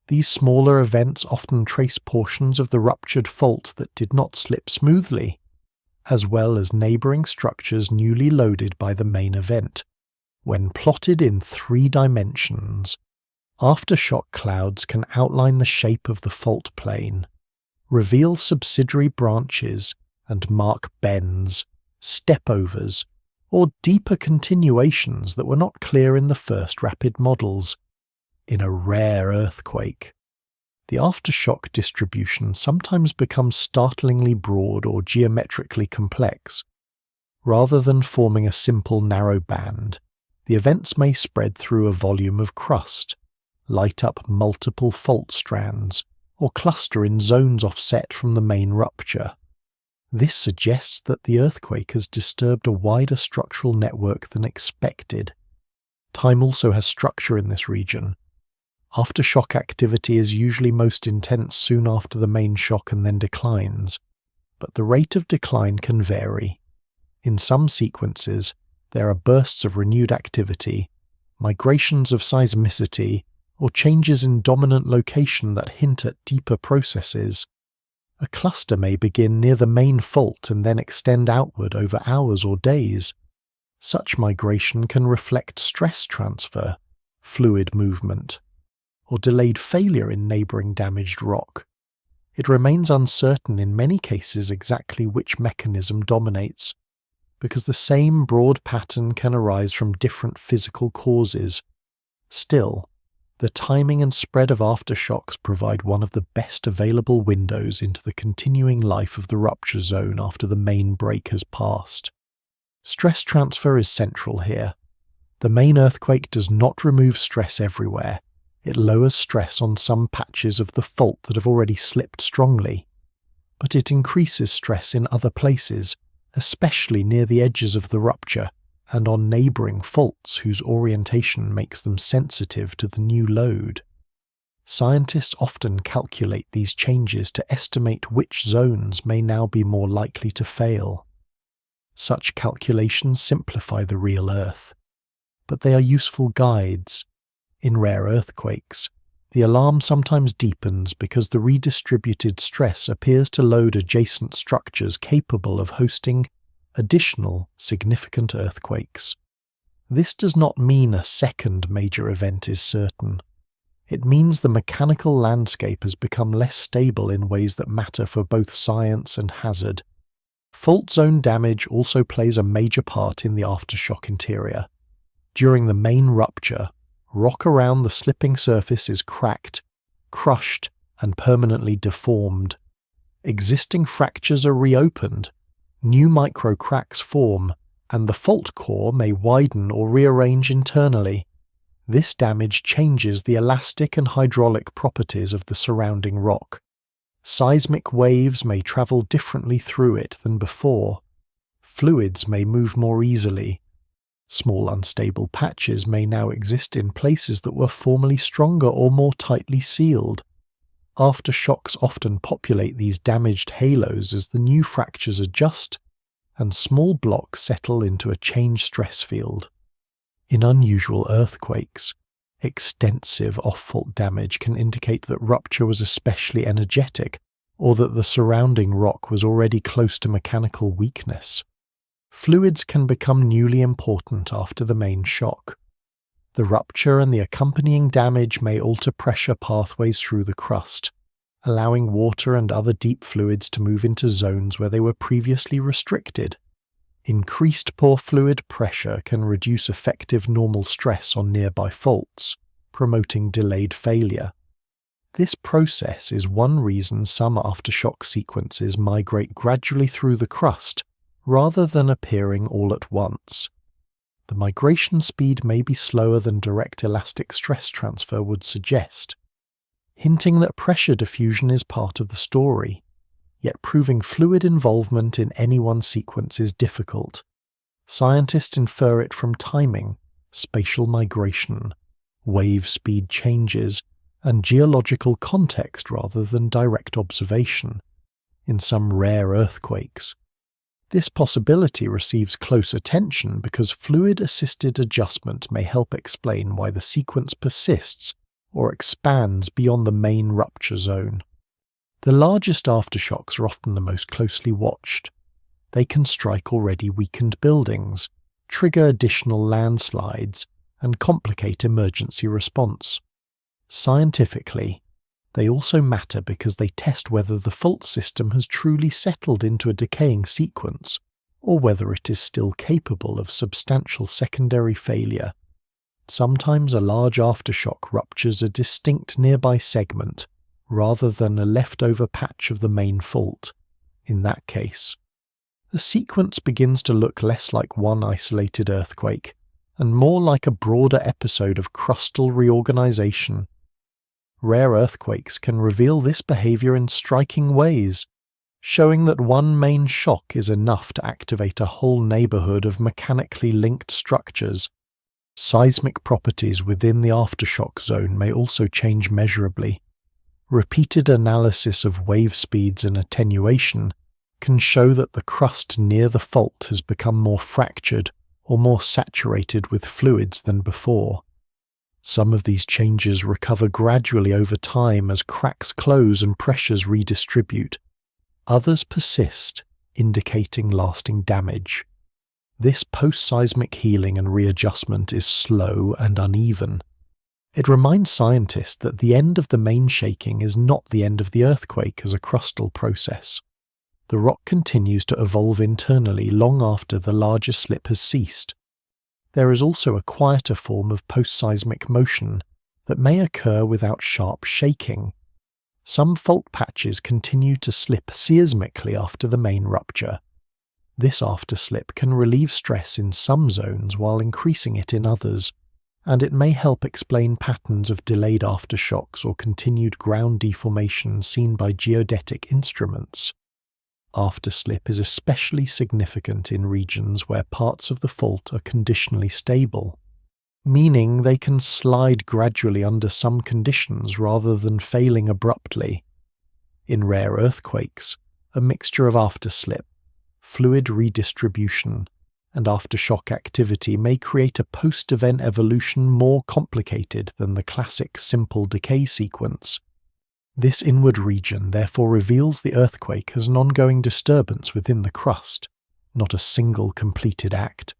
These smaller events often trace portions of the ruptured fault that did not slip smoothly, as well as neighbouring structures newly loaded by the main event. When plotted in 3 dimensions, aftershock clouds can outline the shape of the fault plane, reveal subsidiary branches, and mark bends, stepovers, or deeper continuations that were not clear in the first rapid models. In a rare earthquake, the aftershock distribution sometimes becomes startlingly broad or geometrically complex. Rather than forming a simple narrow band, the events may spread through a volume of crust, light up multiple fault strands, or cluster in zones offset from the main rupture. This suggests that the earthquake has disturbed a wider structural network than expected. Time also has structure in this region. Aftershock activity is usually most intense soon after the main shock and then declines, but the rate of decline can vary. In some sequences, there are bursts of renewed activity, migrations of seismicity, or changes in dominant location that hint at deeper processes. A cluster may begin near the main fault and then extend outward over hours or days. Such migration can reflect stress transfer, fluid movement, or delayed failure in neighbouring damaged rock. It remains uncertain in many cases exactly which mechanism dominates, because the same broad pattern can arise from different physical causes. Still, the timing and spread of aftershocks provide one of the best available windows into the continuing life of the rupture zone after the main break has passed. Stress transfer is central here. The main earthquake does not remove stress everywhere. It lowers stress on some patches of the fault that have already slipped strongly, but it increases stress in other places, especially near the edges of the rupture and on neighbouring faults whose orientation makes them sensitive to the new load. Scientists often calculate these changes to estimate which zones may now be more likely to fail. Such calculations simplify the real Earth, but they are useful guides. In rare earthquakes, the alarm sometimes deepens because the redistributed stress appears to load adjacent structures capable of hosting additional significant earthquakes. This does not mean a second major event is certain. It means the mechanical landscape has become less stable in ways that matter for both science and hazard. Fault zone damage also plays a major part in the aftershock interior. During the main rupture, rock around the slipping surface is cracked, crushed, and permanently deformed. Existing fractures are reopened, new micro-cracks form, and the fault core may widen or rearrange internally. This damage changes the elastic and hydraulic properties of the surrounding rock. Seismic waves may travel differently through it than before. Fluids may move more easily. Small unstable patches may now exist in places that were formerly stronger or more tightly sealed. Aftershocks often populate these damaged halos as the new fractures adjust and small blocks settle into a changed stress field. In unusual earthquakes, extensive off-fault damage can indicate that rupture was especially energetic or that the surrounding rock was already close to mechanical weakness. Fluids can become newly important after the main shock. The rupture and the accompanying damage may alter pressure pathways through the crust, allowing water and other deep fluids to move into zones where they were previously restricted. Increased pore fluid pressure can reduce effective normal stress on nearby faults, promoting delayed failure. This process is one reason some aftershock sequences migrate gradually through the crust rather than appearing all at once. The migration speed may be slower than direct elastic stress transfer would suggest, hinting that pressure diffusion is part of the story, yet proving fluid involvement in any one sequence is difficult. Scientists infer it from timing, spatial migration, wave speed changes, and geological context rather than direct observation, in some rare earthquakes. This possibility receives close attention because fluid-assisted adjustment may help explain why the sequence persists or expands beyond the main rupture zone. The largest aftershocks are often the most closely watched. They can strike already weakened buildings, trigger additional landslides, and complicate emergency response. Scientifically, they also matter because they test whether the fault system has truly settled into a decaying sequence, or whether it is still capable of substantial secondary failure. Sometimes a large aftershock ruptures a distinct nearby segment, rather than a leftover patch of the main fault. In that case, the sequence begins to look less like one isolated earthquake, and more like a broader episode of crustal reorganization. Rare earthquakes can reveal this behavior in striking ways, showing that one main shock is enough to activate a whole neighborhood of mechanically linked structures. Seismic properties within the aftershock zone may also change measurably. Repeated analysis of wave speeds and attenuation can show that the crust near the fault has become more fractured or more saturated with fluids than before. Some of these changes recover gradually over time as cracks close and pressures redistribute. Others persist, indicating lasting damage. This post-seismic healing and readjustment is slow and uneven. It reminds scientists that the end of the main shaking is not the end of the earthquake as a crustal process. The rock continues to evolve internally long after the larger slip has ceased. There is also a quieter form of post-seismic motion that may occur without sharp shaking. Some fault patches continue to slip seismically after the main rupture. This afterslip can relieve stress in some zones while increasing it in others, and it may help explain patterns of delayed aftershocks or continued ground deformation seen by geodetic instruments. Afterslip is especially significant in regions where parts of the fault are conditionally stable, meaning they can slide gradually under some conditions rather than failing abruptly. In rare earthquakes, a mixture of afterslip, fluid redistribution, and aftershock activity may create a post-event evolution more complicated than the classic simple decay sequence. This inward region therefore reveals the earthquake as an ongoing disturbance within the crust, not a single completed act.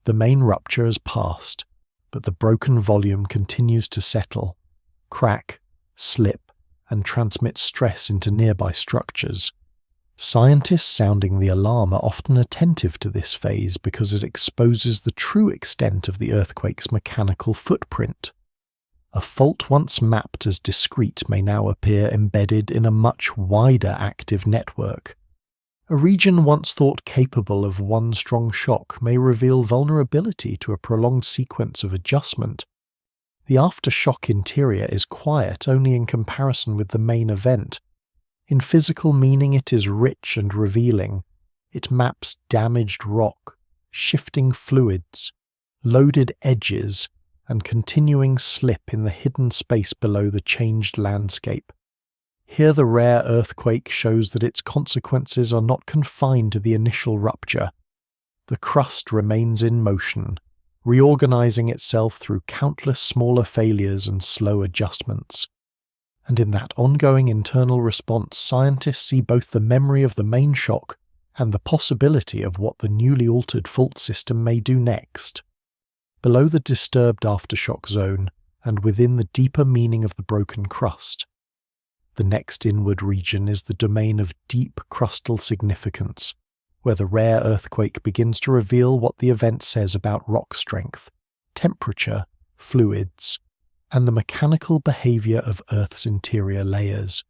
The main rupture has passed, but the broken volume continues to settle, crack, slip, and transmit stress into nearby structures. Scientists sounding the alarm are often attentive to this phase because it exposes the true extent of the earthquake's mechanical footprint. A fault once mapped as discrete may now appear embedded in a much wider active network. A region once thought capable of one strong shock may reveal vulnerability to a prolonged sequence of adjustment. The aftershock interior is quiet only in comparison with the main event. In physical meaning, it is rich and revealing. It maps damaged rock, shifting fluids, loaded edges, and continuing slip in the hidden space below the changed landscape. Here the rare earthquake shows that its consequences are not confined to the initial rupture. The crust remains in motion, reorganizing itself through countless smaller failures and slow adjustments. And in that ongoing internal response, scientists see both the memory of the main shock and the possibility of what the newly altered fault system may do next. Below the disturbed aftershock zone, and within the deeper meaning of the broken crust, the next inward region is the domain of deep crustal significance, where the rare earthquake begins to reveal what the event says about rock strength, temperature, fluids, and the mechanical behavior of Earth's interior layers.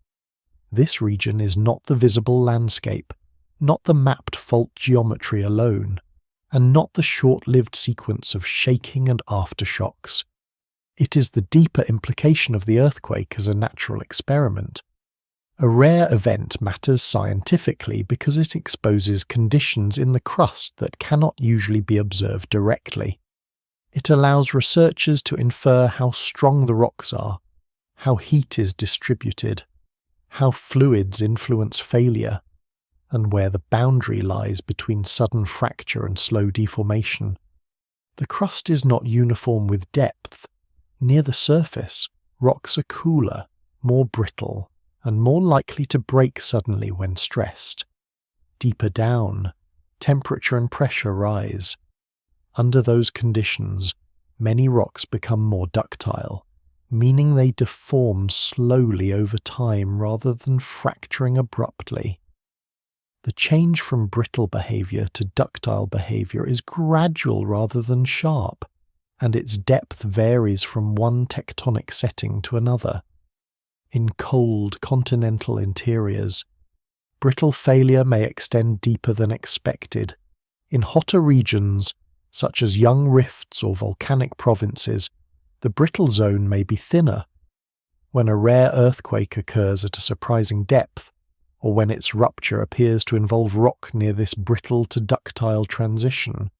This region is not the visible landscape, not the mapped fault geometry alone, and not the short-lived sequence of shaking and aftershocks. It is the deeper implication of the earthquake as a natural experiment. A rare event matters scientifically because it exposes conditions in the crust that cannot usually be observed directly. It allows researchers to infer how strong the rocks are, how heat is distributed, how fluids influence failure, and where the boundary lies between sudden fracture and slow deformation. The crust is not uniform with depth. Near the surface, rocks are cooler, more brittle, and more likely to break suddenly when stressed. Deeper down, temperature and pressure rise. Under those conditions, many rocks become more ductile, meaning they deform slowly over time rather than fracturing abruptly. The change from brittle behavior to ductile behavior is gradual rather than sharp, and its depth varies from one tectonic setting to another. In cold continental interiors, brittle failure may extend deeper than expected. In hotter regions, such as young rifts or volcanic provinces, the brittle zone may be thinner. When a rare earthquake occurs at a surprising depth, or when its rupture appears to involve rock near this brittle to ductile transition,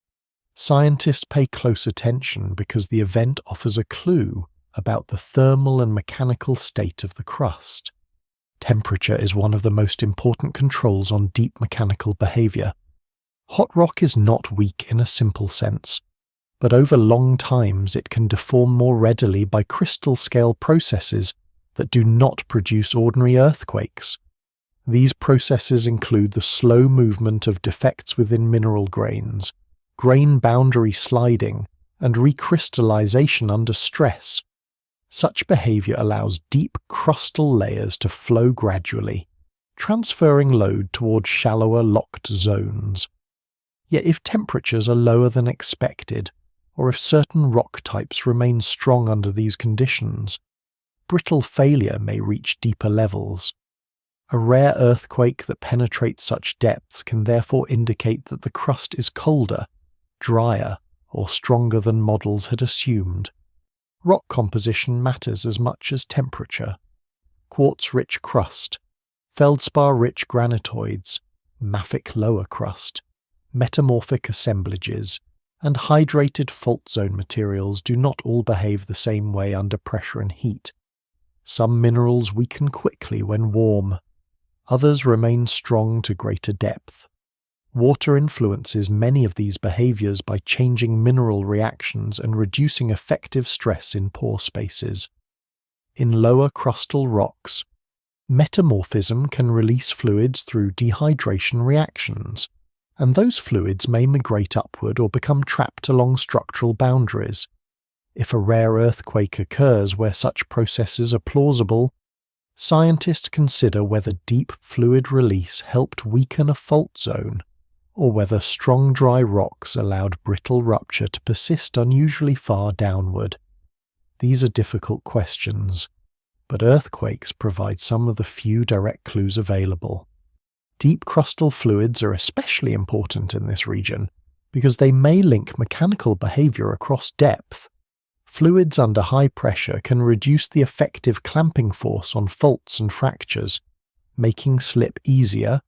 scientists pay close attention because the event offers a clue about the thermal and mechanical state of the crust. Temperature is one of the most important controls on deep mechanical behavior. Hot rock is not weak in a simple sense, but over long times it can deform more readily by crystal-scale processes that do not produce ordinary earthquakes. These processes include the slow movement of defects within mineral grains, grain boundary sliding, and recrystallization under stress. Such behavior allows deep crustal layers to flow gradually, transferring load towards shallower locked zones. Yet if temperatures are lower than expected, or if certain rock types remain strong under these conditions, brittle failure may reach deeper levels. A rare earthquake that penetrates such depths can therefore indicate that the crust is colder, drier, or stronger than models had assumed. Rock composition matters as much as temperature. Quartz-rich crust, feldspar-rich granitoids, mafic lower crust, metamorphic assemblages, and hydrated fault zone materials do not all behave the same way under pressure and heat. Some minerals weaken quickly when warm. Others remain strong to greater depth. Water influences many of these behaviors by changing mineral reactions and reducing effective stress in pore spaces. In lower crustal rocks, metamorphism can release fluids through dehydration reactions, and those fluids may migrate upward or become trapped along structural boundaries. If a rare earthquake occurs where such processes are plausible, scientists consider whether deep fluid release helped weaken a fault zone, or whether strong dry rocks allowed brittle rupture to persist unusually far downward. These are difficult questions, but earthquakes provide some of the few direct clues available. Deep crustal fluids are especially important in this region because they may link mechanical behavior across depth. Fluids under high pressure can reduce the effective clamping force on faults and fractures, making slip easier.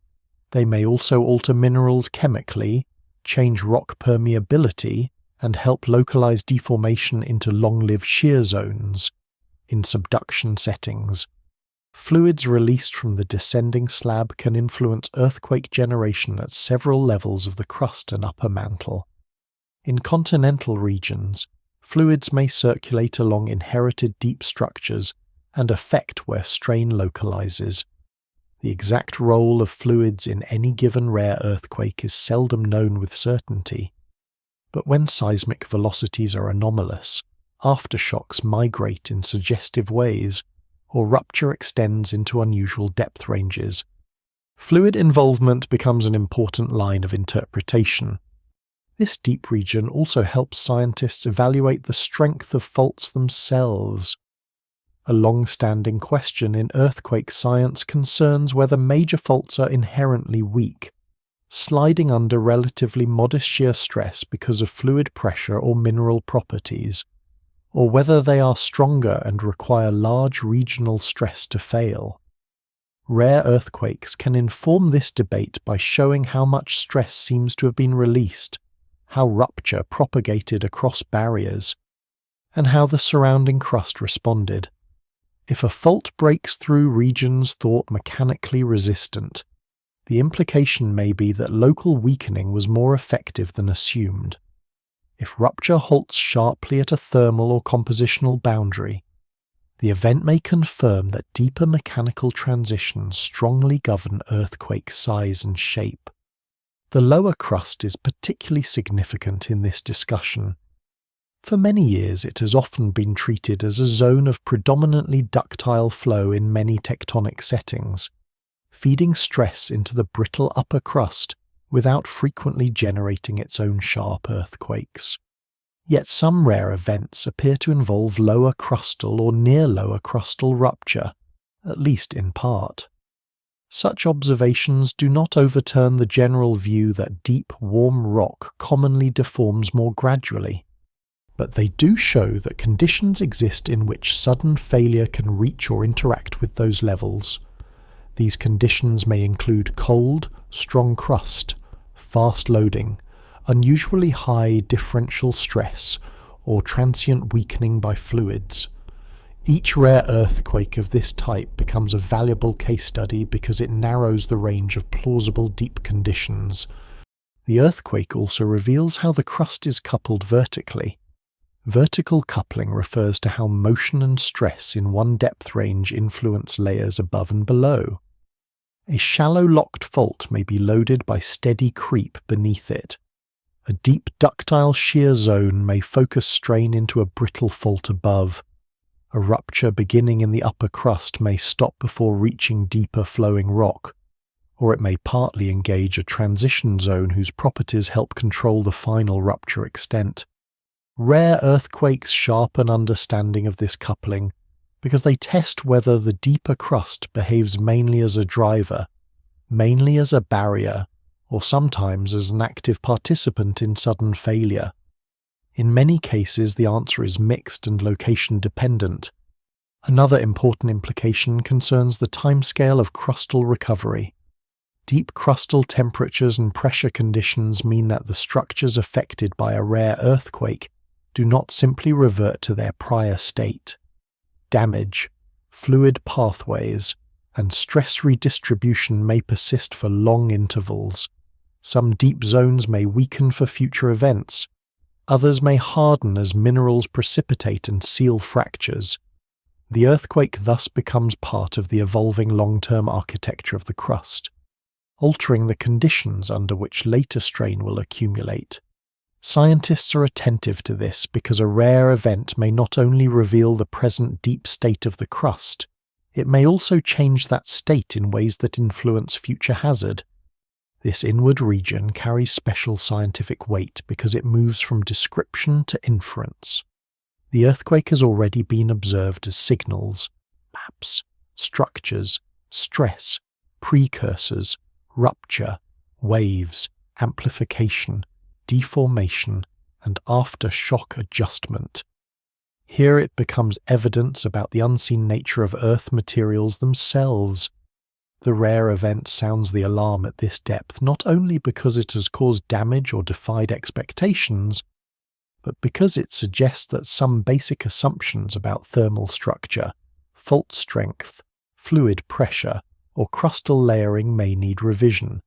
They may also alter minerals chemically, change rock permeability, and help localize deformation into long-lived shear zones. In subduction settings, fluids released from the descending slab can influence earthquake generation at several levels of the crust and upper mantle. In continental regions, fluids may circulate along inherited deep structures and affect where strain localizes. The exact role of fluids in any given rare earthquake is seldom known with certainty, but when seismic velocities are anomalous, aftershocks migrate in suggestive ways, or rupture extends into unusual depth ranges, Fluid involvement becomes an important line of interpretation. This deep region also helps scientists evaluate the strength of faults themselves. A long-standing question in earthquake science concerns whether major faults are inherently weak, sliding under relatively modest shear stress because of fluid pressure or mineral properties, or whether they are stronger and require large regional stress to fail. Rare earthquakes can inform this debate by showing how much stress seems to have been released, how rupture propagated across barriers, and how the surrounding crust responded. If a fault breaks through regions thought mechanically resistant, the implication may be that local weakening was more effective than assumed. If rupture halts sharply at a thermal or compositional boundary, the event may confirm that deeper mechanical transitions strongly govern earthquake size and shape. The lower crust is particularly significant in this discussion. For many years it has often been treated as a zone of predominantly ductile flow in many tectonic settings, feeding stress into the brittle upper crust without frequently generating its own sharp earthquakes. Yet some rare events appear to involve lower crustal or near lower crustal rupture, at least in part. Such observations do not overturn the general view that deep, warm rock commonly deforms more gradually, but they do show that conditions exist in which sudden failure can reach or interact with those levels. These conditions may include cold, strong crust, fast loading, unusually high differential stress, or transient weakening by fluids. Each rare earthquake of this type becomes a valuable case study because it narrows the range of plausible deep conditions. The earthquake also reveals how the crust is coupled vertically. Vertical coupling refers to how motion and stress in one depth range influence layers above and below. A shallow locked fault may be loaded by steady creep beneath it. A deep ductile shear zone may focus strain into a brittle fault above. A rupture beginning in the upper crust may stop before reaching deeper flowing rock, or it may partly engage a transition zone whose properties help control the final rupture extent. Rare earthquakes sharpen understanding of this coupling because they test whether the deeper crust behaves mainly as a driver, mainly as a barrier, or sometimes as an active participant in sudden failure. In many cases, the answer is mixed and location-dependent. Another important implication concerns the timescale of crustal recovery. Deep crustal temperatures and pressure conditions mean that the structures affected by a rare earthquake do not simply revert to their prior state. Damage, fluid pathways, and stress redistribution may persist for long intervals. Some deep zones may weaken for future events. Others may harden as minerals precipitate and seal fractures. The earthquake thus becomes part of the evolving long-term architecture of the crust, altering the conditions under which later strain will accumulate. Scientists are attentive to this because a rare event may not only reveal the present deep state of the crust, it may also change that state in ways that influence future hazard. This inward region carries special scientific weight because it moves from description to inference. The earthquake has already been observed as signals, maps, structures, stress, precursors, rupture, waves, amplification, deformation, and aftershock adjustment. Here it becomes evidence about the unseen nature of Earth materials themselves. The rare event sounds the alarm at this depth not only because it has caused damage or defied expectations, but because it suggests that some basic assumptions about thermal structure, fault strength, fluid pressure, or crustal layering may need revision.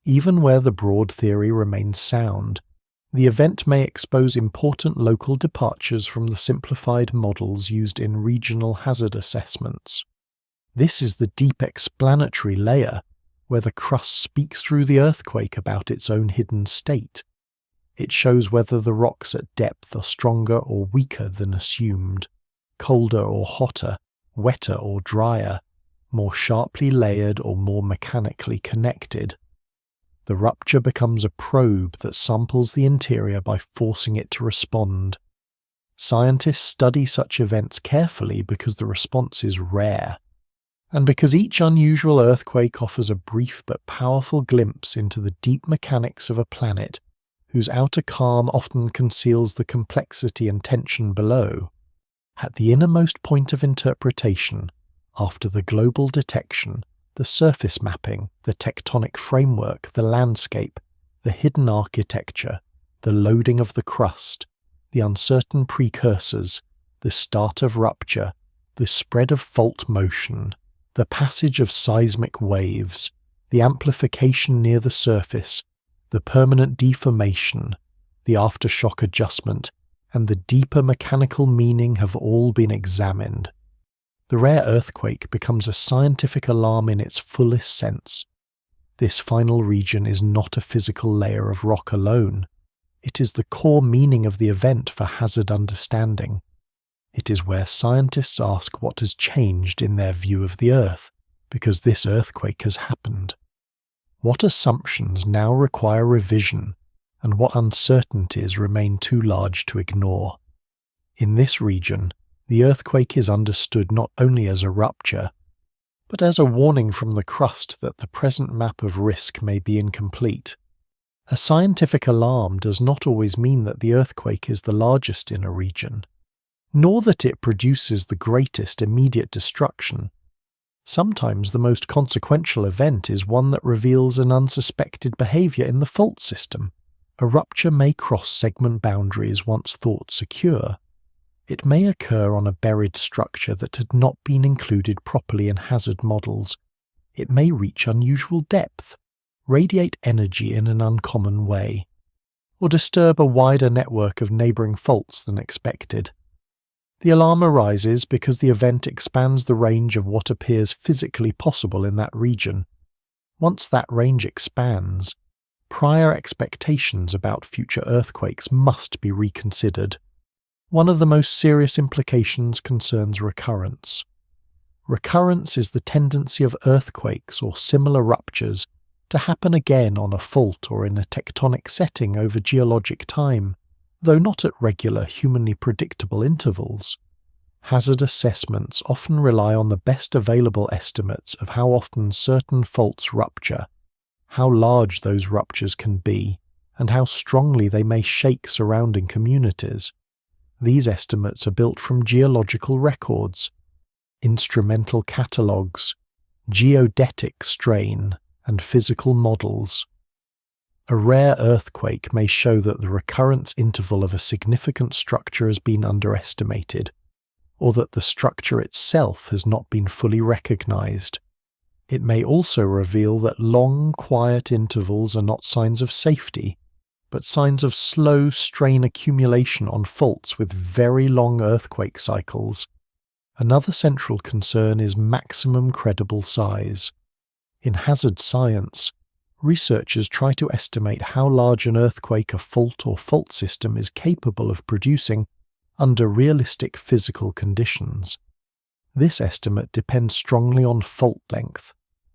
Even where the broad theory remains sound, the event may expose important local departures from the simplified models used in regional hazard assessments. This is the deep explanatory layer, where the crust speaks through the earthquake about its own hidden state. It shows whether the rocks at depth are stronger or weaker than assumed, colder or hotter, wetter or drier, more sharply layered or more mechanically connected. The rupture becomes a probe that samples the interior by forcing it to respond. Scientists study such events carefully because the response is rare, and because each unusual earthquake offers a brief but powerful glimpse into the deep mechanics of a planet whose outer calm often conceals the complexity and tension below. At the innermost point of interpretation, after the global detection, the surface mapping, the tectonic framework, the landscape, the hidden architecture, the loading of the crust, the uncertain precursors, the start of rupture, the spread of fault motion, the passage of seismic waves, the amplification near the surface, the permanent deformation, the aftershock adjustment, and the deeper mechanical meaning have all been examined. The rare earthquake becomes a scientific alarm in its fullest sense. This final region is not a physical layer of rock alone. It is the core meaning of the event for hazard understanding. It is where scientists ask what has changed in their view of the Earth, because this earthquake has happened. What assumptions now require revision, and what uncertainties remain too large to ignore? In this region, the earthquake is understood not only as a rupture, but as a warning from the crust that the present map of risk may be incomplete. A scientific alarm does not always mean that the earthquake is the largest in a region, nor that it produces the greatest immediate destruction. Sometimes the most consequential event is one that reveals an unsuspected behavior in the fault system. A rupture may cross segment boundaries once thought secure. It may occur on a buried structure that had not been included properly in hazard models. It may reach unusual depth, radiate energy in an uncommon way, or disturb a wider network of neighbouring faults than expected. The alarm arises because the event expands the range of what appears physically possible in that region. Once that range expands, prior expectations about future earthquakes must be reconsidered. One of the most serious implications concerns recurrence. Recurrence is the tendency of earthquakes or similar ruptures to happen again on a fault or in a tectonic setting over geologic time, though not at regular, humanly predictable intervals. Hazard assessments often rely on the best available estimates of how often certain faults rupture, how large those ruptures can be, and how strongly they may shake surrounding communities. These estimates are built from geological records, instrumental catalogues, geodetic strain, and physical models. A rare earthquake may show that the recurrence interval of a significant structure has been underestimated, or that the structure itself has not been fully recognized. It may also reveal that long, quiet intervals are not signs of safety, but signs of slow strain accumulation on faults with very long earthquake cycles. Another central concern is maximum credible size. In hazard science, researchers try to estimate how large an earthquake a fault or fault system is capable of producing under realistic physical conditions. This estimate depends strongly on fault length,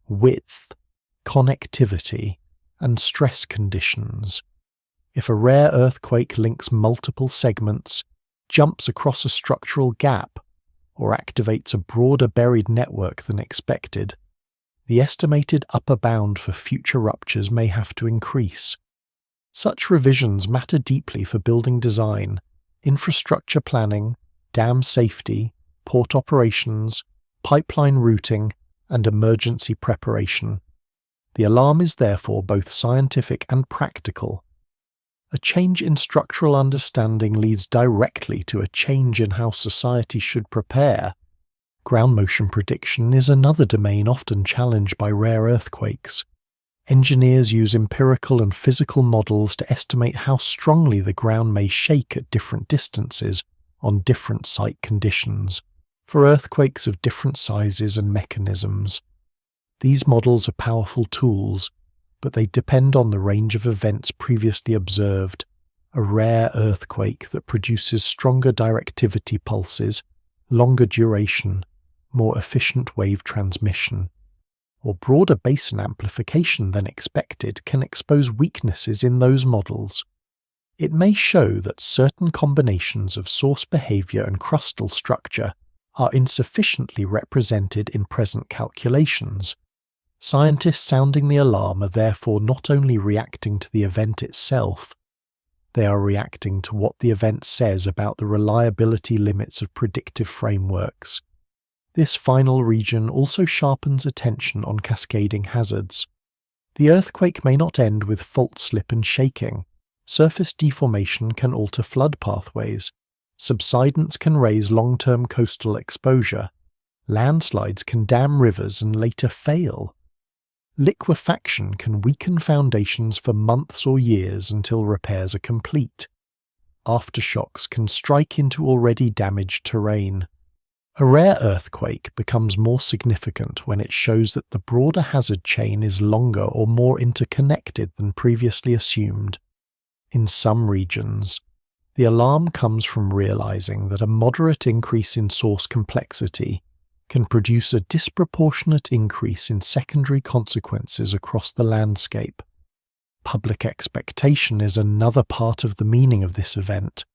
width, connectivity, and stress conditions. If a rare earthquake links multiple segments, jumps across a structural gap, or activates a broader buried network than expected, the estimated upper bound for future ruptures may have to increase. Such revisions matter deeply for building design, infrastructure planning, dam safety, port operations, pipeline routing, and emergency preparation. The alarm is therefore both scientific and practical. A change in structural understanding leads directly to a change in how society should prepare. Ground motion prediction is another domain often challenged by rare earthquakes. Engineers use empirical and physical models to estimate how strongly the ground may shake at different distances on different site conditions, for earthquakes of different sizes and mechanisms. These models are powerful tools, but they depend on the range of events previously observed. A rare earthquake that produces stronger directivity pulses, longer duration, more efficient wave transmission, or broader basin amplification than expected can expose weaknesses in those models. It may show that certain combinations of source behavior and crustal structure are insufficiently represented in present calculations. Scientists sounding the alarm are therefore not only reacting to the event itself, they are reacting to what the event says about the reliability limits of predictive frameworks. This final region also sharpens attention on cascading hazards. The earthquake may not end with fault slip and shaking. Surface deformation can alter flood pathways. Subsidence can raise long-term coastal exposure. Landslides can dam rivers and later fail. Liquefaction can weaken foundations for months or years until repairs are complete. Aftershocks can strike into already damaged terrain. A rare earthquake becomes more significant when it shows that the broader hazard chain is longer or more interconnected than previously assumed. In some regions, the alarm comes from realizing that a moderate increase in source complexity can produce a disproportionate increase in secondary consequences across the landscape. Public expectation is another part of the meaning of this event.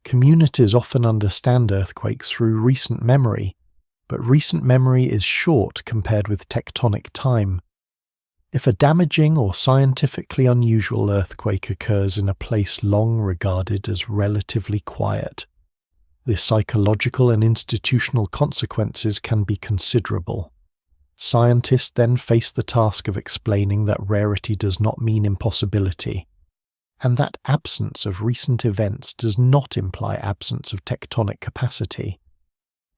Communities often understand earthquakes through recent memory, but recent memory is short compared with tectonic time. If a damaging or scientifically unusual earthquake occurs in a place long regarded as relatively quiet, the psychological and institutional consequences can be considerable. Scientists then face the task of explaining that rarity does not mean impossibility, and that absence of recent events does not imply absence of tectonic capacity.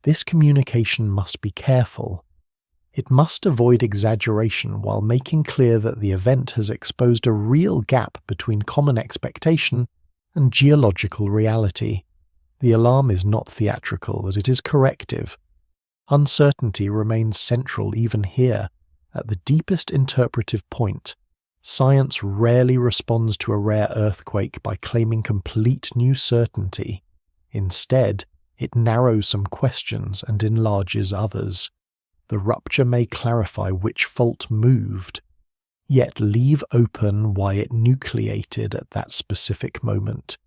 This communication must be careful. It must avoid exaggeration while making clear that the event has exposed a real gap between common expectation and geological reality. The alarm is not theatrical, that it is corrective. Uncertainty remains central even here. At the deepest interpretive point, science rarely responds to a rare earthquake by claiming complete new certainty. Instead, it narrows some questions and enlarges others. The rupture may clarify which fault moved, yet leave open why it nucleated at that specific moment.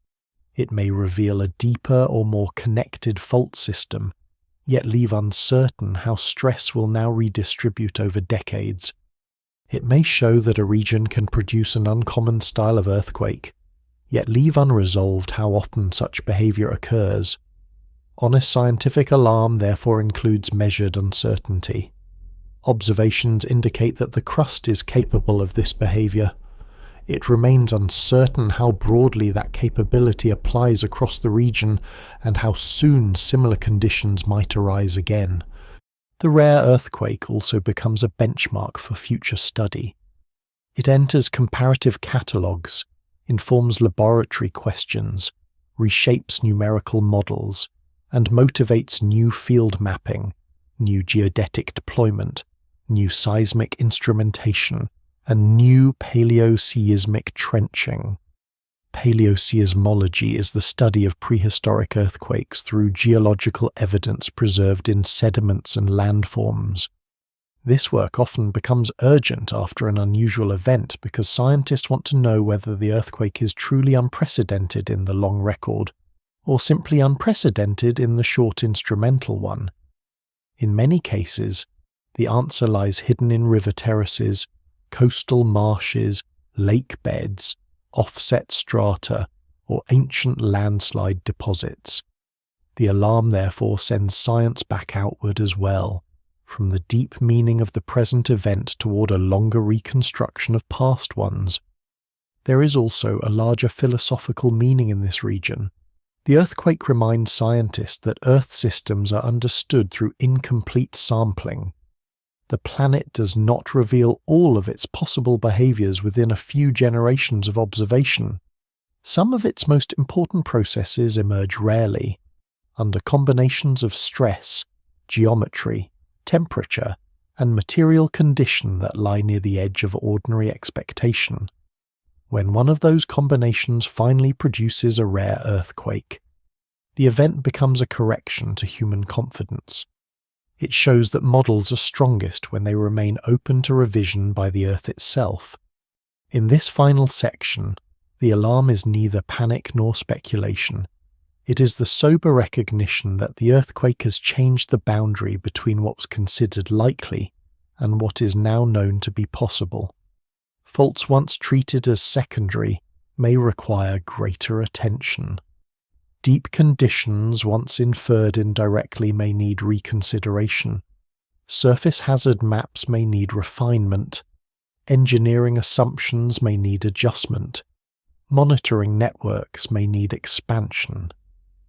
It may reveal a deeper or more connected fault system, yet leave uncertain how stress will now redistribute over decades. It may show that a region can produce an uncommon style of earthquake, yet leave unresolved how often such behavior occurs. Honest scientific alarm therefore includes measured uncertainty. Observations indicate that the crust is capable of this behavior. It remains uncertain how broadly that capability applies across the region and how soon similar conditions might arise again. The rare earthquake also becomes a benchmark for future study. It enters comparative catalogues, informs laboratory questions, reshapes numerical models, and motivates new field mapping, new geodetic deployment, new seismic instrumentation, and new paleoseismic trenching. Paleoseismology is the study of prehistoric earthquakes through geological evidence preserved in sediments and landforms. This work often becomes urgent after an unusual event because scientists want to know whether the earthquake is truly unprecedented in the long record, or simply unprecedented in the short instrumental one. In many cases, the answer lies hidden in river terraces, coastal marshes, lake beds, offset strata, or ancient landslide deposits. The alarm therefore sends science back outward as well, from the deep meaning of the present event toward a longer reconstruction of past ones. There is also a larger philosophical meaning in this region. The earthquake reminds scientists that Earth systems are understood through incomplete sampling. The planet does not reveal all of its possible behaviors within a few generations of observation. Some of its most important processes emerge rarely, under combinations of stress, geometry, temperature, and material condition that lie near the edge of ordinary expectation. When one of those combinations finally produces a rare earthquake, the event becomes a correction to human confidence. It shows that models are strongest when they remain open to revision by the Earth itself. In this final section, the alarm is neither panic nor speculation. It is the sober recognition that the earthquake has changed the boundary between what was considered likely and what is now known to be possible. Faults once treated as secondary may require greater attention. Deep conditions once inferred indirectly may need reconsideration. Surface hazard maps may need refinement. Engineering assumptions may need adjustment. Monitoring networks may need expansion.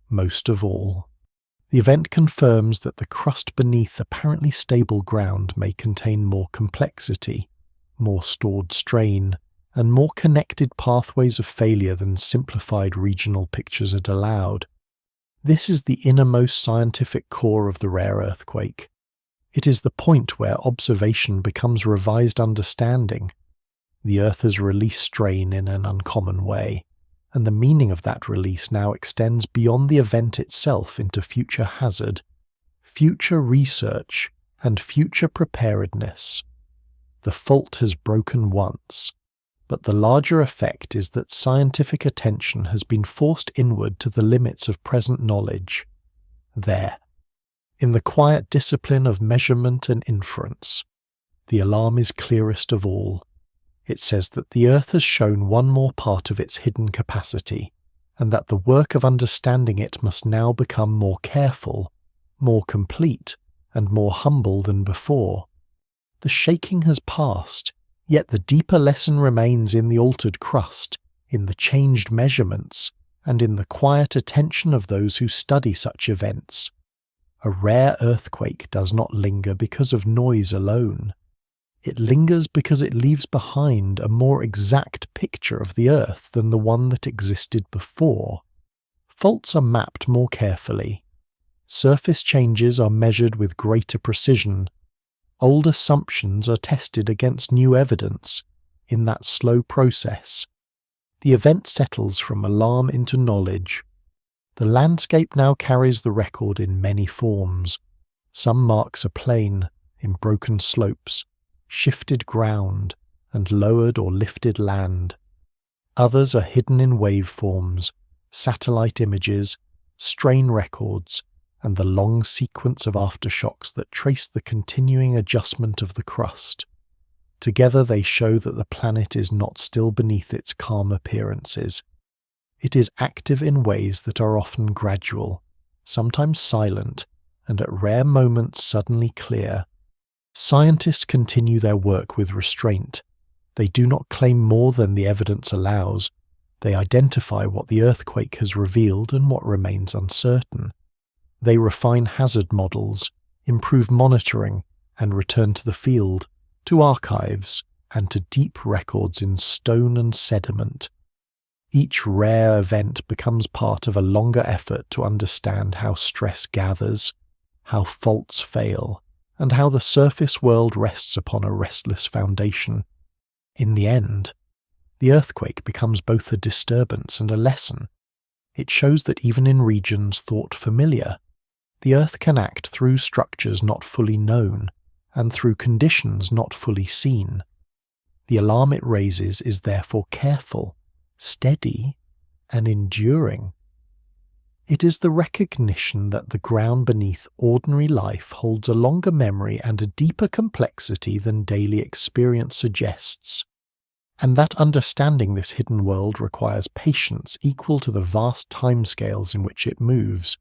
Most of all, the event confirms that the crust beneath apparently stable ground may contain more complexity, more stored strain, and more connected pathways of failure than simplified regional pictures had allowed. This is the innermost scientific core of the rare earthquake. It is the point where observation becomes revised understanding. The Earth has released strain in an uncommon way, and the meaning of that release now extends beyond the event itself into future hazard, future research, and future preparedness. The fault has broken once, but the larger effect is that scientific attention has been forced inward to the limits of present knowledge. There, in the quiet discipline of measurement and inference, the alarm is clearest of all. It says that the Earth has shown one more part of its hidden capacity, and that the work of understanding it must now become more careful, more complete, and more humble than before. The shaking has passed, yet the deeper lesson remains in the altered crust, in the changed measurements, and in the quiet attention of those who study such events. A rare earthquake does not linger because of noise alone. It lingers because it leaves behind a more exact picture of the Earth than the one that existed before. Faults are mapped more carefully. Surface changes are measured with greater precision. Old assumptions are tested against new evidence. In that slow process, the event settles from alarm into knowledge. The landscape now carries the record in many forms. Some marks are plain, in broken slopes, shifted ground, and lowered or lifted land. Others are hidden in waveforms, satellite images, strain records, and the long sequence of aftershocks that trace the continuing adjustment of the crust. Together they show that the planet is not still beneath its calm appearances. It is active in ways that are often gradual, sometimes silent, and at rare moments suddenly clear. Scientists continue their work with restraint. They do not claim more than the evidence allows. They identify what the earthquake has revealed and what remains uncertain. They refine hazard models, improve monitoring, and return to the field, to archives, and to deep records in stone and sediment. Each rare event becomes part of a longer effort to understand how stress gathers, how faults fail, and how the surface world rests upon a restless foundation. In the end, the earthquake becomes both a disturbance and a lesson. It shows that even in regions thought familiar, the Earth can act through structures not fully known, and through conditions not fully seen. The alarm it raises is therefore careful, steady, and enduring. It is the recognition that the ground beneath ordinary life holds a longer memory and a deeper complexity than daily experience suggests, and that understanding this hidden world requires patience equal to the vast timescales in which it moves.